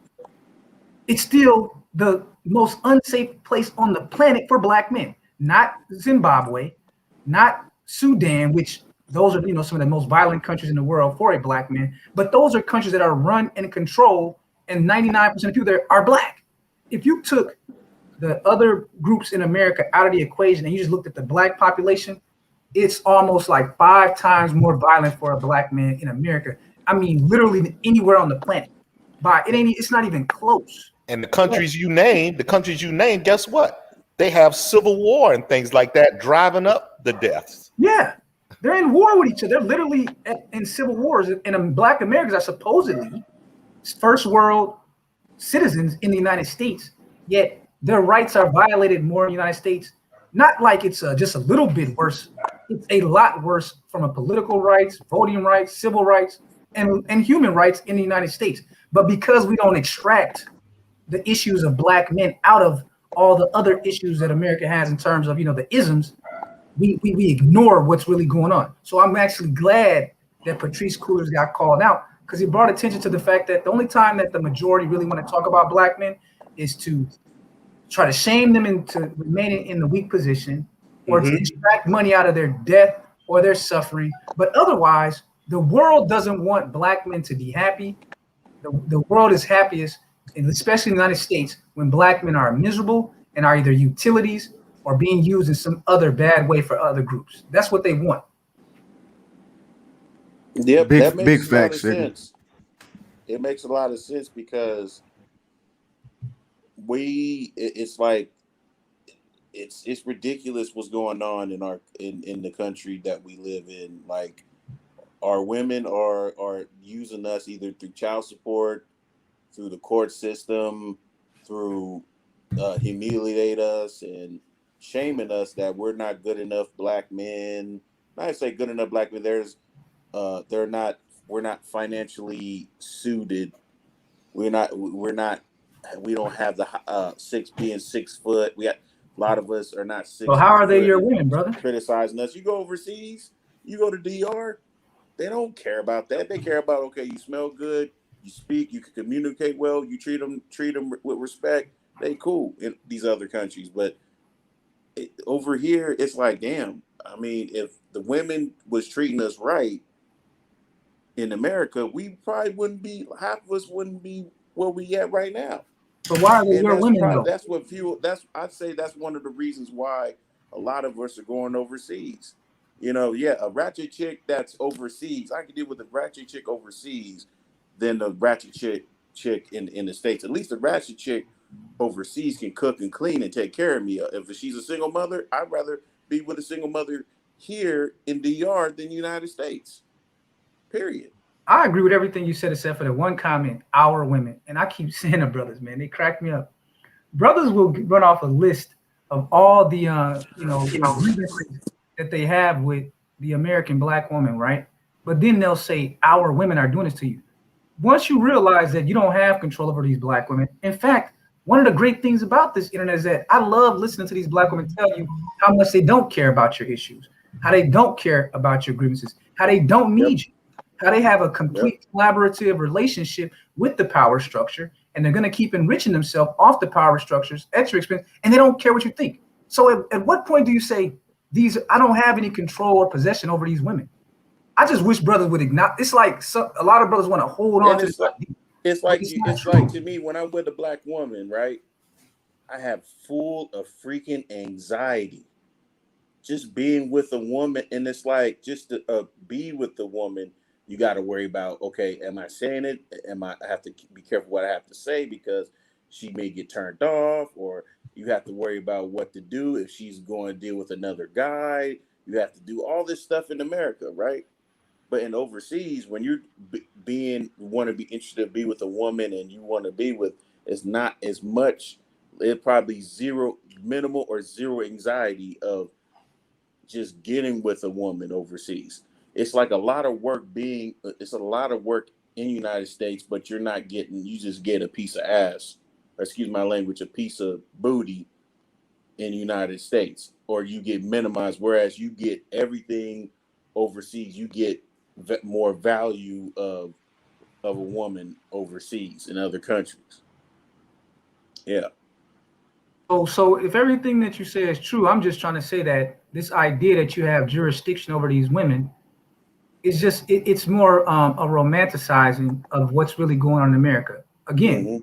it's still the most unsafe place on the planet for black men. Not Zimbabwe, not Sudan, which those are some of the most violent countries in the world for a black man, but those are countries that are run and controlled, and 99% of people there are black. If you took the other groups in America out of the equation and you just looked at the black population, it's almost like 5 times more violent for a black man in America. I mean, literally than anywhere on the planet. It's not even close. And the countries you name, guess what? They have civil war and things like that driving up the deaths. Yeah. They're in war with each other. They're literally in civil wars. And black Americans are supposedly first world citizens in the United States, yet their rights are violated more in the United States. Not like it's just a little bit worse. It's a lot worse from a political rights, voting rights, civil rights, and human rights in the United States. But because we don't extract the issues of black men out of all the other issues that America has in terms of, the isms, we ignore what's really going on. So I'm actually glad that Patrice Cullors got called out, because he brought attention to the fact that the only time that the majority really want to talk about black men is to try to shame them into remaining in the weak position, or to extract money out of their death or their suffering. But otherwise, the world doesn't want black men to be happy. The world is happiest, and especially in the United States, when black men are miserable and are either utilities or being used in some other bad way for other groups. That's what they want. Yep, that makes big a lot facts, of sense. It makes a lot of sense because it's like it's ridiculous what's going on in the country that we live in. Like, our women are using us either through child support, through the court system, through humiliate us and shaming us that we're not good enough black men, not say good enough black men. We're not financially suited. We don't have the 6 foot. A lot of us are not 6 So how are they foot. your women, brother? Criticizing us. You go overseas, you go to DR, they don't care about that. They care about, okay, you smell good, you speak, you can communicate well, you treat them with respect. They cool in these other countries, but over here, it's like, damn. I mean, if the women was treating us right in America, we probably wouldn't be, half of us wouldn't be where we at right now. So why are they And your women though? I'd say that's one of the reasons why a lot of us are going overseas. You know, yeah, a ratchet chick that's overseas, I can deal with a ratchet chick overseas than the ratchet chick in the States. At least the ratchet chick overseas can cook and clean and take care of me. If she's a single mother, I'd rather be with a single mother here in DR than the United States. Period. I agree with everything you said except for the one comment, our women. And I keep saying to brothers, man, they crack me up. Brothers will run off a list of all the grievances that they have with the American black woman, right? But then they'll say our women are doing this to you. Once you realize that you don't have control over these black women, in fact, one of the great things about this internet is that I love listening to these black women tell you how much they don't care about your issues, how they don't care about your grievances, how they don't need you, how they have a complete collaborative relationship with the power structure, and they're going to keep enriching themselves off the power structures at your expense, and they don't care what you think. So at what point do you say, I don't have any control or possession over these women? I just wish brothers would acknowledge. It's like a lot of brothers want to hold on to this. It's like to me, when I'm with a black woman, right? I have full of freaking anxiety just being with a woman, and it's like just to be with the woman. You got to worry about, okay, am I saying it? I have to be careful what I have to say because she may get turned off, or you have to worry about what to do if she's going to deal with another guy. You have to do all this stuff in America, right? But in overseas, when you're want to be interested to be with a woman and you want to be with, it's not as much. It's probably minimal or zero anxiety of just getting with a woman overseas. It's like a lot of work in the United States, but you just get a piece of ass, or excuse my language, a piece of booty in the United States, or you get minimized, whereas you get everything overseas. You get more value of a woman overseas in other countries. Yeah. So if everything that you say is true, I'm just trying to say that this idea that you have jurisdiction over these women is just it's more a romanticizing of what's really going on in America. Again,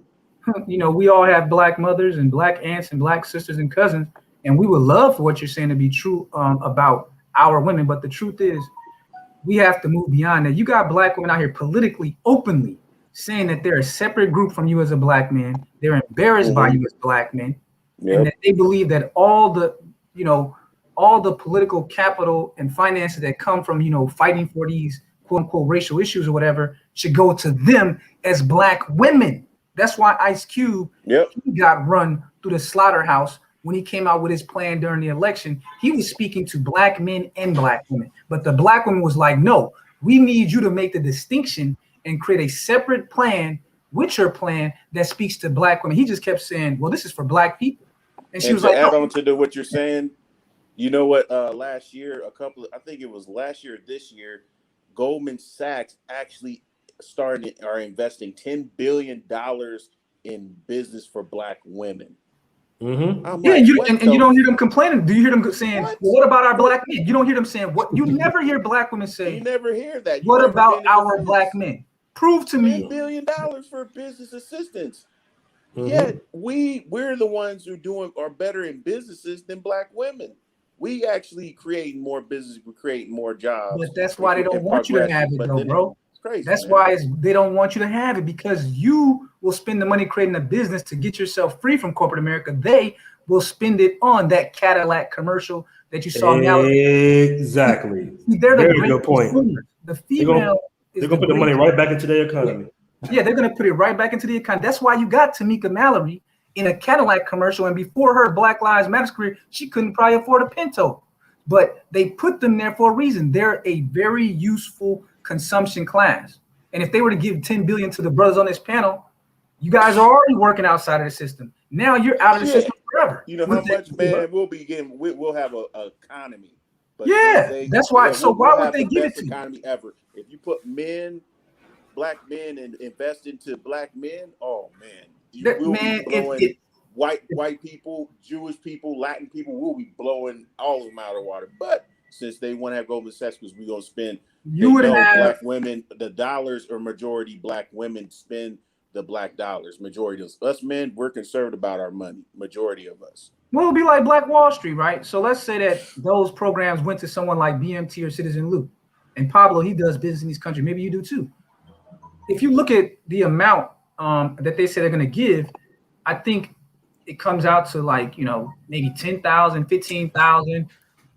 we all have black mothers and black aunts and black sisters and cousins, and we would love for what you're saying to be true about our women. But the truth is, we have to move beyond that. You got black women out here politically, openly saying that they're a separate group from you as a black man. They're embarrassed by you as black men, and that they believe that all the political capital and finances that come from, fighting for these quote unquote racial issues or whatever should go to them as black women. That's why Ice Cube, he got run through the slaughterhouse when he came out with his plan during the election. He was speaking to black men and black women, but the black woman was like, no, we need you to make the distinction and create a separate plan with your plan that speaks to black women. He just kept saying, well, this is for black people. And she was like, add on to what you're saying. You know what? Last year, I think it was last year, this year, Goldman Sachs actually are investing $10 billion in business for black women. Mm-hmm. Yeah, you don't hear them complaining. Do you hear them saying, what about our black men? You don't hear them saying what. You never hear black women say. You never hear that. What about our black men? Prove to me. $10 billion for business assistance. Yet we're the ones who are better in businesses than black women. We actually create more business, we create more jobs. But that's why they don't want you to have it, though, bro. It's crazy. That's why they don't want you to have it, because you will spend the money creating a business to get yourself free from corporate America. They will spend it on that Cadillac commercial that you saw. Exactly. They're the very good point. Consumers. The female. They're gonna put the money right back into their economy. Yeah, they're gonna put it right back into the economy. That's why you got Tamika Mallory in a Cadillac commercial, and before her Black Lives Matter career, she couldn't probably afford a Pinto. but they put them there for a reason. They're a very useful consumption class. And if they were to give 10 billion to the brothers on this panel, you guys are already working outside of the system. Now you're out of the system forever. You know how much, man, we'll be getting. We'll have a economy. But that's why. So why would they give it to economy ever? If you put black men, and invest into black men, oh man, be blowing white people, Jewish people, Latin people. We'll be blowing all of them out of the water. But since they want to have Goldman Sachs, because we're gonna spend. Black women, the dollars are majority black women spend the black dollars. Majority of us men, we're concerned about our money. Majority of us. Well, it'll be like Black Wall Street, right? So let's say that those programs went to someone like BMT or Citizen Loop. And Pablo, he does business in these countries. Maybe you do too. If you look at the amount that they say they're going to give, I think it comes out to like, maybe 10,000, 15,000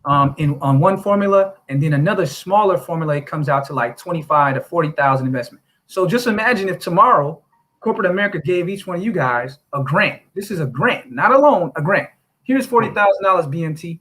on one formula. And then another smaller formula, it comes out to like 25 to 40,000 investment. So just imagine if tomorrow corporate America gave each one of you guys a grant. This is a grant, not a loan, a grant. Here's $40,000 BMT.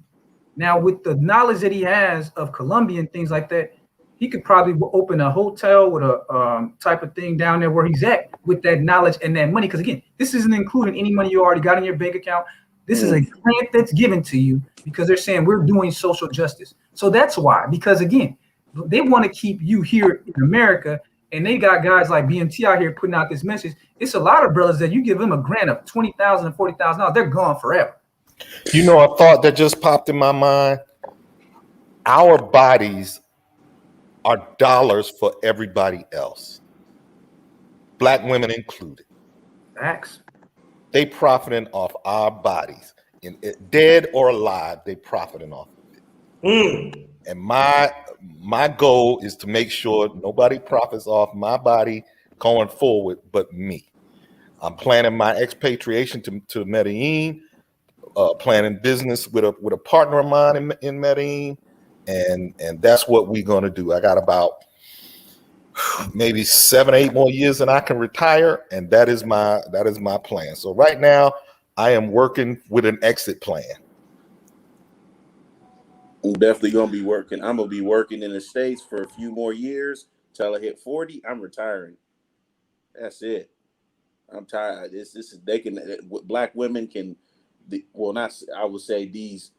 Now with the knowledge that he has of Colombia and things like that, he could probably open a hotel with a type of thing down there where he's at with that knowledge and that money. Because again, this isn't including any money you already got in your bank account. This is a grant that's given to you because they're saying we're doing social justice. So that's why, because again, they want to keep you here in America, and they got guys like BMT out here putting out this message. It's a lot of brothers that you give them a grant of $20,000 and $40,000, they're gone forever. You know, a thought that just popped in my mind. Our bodies are dollars for everybody else, black women included. Facts. They profiting off our bodies, dead or alive. They profiting off of it. And my goal is to make sure nobody profits off my body going forward, but me. I'm planning my expatriation to Medellin, planning business with a partner of mine in Medellin, and that's what we're gonna do. I got about maybe 7-8 more years and I can retire, and that is my plan. So right now I am working with an exit plan. I'm definitely gonna be working. I'm gonna be working in the States for a few more years till I hit 40. I'm retiring. That's it. I'm tired. This is they can. Black women can. Well, not. I would say these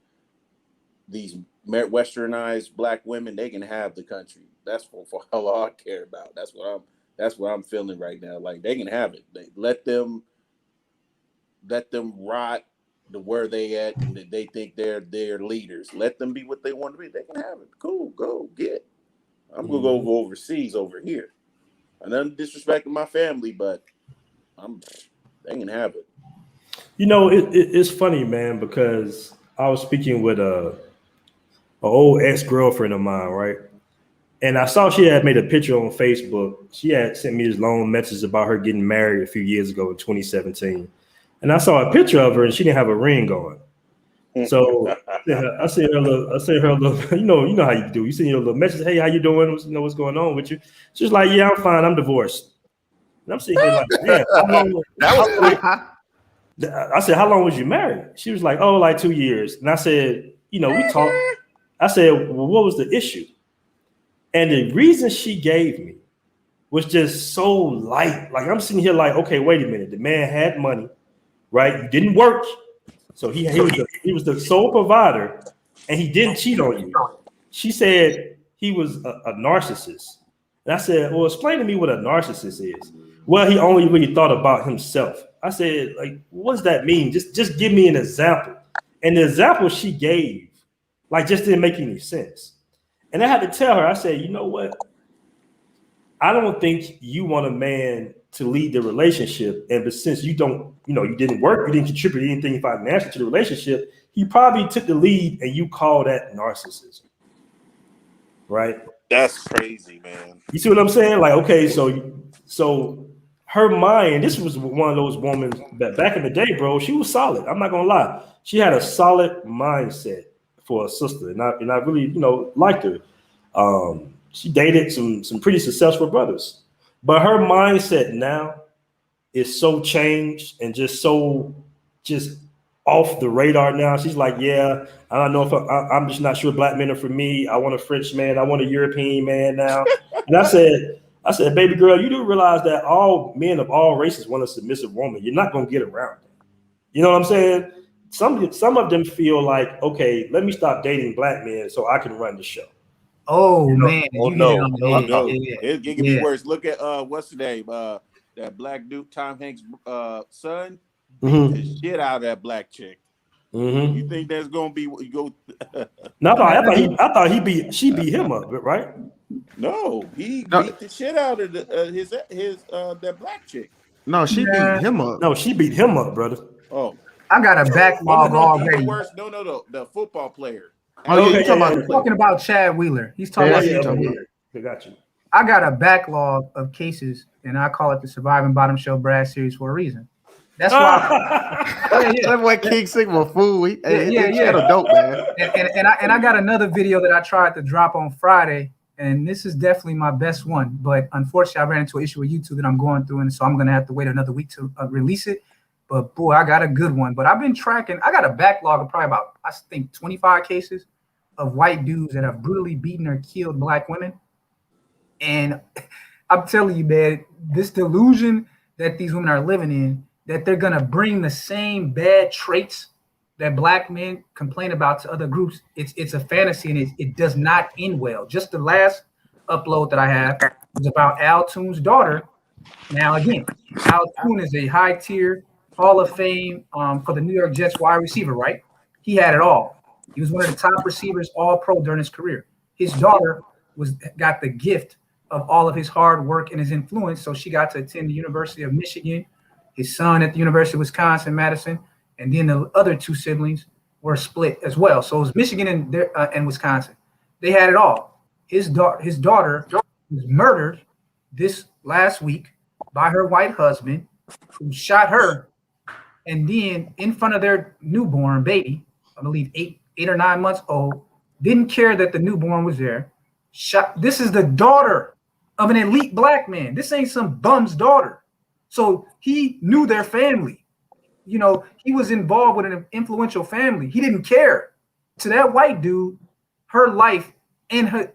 westernized black women, they can have the country. That's for all I care about. That's what I'm feeling right now. Like they can have it. They let them rot to where they at, and they think they're leaders. Let them be what they want to be. They can have it. Cool, go get. I'm gonna go overseas over here. And I'm disrespecting my family, but they can have it. It's funny, man, because I was speaking with an old ex-girlfriend of mine, right? And I saw she had made a picture on Facebook. She had sent me this long message about her getting married a few years ago in 2017. And I saw a picture of her and she didn't have a ring on. So I sent her a little, you know how you do. You send your little message, hey, how you doing? What's going on with you? She's like, yeah, I'm fine. I'm divorced. And I'm sitting here like, yeah. I said, how long was you married? She was like, oh, like 2 years. And I said, we talked. I said, well, what was the issue? And the reason she gave me was just so light. Like I'm sitting here like, okay, wait a minute. The man had money, right? You didn't work. So he was the sole provider and he didn't cheat on you. She said he was a narcissist. And I said, well, explain to me what a narcissist is. Well, he only really thought about himself. I said, like, what does that mean? Just give me an example. And the example she gave, like, just didn't make any sense. And I had to tell her, I said, you know what? I don't think you want a man to lead the relationship. And but since you don't, you didn't work, you didn't contribute anything financially to the relationship, he probably took the lead and you call that narcissism. Right? That's crazy, man. You see what I'm saying? Like, okay, so her mind, this was one of those women that back in the day, bro, she was solid. I'm not gonna lie. She had a solid mindset for a sister, and I really, liked her. She dated some pretty successful brothers, but her mindset now is so changed and just off the radar now. She's like, yeah, I don't know if I'm just not sure black men are for me. I want a French man. I want a European man now. And I said, baby girl, you do realize that all men of all races want a submissive woman. You're not going to get around it. You know what I'm saying? Some of them feel like, okay, let me stop dating black men so I can run the show. Oh You know? man, Oh, you no. hit it on the Oh head. no, Yeah, it can be worse. Look at what's the name? That black dude, Tom Hanks' son, beat the shit out of that black chick. Mm-hmm. You think that's gonna be you go? No, I thought she beat him up, right? No, he No. beat the shit out of his that black chick. No, she beat him up. No, she beat him up, brother. Oh, I got a no, backlog even already. worse. No, the football player. Oh yeah, Okay, you talking yeah, about He's talking about Chad Wheeler. He's talking Yeah, about yeah, Chad yeah. Wheeler. I got you. I got a backlog of cases, and I call it the Surviving Bottom Show Brad series for a reason. That's why. That boy King Sigma fool. Yeah. Shadow dope, man. And I got another video that I tried to drop on Friday, and this is definitely my best one. But unfortunately, I ran into an issue with YouTube that I'm going through, and so I'm gonna have to wait another week to release it. But boy, I got a good one. But I've been tracking. I got a backlog of probably about, I think, 25 cases of white dudes that have brutally beaten or killed black women. And I'm telling you, man, this delusion that these women are living in, that they're gonna bring the same bad traits that black men complain about to other groups, it's a fantasy, and it does not end well. Just the last upload that I have was about Al Toon's daughter. Now again, Al Toon is a high tier Hall of Fame for the New York Jets wide receiver, right? He had it all. He was one of the top receivers, all pro during his career. His daughter got the gift of all of his hard work and his influence, so she got to attend the University of Michigan. His son at the University of Wisconsin, Madison, and then the other two siblings were split as well. So it was Michigan and Wisconsin. They had it all. His daughter was murdered this last week by her white husband, who shot her, and then in front of their newborn baby, I believe 8 or 9 months old, didn't care that the newborn was there. Shot. This is the daughter of an elite black man. This ain't some bum's daughter. So he knew their family. You know, he was involved with an influential family. He didn't care. To that white dude, her life and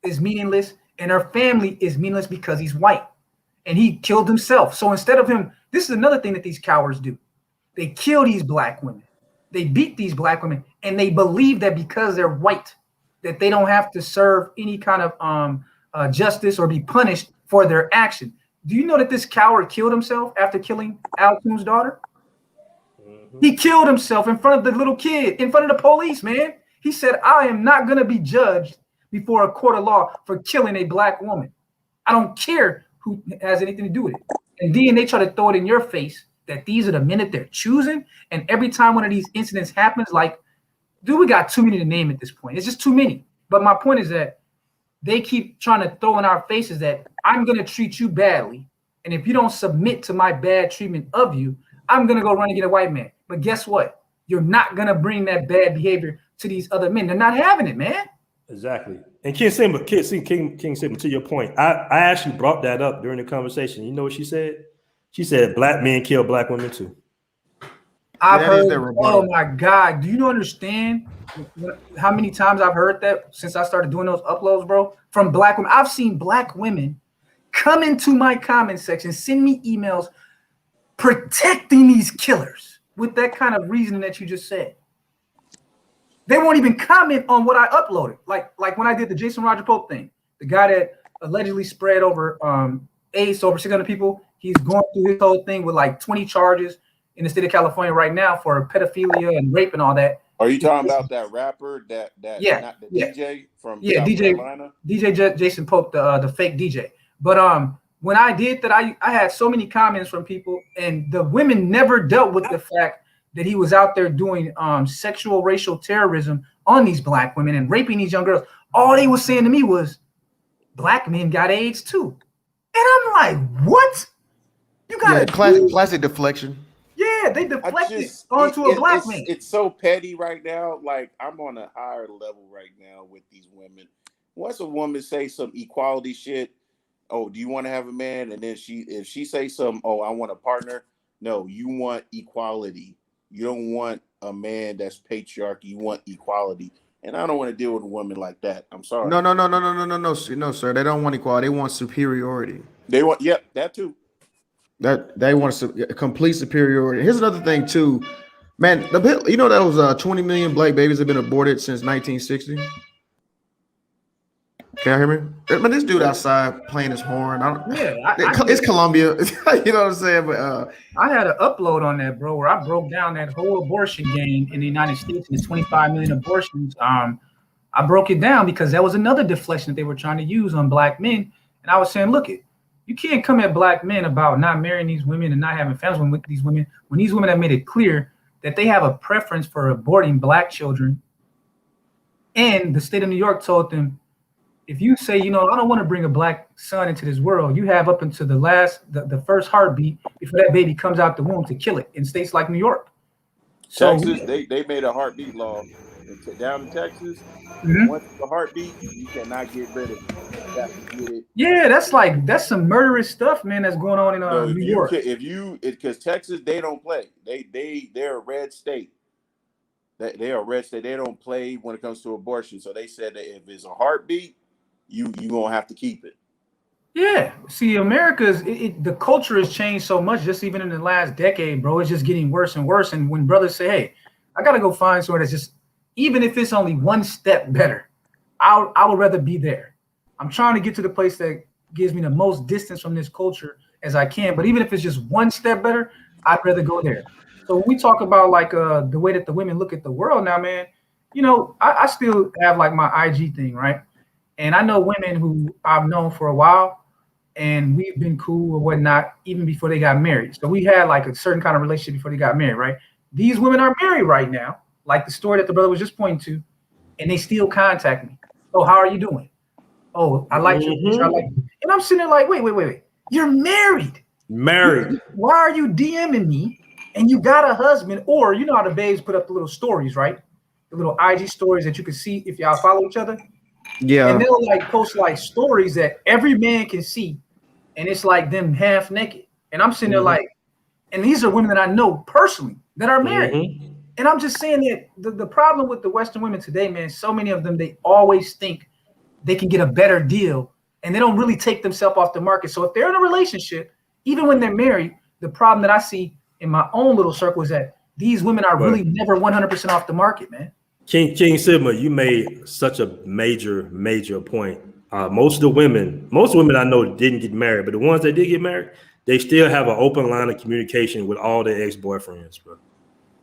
is meaningless, and her family is meaningless because he's white. And he killed himself. So instead of him, this is another thing that these cowards do. They kill these black women. They beat these black women, and they believe that because they're white, that they don't have to serve any kind of justice or be punished for their action. Do you know that this coward killed himself after killing Al Toon's daughter? Mm-hmm. He killed himself in front of the little kid, in front of the police, man. He said, I am not going to be judged before a court of law for killing a black woman. I don't care who has anything to do with it. And then they try to throw it in your face that these are the men that they're choosing. And every time one of these incidents happens, like, dude, we got too many to name at this point. It's just too many. But my point is that they keep trying to throw in our faces that I'm going to treat you badly. And if you don't submit to my bad treatment of you, I'm going to go run and get a white man. But guess what? You're not going to bring that bad behavior to these other men. They're not having it, man. Exactly. And King Sigma, to your point, I actually brought that up during the conversation. You know what she said? She said black men kill black women too. I've heard, oh my God. Do you understand how many times I've heard that since I started doing those uploads, bro? From black women. I've seen black women come into my comment section, send me emails protecting these killers with that kind of reasoning that you just said. They won't even comment on what I uploaded. Like when I did the Jason Roger Pope thing, the guy that allegedly spread over AIDS to over 600 people, he's going through his whole thing with like 20 charges in the state of California right now for pedophilia and rape and all that. Are you talking about that rapper, that not the DJ from South Carolina? DJ Jason Pope, the fake DJ. But when I did that, I had so many comments from people, and the women never dealt with the fact that he was out there doing sexual racial terrorism on these black women and raping these young girls. All they was saying to me was, black men got AIDS too. And I'm like, what? You got classic deflection. Yeah, they deflected onto a black man. It's so petty right now. Like, I'm on a higher level right now with these women. Once a woman say some equality shit, oh, do you want to have a man? And then if she say some, oh, I want a partner. No, you want equality. You don't want a man that's patriarchy. You want equality. And I don't want to deal with a woman like that. I'm sorry. No, sir. They don't want equality. They want superiority. They want, yep, that too. That they want complete superiority. Here's another thing too, man. You know that was 20 million black babies have been aborted since 1960. Can you hear me? Man, this dude outside playing his horn. It's Colombia. You know what I'm saying? But I had an upload on that, bro, where I broke down that whole abortion game in the United States and the 25 million abortions. I broke it down because that was another deflection that they were trying to use on black men. And I was saying, look, you can't come at black men about not marrying these women and not having families with these women when these women have made it clear that they have a preference for aborting black children. And the state of New York told them, if you say, I don't want to bring a black son into this world, you have up until the first heartbeat before that baby comes out the womb to kill it in states like New York. Texas, they made a heartbeat law down in Texas. Once the heartbeat, you cannot get rid of it. You have to get it. Yeah, that's some murderous stuff, man. That's going on in New York. Because Texas, they don't play. They're a red state. They are a red state. They don't play when it comes to abortion. So they said that if it's a heartbeat, you gonna have to keep it. Yeah. See, America's the culture has changed so much. Just even in the last decade, bro, it's just getting worse and worse. And when brothers say, "Hey, I gotta go find somewhere that's just," even if it's only one step better, I would rather be there. I'm trying to get to the place that gives me the most distance from this culture as I can. But even if it's just one step better, I'd rather go there. So when we talk about like the way that the women look at the world now, man, I still have like my IG thing, right? And I know women who I've known for a while, and we've been cool or whatnot, even before they got married. So we had like a certain kind of relationship before they got married, right? These women are married right now, like the story that the brother was just pointing to, and they still contact me. Oh, how are you doing? Oh, I like you. I like you. And I'm sitting there like, wait. You're married. Married. Why are you DMing me? And you got a husband, or you know how the babes put up the little stories, right? The little IG stories that you can see if y'all follow each other. Yeah. And they'll like post like stories that every man can see, and it's like them half naked. And I'm sitting there like, and these are women that I know personally that are married. And I'm just saying that the problem with the Western women today, man, so many of them, they always think they can get a better deal, and they don't really take themselves off the market. So if they're in a relationship, even when they're married, the problem that I see in my own little circle is that these women are really never 100% off the market, man. King Sigma, you made such a major point. Most women I know didn't get married, but the ones that did get married, they still have an open line of communication with all their ex-boyfriends, bro.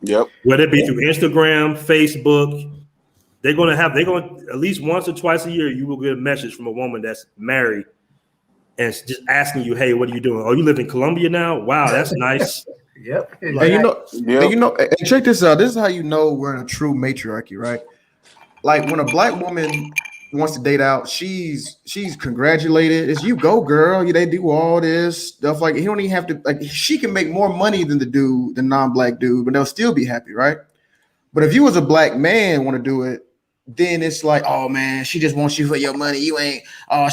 Yep. Whether it be through Instagram, Facebook, they're gonna at least once or twice a year, you will get a message from a woman that's married and it's just asking you, "Hey, what are you doing? Oh, you live in Colombia now? Wow, that's nice." Yep. And check this out. This is how you know we're in a true matriarchy, right? Like when a black woman wants to date out, she's congratulated. It's you go, girl. They do all this stuff. Like he don't even have to. Like she can make more money than the non-black dude, but they'll still be happy, right? But if you as a black man want to do it, then it's like, oh man, she just wants you for your money. You ain't.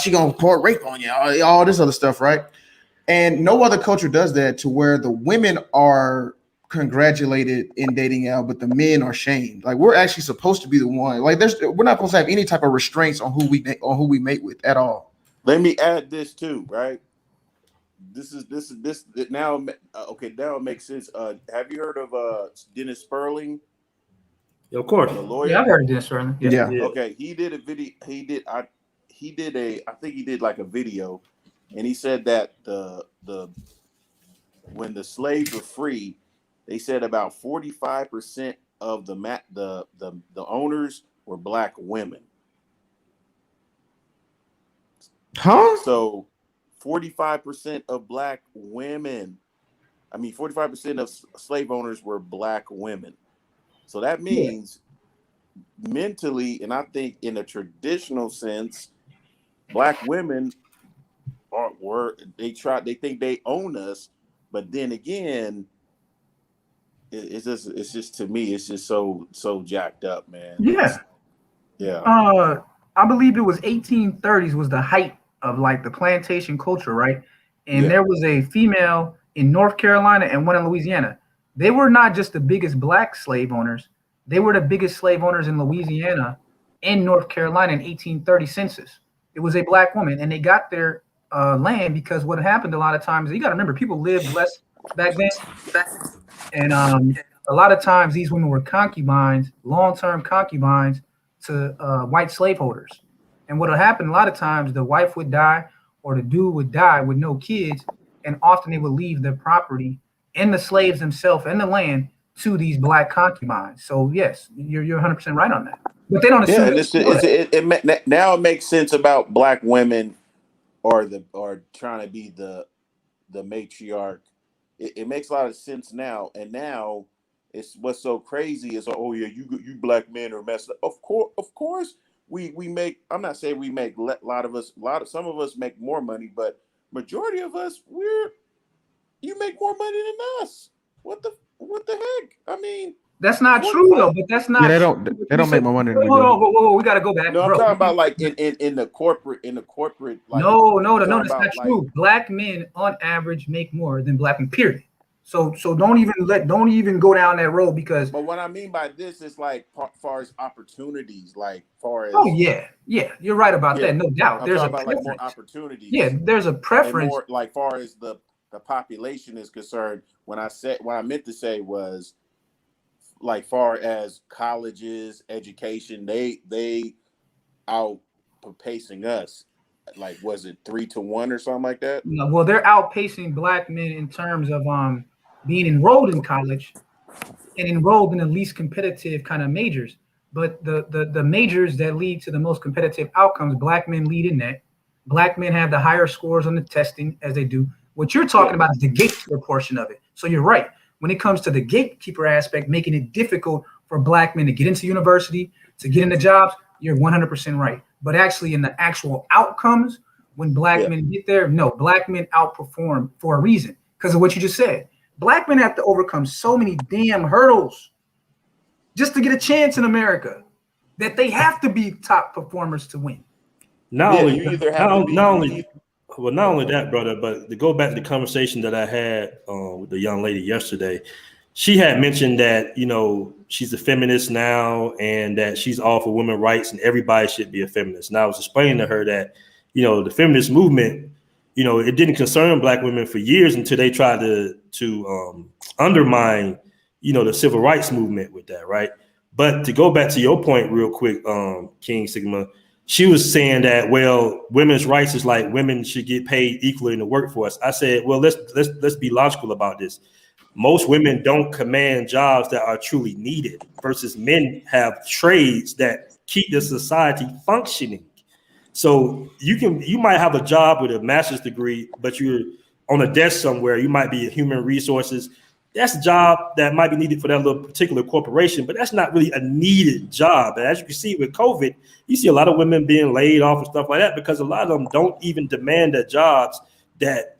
She gonna report rape on you. All this other stuff, right? And no other culture does that, to where the women are congratulated in dating out, but the men are shamed. Like we're actually supposed to be the one. Like we're not supposed to have any type of restraints on who we mate with at all. Let me add this too, right? This now. Okay, now it makes sense. Have you heard of Dennis Sperling? Of course. The lawyer. Yeah, I've heard of Dennis Sperling. Yeah. Okay, he did a video. I think he did like a video. And he said that when the slaves were free, they said about 45% of the owners were black women. Huh? So 45% of black women, 45% of slave owners were black women. So that means mentally, and I think in a traditional sense, black women they think they own us, but then again, it's just to me, it's just so jacked up, man. I believe it was 1830s was the height of like the plantation culture, right? And there was a female in North Carolina and one in Louisiana. They were not just the biggest black slave owners. They were the biggest slave owners in Louisiana and North Carolina in 1830 census. It was a black woman, and they got their land because what happened a lot of times, you got to remember, people lived less back then. And a lot of times these women were concubines, long-term concubines to white slaveholders. And what would happen a lot of times, the wife would die or the dude would die with no kids, and often they would leave their property and the slaves themselves and the land to these black concubines. So yes, you're 100% right on that. But they don't assume. Yeah, now it makes sense about black women or trying to be the matriarch. It makes a lot of sense now. And now it's what's so crazy is, oh yeah, you black men are messed up. Of course we make. I'm not saying we make some of us make more money, but majority of us you make more money than us. What the heck? I mean, that's not true though. But that's not. Yeah, they don't make more money than we do. Whoa, we gotta go back. No, I'm talking about like in the corporate. Like, no, that's not true. Black men on average make more than black men. Period. So don't even go down that road because. But what I mean by this is like far as opportunities, like far as. Oh yeah, you're right about that. No doubt. There's about like more opportunities. Yeah, there's a preference. More, like far as the population is concerned, what I meant to say was, like far as colleges, education, they outpacing us. Like, was it 3-1 or something like that? No, well, they're outpacing black men in terms of being enrolled in college and enrolled in the least competitive kind of majors. But the majors that lead to the most competitive outcomes, black men lead in that. Black men have the higher scores on the testing as they do. What you're talking about is the gatekeeper portion of it. So you're right. When it comes to the gatekeeper aspect, making it difficult for black men to get into university, to get into jobs, you're 100% right. But actually in the actual outcomes, when black men get there, no, black men outperform for a reason because of what you just said. Black men have to overcome so many damn hurdles just to get a chance in America that they have to be top performers to win. Not only that, brother, but to go back to the conversation that I had with the young lady yesterday, she had mentioned that, she's a feminist now and that she's all for women's rights and everybody should be a feminist. And I was explaining to her that, the feminist movement, it didn't concern black women for years until they tried to undermine, the civil rights movement with that, right? But to go back to your point real quick, King Sigma, she was saying that, well, women's rights is like women should get paid equally in the workforce. I said, well, let's be logical about this. Most women don't command jobs that are truly needed versus men have trades that keep the society functioning. So you might have a job with a master's degree, but you're on a desk somewhere. You might be a human resources. That's a job that might be needed for that little particular corporation, but that's not really a needed job. And as you can see with COVID, you see a lot of women being laid off and stuff like that because a lot of them don't even demand the jobs that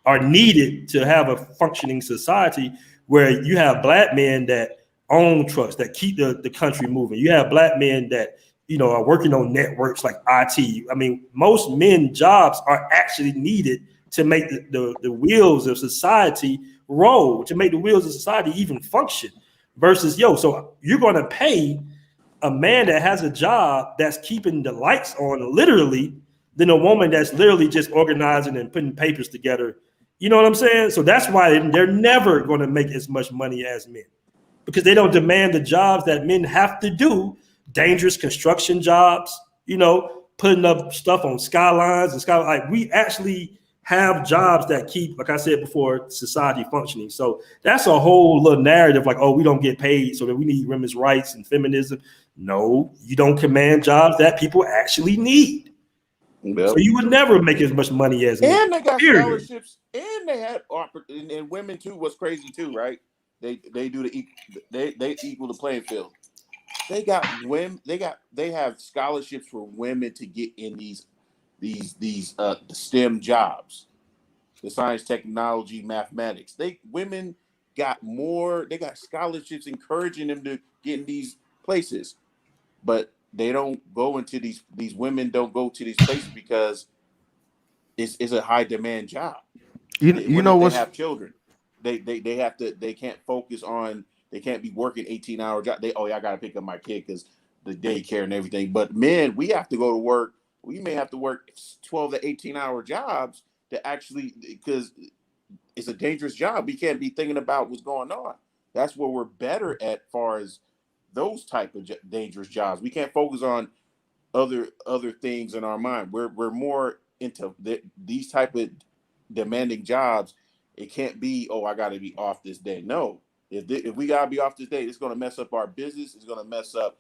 are needed to have a functioning society where you have black men that own trucks, that keep the country moving. You have black men that, are working on networks like IT. I mean, most men jobs are actually needed to make the wheels of society roll, to make the wheels of society even function versus, so you're going to pay a man that has a job that's keeping the lights on literally than a woman that's literally just organizing and putting papers together. You know what I'm saying? So that's why they're never going to make as much money as men because they don't demand the jobs that men have to do, dangerous construction jobs, putting up stuff on skylines and like we actually have jobs that keep, like I said before, society functioning. So that's a whole little narrative like, oh, we don't get paid so that we need women's rights and feminism. No, you don't command jobs that people actually need. Yep. So you would never make as much money as men. And they got scholarships and they had and women too was crazy too, right? They do they equal the playing field. They got women, they have scholarships for women to get in these the STEM jobs, the science, technology, mathematics. Women got scholarships encouraging them to get in these places, but they don't go into these women don't go to these places because it's a high demand job. You know what's have children. they have to, they can't focus on, they can't be working 18-hour job. I gotta pick up my kid because the daycare and everything. But men, we have to go to work. We may have to work 12 to 18-hour jobs to actually, because it's a dangerous job. We can't be thinking about what's going on. That's where we're better at, far as those type of dangerous jobs. We can't focus on other things in our mind. We're more into these type of demanding jobs. It can't be, oh, I got to be off this day. No, if we got to be off this day, it's going to mess up our business. It's going to mess up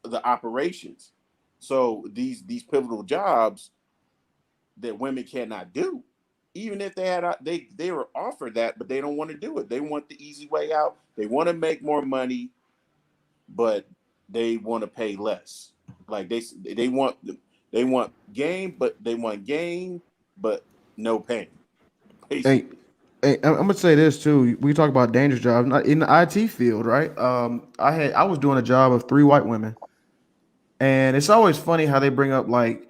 the operations. So these pivotal jobs that women cannot do, even if they had they were offered that, but they don't want to do it. They want the easy way out. They want to make more money, but they want to pay less. Like they want game, but they want gain, but no pain. Hey, I'm gonna say this too. We talk about dangerous jobs, not in the IT field, right? I was doing a job of 3 white women, and it's always funny how they bring up, like,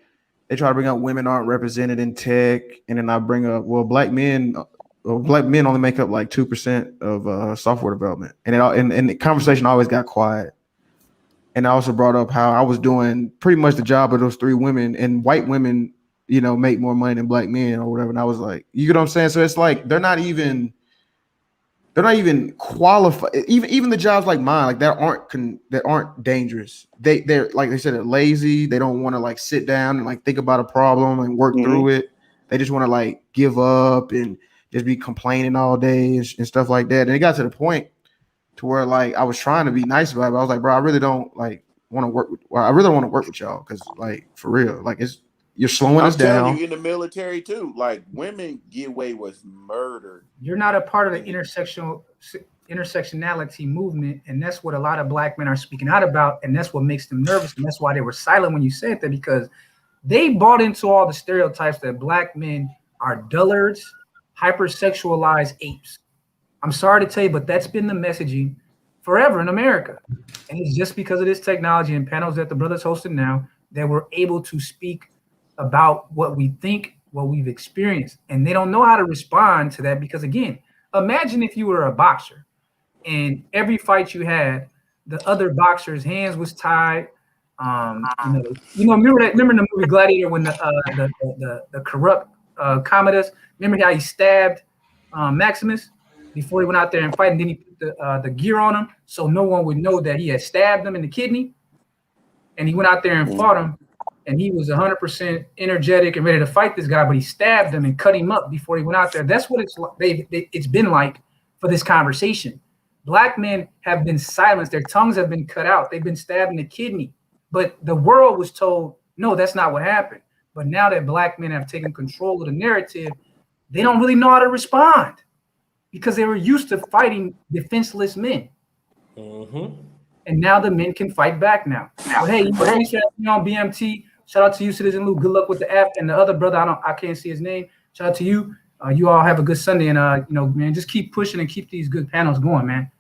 they try to bring up women aren't represented in tech, and then I bring up, well, black men only make up like 2% of software development, and the conversation always got quiet. And I also brought up how I was doing pretty much the job of those 3 women, and white women, make more money than black men or whatever. And I was like, you know what I'm saying? So it's like they're not even qualified. Even the jobs like mine, like that aren't dangerous. They're like they said, they're lazy. They don't want to like sit down and like think about a problem and work through it. They just want to like give up and just be complaining all day and stuff like that. And it got to the point to where like I was trying to be nice about it. But I was like, bro, I really don't like want to work with. Well, I really want to work with y'all because like for real, like you're slowing us down. I'm telling you, in the military too, like women get away with murder. You're not a part of the intersectionality movement, and that's what a lot of black men are speaking out about, and that's what makes them nervous, and that's why they were silent when you said that, because they bought into all the stereotypes that black men are dullards, hypersexualized apes. I'm sorry to tell you, but that's been the messaging forever in America, and it's just because of this technology and panels that the brothers hosting now that we're able to speak about what we think, what we've experienced, and they don't know how to respond to that. Because again, imagine if you were a boxer and every fight you had, the other boxer's hands was tied. Remember in the movie Gladiator when the corrupt Commodus, remember how he stabbed Maximus before he went out there and fight, and then he put the gear on him so no one would know that he had stabbed him in the kidney, and he went out there and fought him. And he was 100% energetic and ready to fight this guy, but he stabbed him and cut him up before he went out there. That's what it's been like for this conversation. Black men have been silenced. Their tongues have been cut out. They've been stabbed in the kidney. But the world was told, no, that's not what happened. But now that black men have taken control of the narrative, they don't really know how to respond because they were used to fighting defenseless men. Mm-hmm. And now the men can fight back now. But hey, thanks for having me on BMT. Shout out to you, Citizen Lou. Good luck with the app. And the other brother, I can't see his name. Shout out to you. You all have a good Sunday. And, man, just keep pushing and keep these good panels going, man.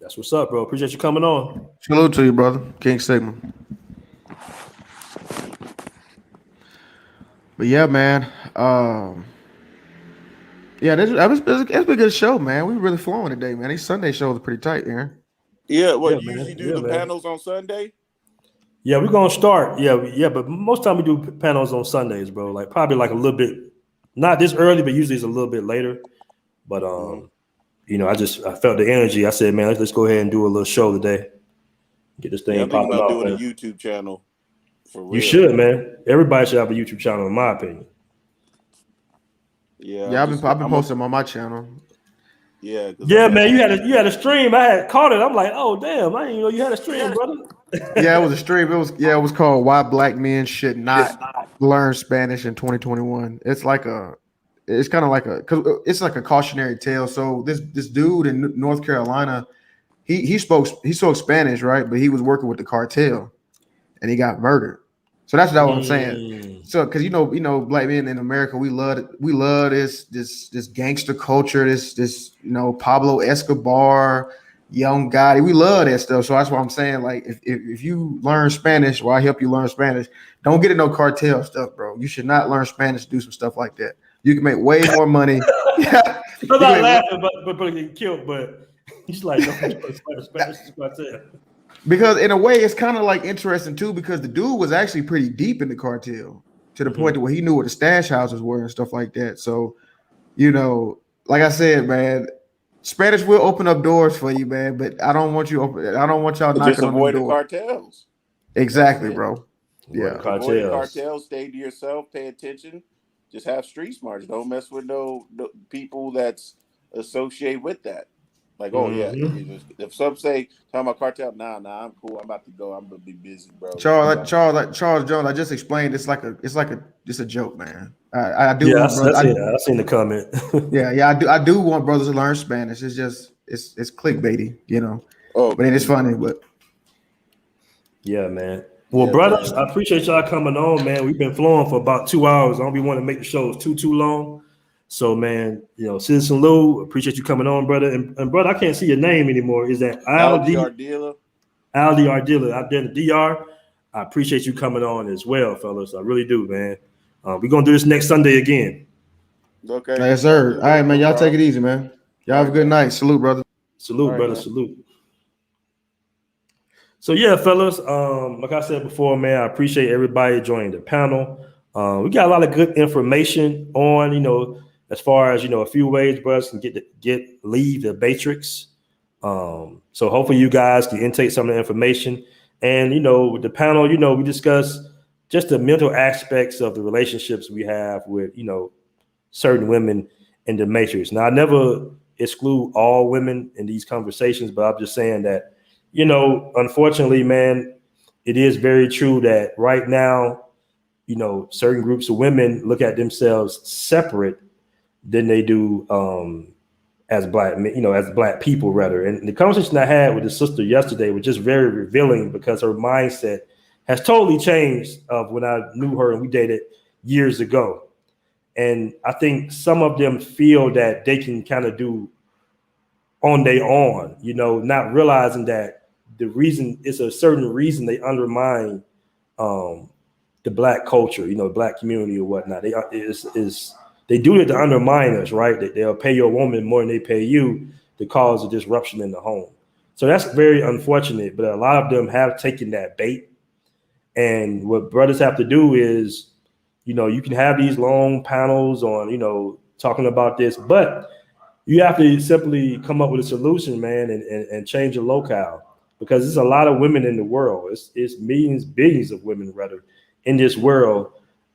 That's what's up, bro. Appreciate you coming on. Salute to you, brother. King Sigma. But yeah, man. It's been a good show, man. We really flowing today, man. These Sunday shows are pretty tight, Aaron. Yeah, well, you usually do the panels on Sunday? Yeah, we're gonna start. Yeah, but most time we do panels on Sundays, bro. Like probably like a little bit, not this early, but usually it's a little bit later. But I felt the energy. I said, man, let's go ahead and do a little show today. Get this thing popping off. Doing a YouTube channel. For real. You should, man. Everybody should have a YouTube channel, in my opinion. Yeah, I've been posting them on my channel. Yeah, man. You had a stream. I had caught it. I'm like, oh damn, I didn't know you had a stream, brother. Yeah, it was a stream. It was called "Why Black Men Should Not Learn Spanish in 2021." It's kind of like a cautionary tale. So this dude in North Carolina, he spoke Spanish, right? But he was working with the cartel, and he got murdered. So that's what I'm saying. So because black men in America, we love this gangster culture, this Pablo Escobar, Young Gotti. We love that stuff. So that's what I'm saying. Like if you learn Spanish, or I help you learn Spanish, don't get into no cartel stuff, bro. You should not learn Spanish to do some stuff like that. You can make way more money. I'm not laughing, but getting killed. But he's like, no, Spanish cartel. Because in a way, it's kind of like interesting too, because the dude was actually pretty deep in the cartel to the point where he knew where the stash houses were and stuff like that. So, you know, like I said, man, Spanish will open up doors for you, man. But I don't want y'all knocking Just on the avoid the door. cartels. Exactly, bro. Yeah. Avoid the cartels. Stay to yourself. Pay attention. Just have street smarts. Don't mess with no people that's associated with that. Like, oh yeah, if some say talking about cartel, nah, I'm cool. I'm about to go. I'm gonna be busy, bro. Charles Jones. I just explained. It's a joke, man. I do want brothers. I seen the comment. I do want brothers to learn Spanish. It's just it's clickbaity, you know. Oh, but it's funny. But yeah, man. Well, brothers, I appreciate y'all coming on, man. We've been flowing for about 2 hours. I don't be wanting to make the shows too long. So, man, you know, Citizen Lou, appreciate you coming on, brother. And brother, I can't see your name anymore. Is that Aldi Ardila? Aldi Ardila out there in the DR. I appreciate you coming on as well, fellas. I really do, man. We're gonna do this next Sunday again. Okay. Yes, sir. All right, man. Y'all take it easy, man. Y'all have a good night. Salute, brother. Salute, brother. Salute. So yeah, fellas, like I said before, man, I appreciate everybody joining the panel. We got a lot of good information on, you know, as far as, you know, a few ways brothers can leave the matrix. So hopefully you guys can intake some of the information. And, you know, with the panel, you know, we discuss just the mental aspects of the relationships we have with, you know, certain women in the matrix. Now, I never exclude all women in these conversations, but I'm just saying that, you know, unfortunately, man, it is very true that right now, you know, certain groups of women look at themselves separate than they do as black men, you know, as black people rather. And the conversation I had with the sister yesterday was just very revealing because her mindset has totally changed of when I knew her and we dated years ago. And I think some of them feel that they can kind of do on their own, you know, not realizing that the reason it's a certain reason they undermine the black culture, you know, black community or whatnot. They do it to undermine us, right? They'll pay your woman more than they pay you to cause a disruption in the home. So that's very unfortunate, but a lot of them have taken that bait. And what brothers have to do is, you know, you can have these long panels on, you know, talking about this, but you have to simply come up with a solution, man, and change your locale, because there's a lot of women in the world. It's millions, billions of women rather in this world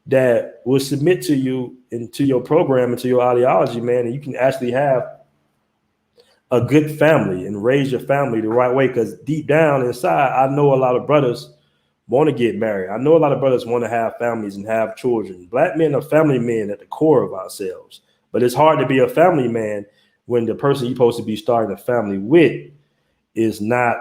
that will submit to you and to your program and to your ideology, man. And you can actually have a good family and raise your family the right way. Because deep down inside, I know a lot of brothers want to get married. I know a lot of brothers want to have families and have children. Black men are family men at the core of ourselves. But it's hard to be a family man when the person you're supposed to be starting a family with is not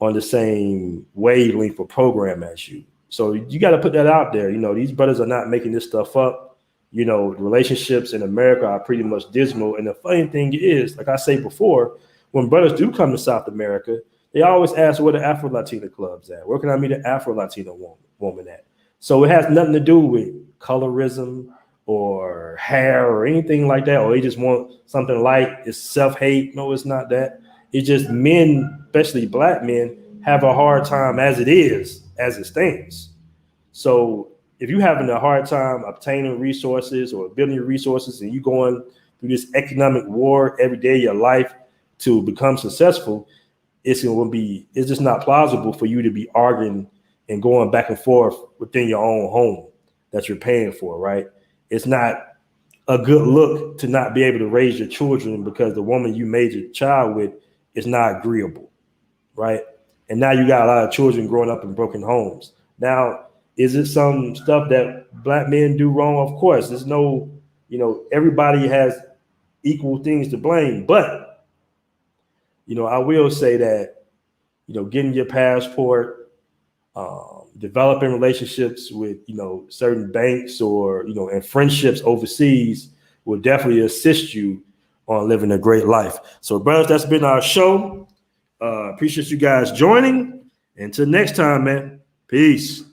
on the same wavelength or program as you. So you got to put that out there. You know, these brothers are not making this stuff up. You know, relationships in America are pretty much dismal. And the funny thing is, like I say before, when brothers do come to South America, they always ask where the Afro-Latina club's at. Where can I meet an Afro-Latina woman at? So it has nothing to do with colorism or hair or anything like that, or they just want something light. It's self-hate. No, it's not that. It's just men, especially black men, have a hard time as it stands. So if you're having a hard time obtaining resources or building resources and you going through this economic war every day of your life to become successful, it's just not plausible for you to be arguing and going back and forth within your own home that you're paying for, right? It's not a good look to not be able to raise your children because the woman you made your child with is not agreeable, right? And now you got a lot of children growing up in broken homes. Now, is it some stuff that black men do wrong? Of course, there's no, you know, everybody has equal things to blame. But, you know, I will say that, you know, getting your passport, developing relationships with, you know, certain banks or, you know, and friendships overseas will definitely assist you on living a great life. So, brothers, that's been our show. Appreciate you guys joining. Until next time, man. Peace.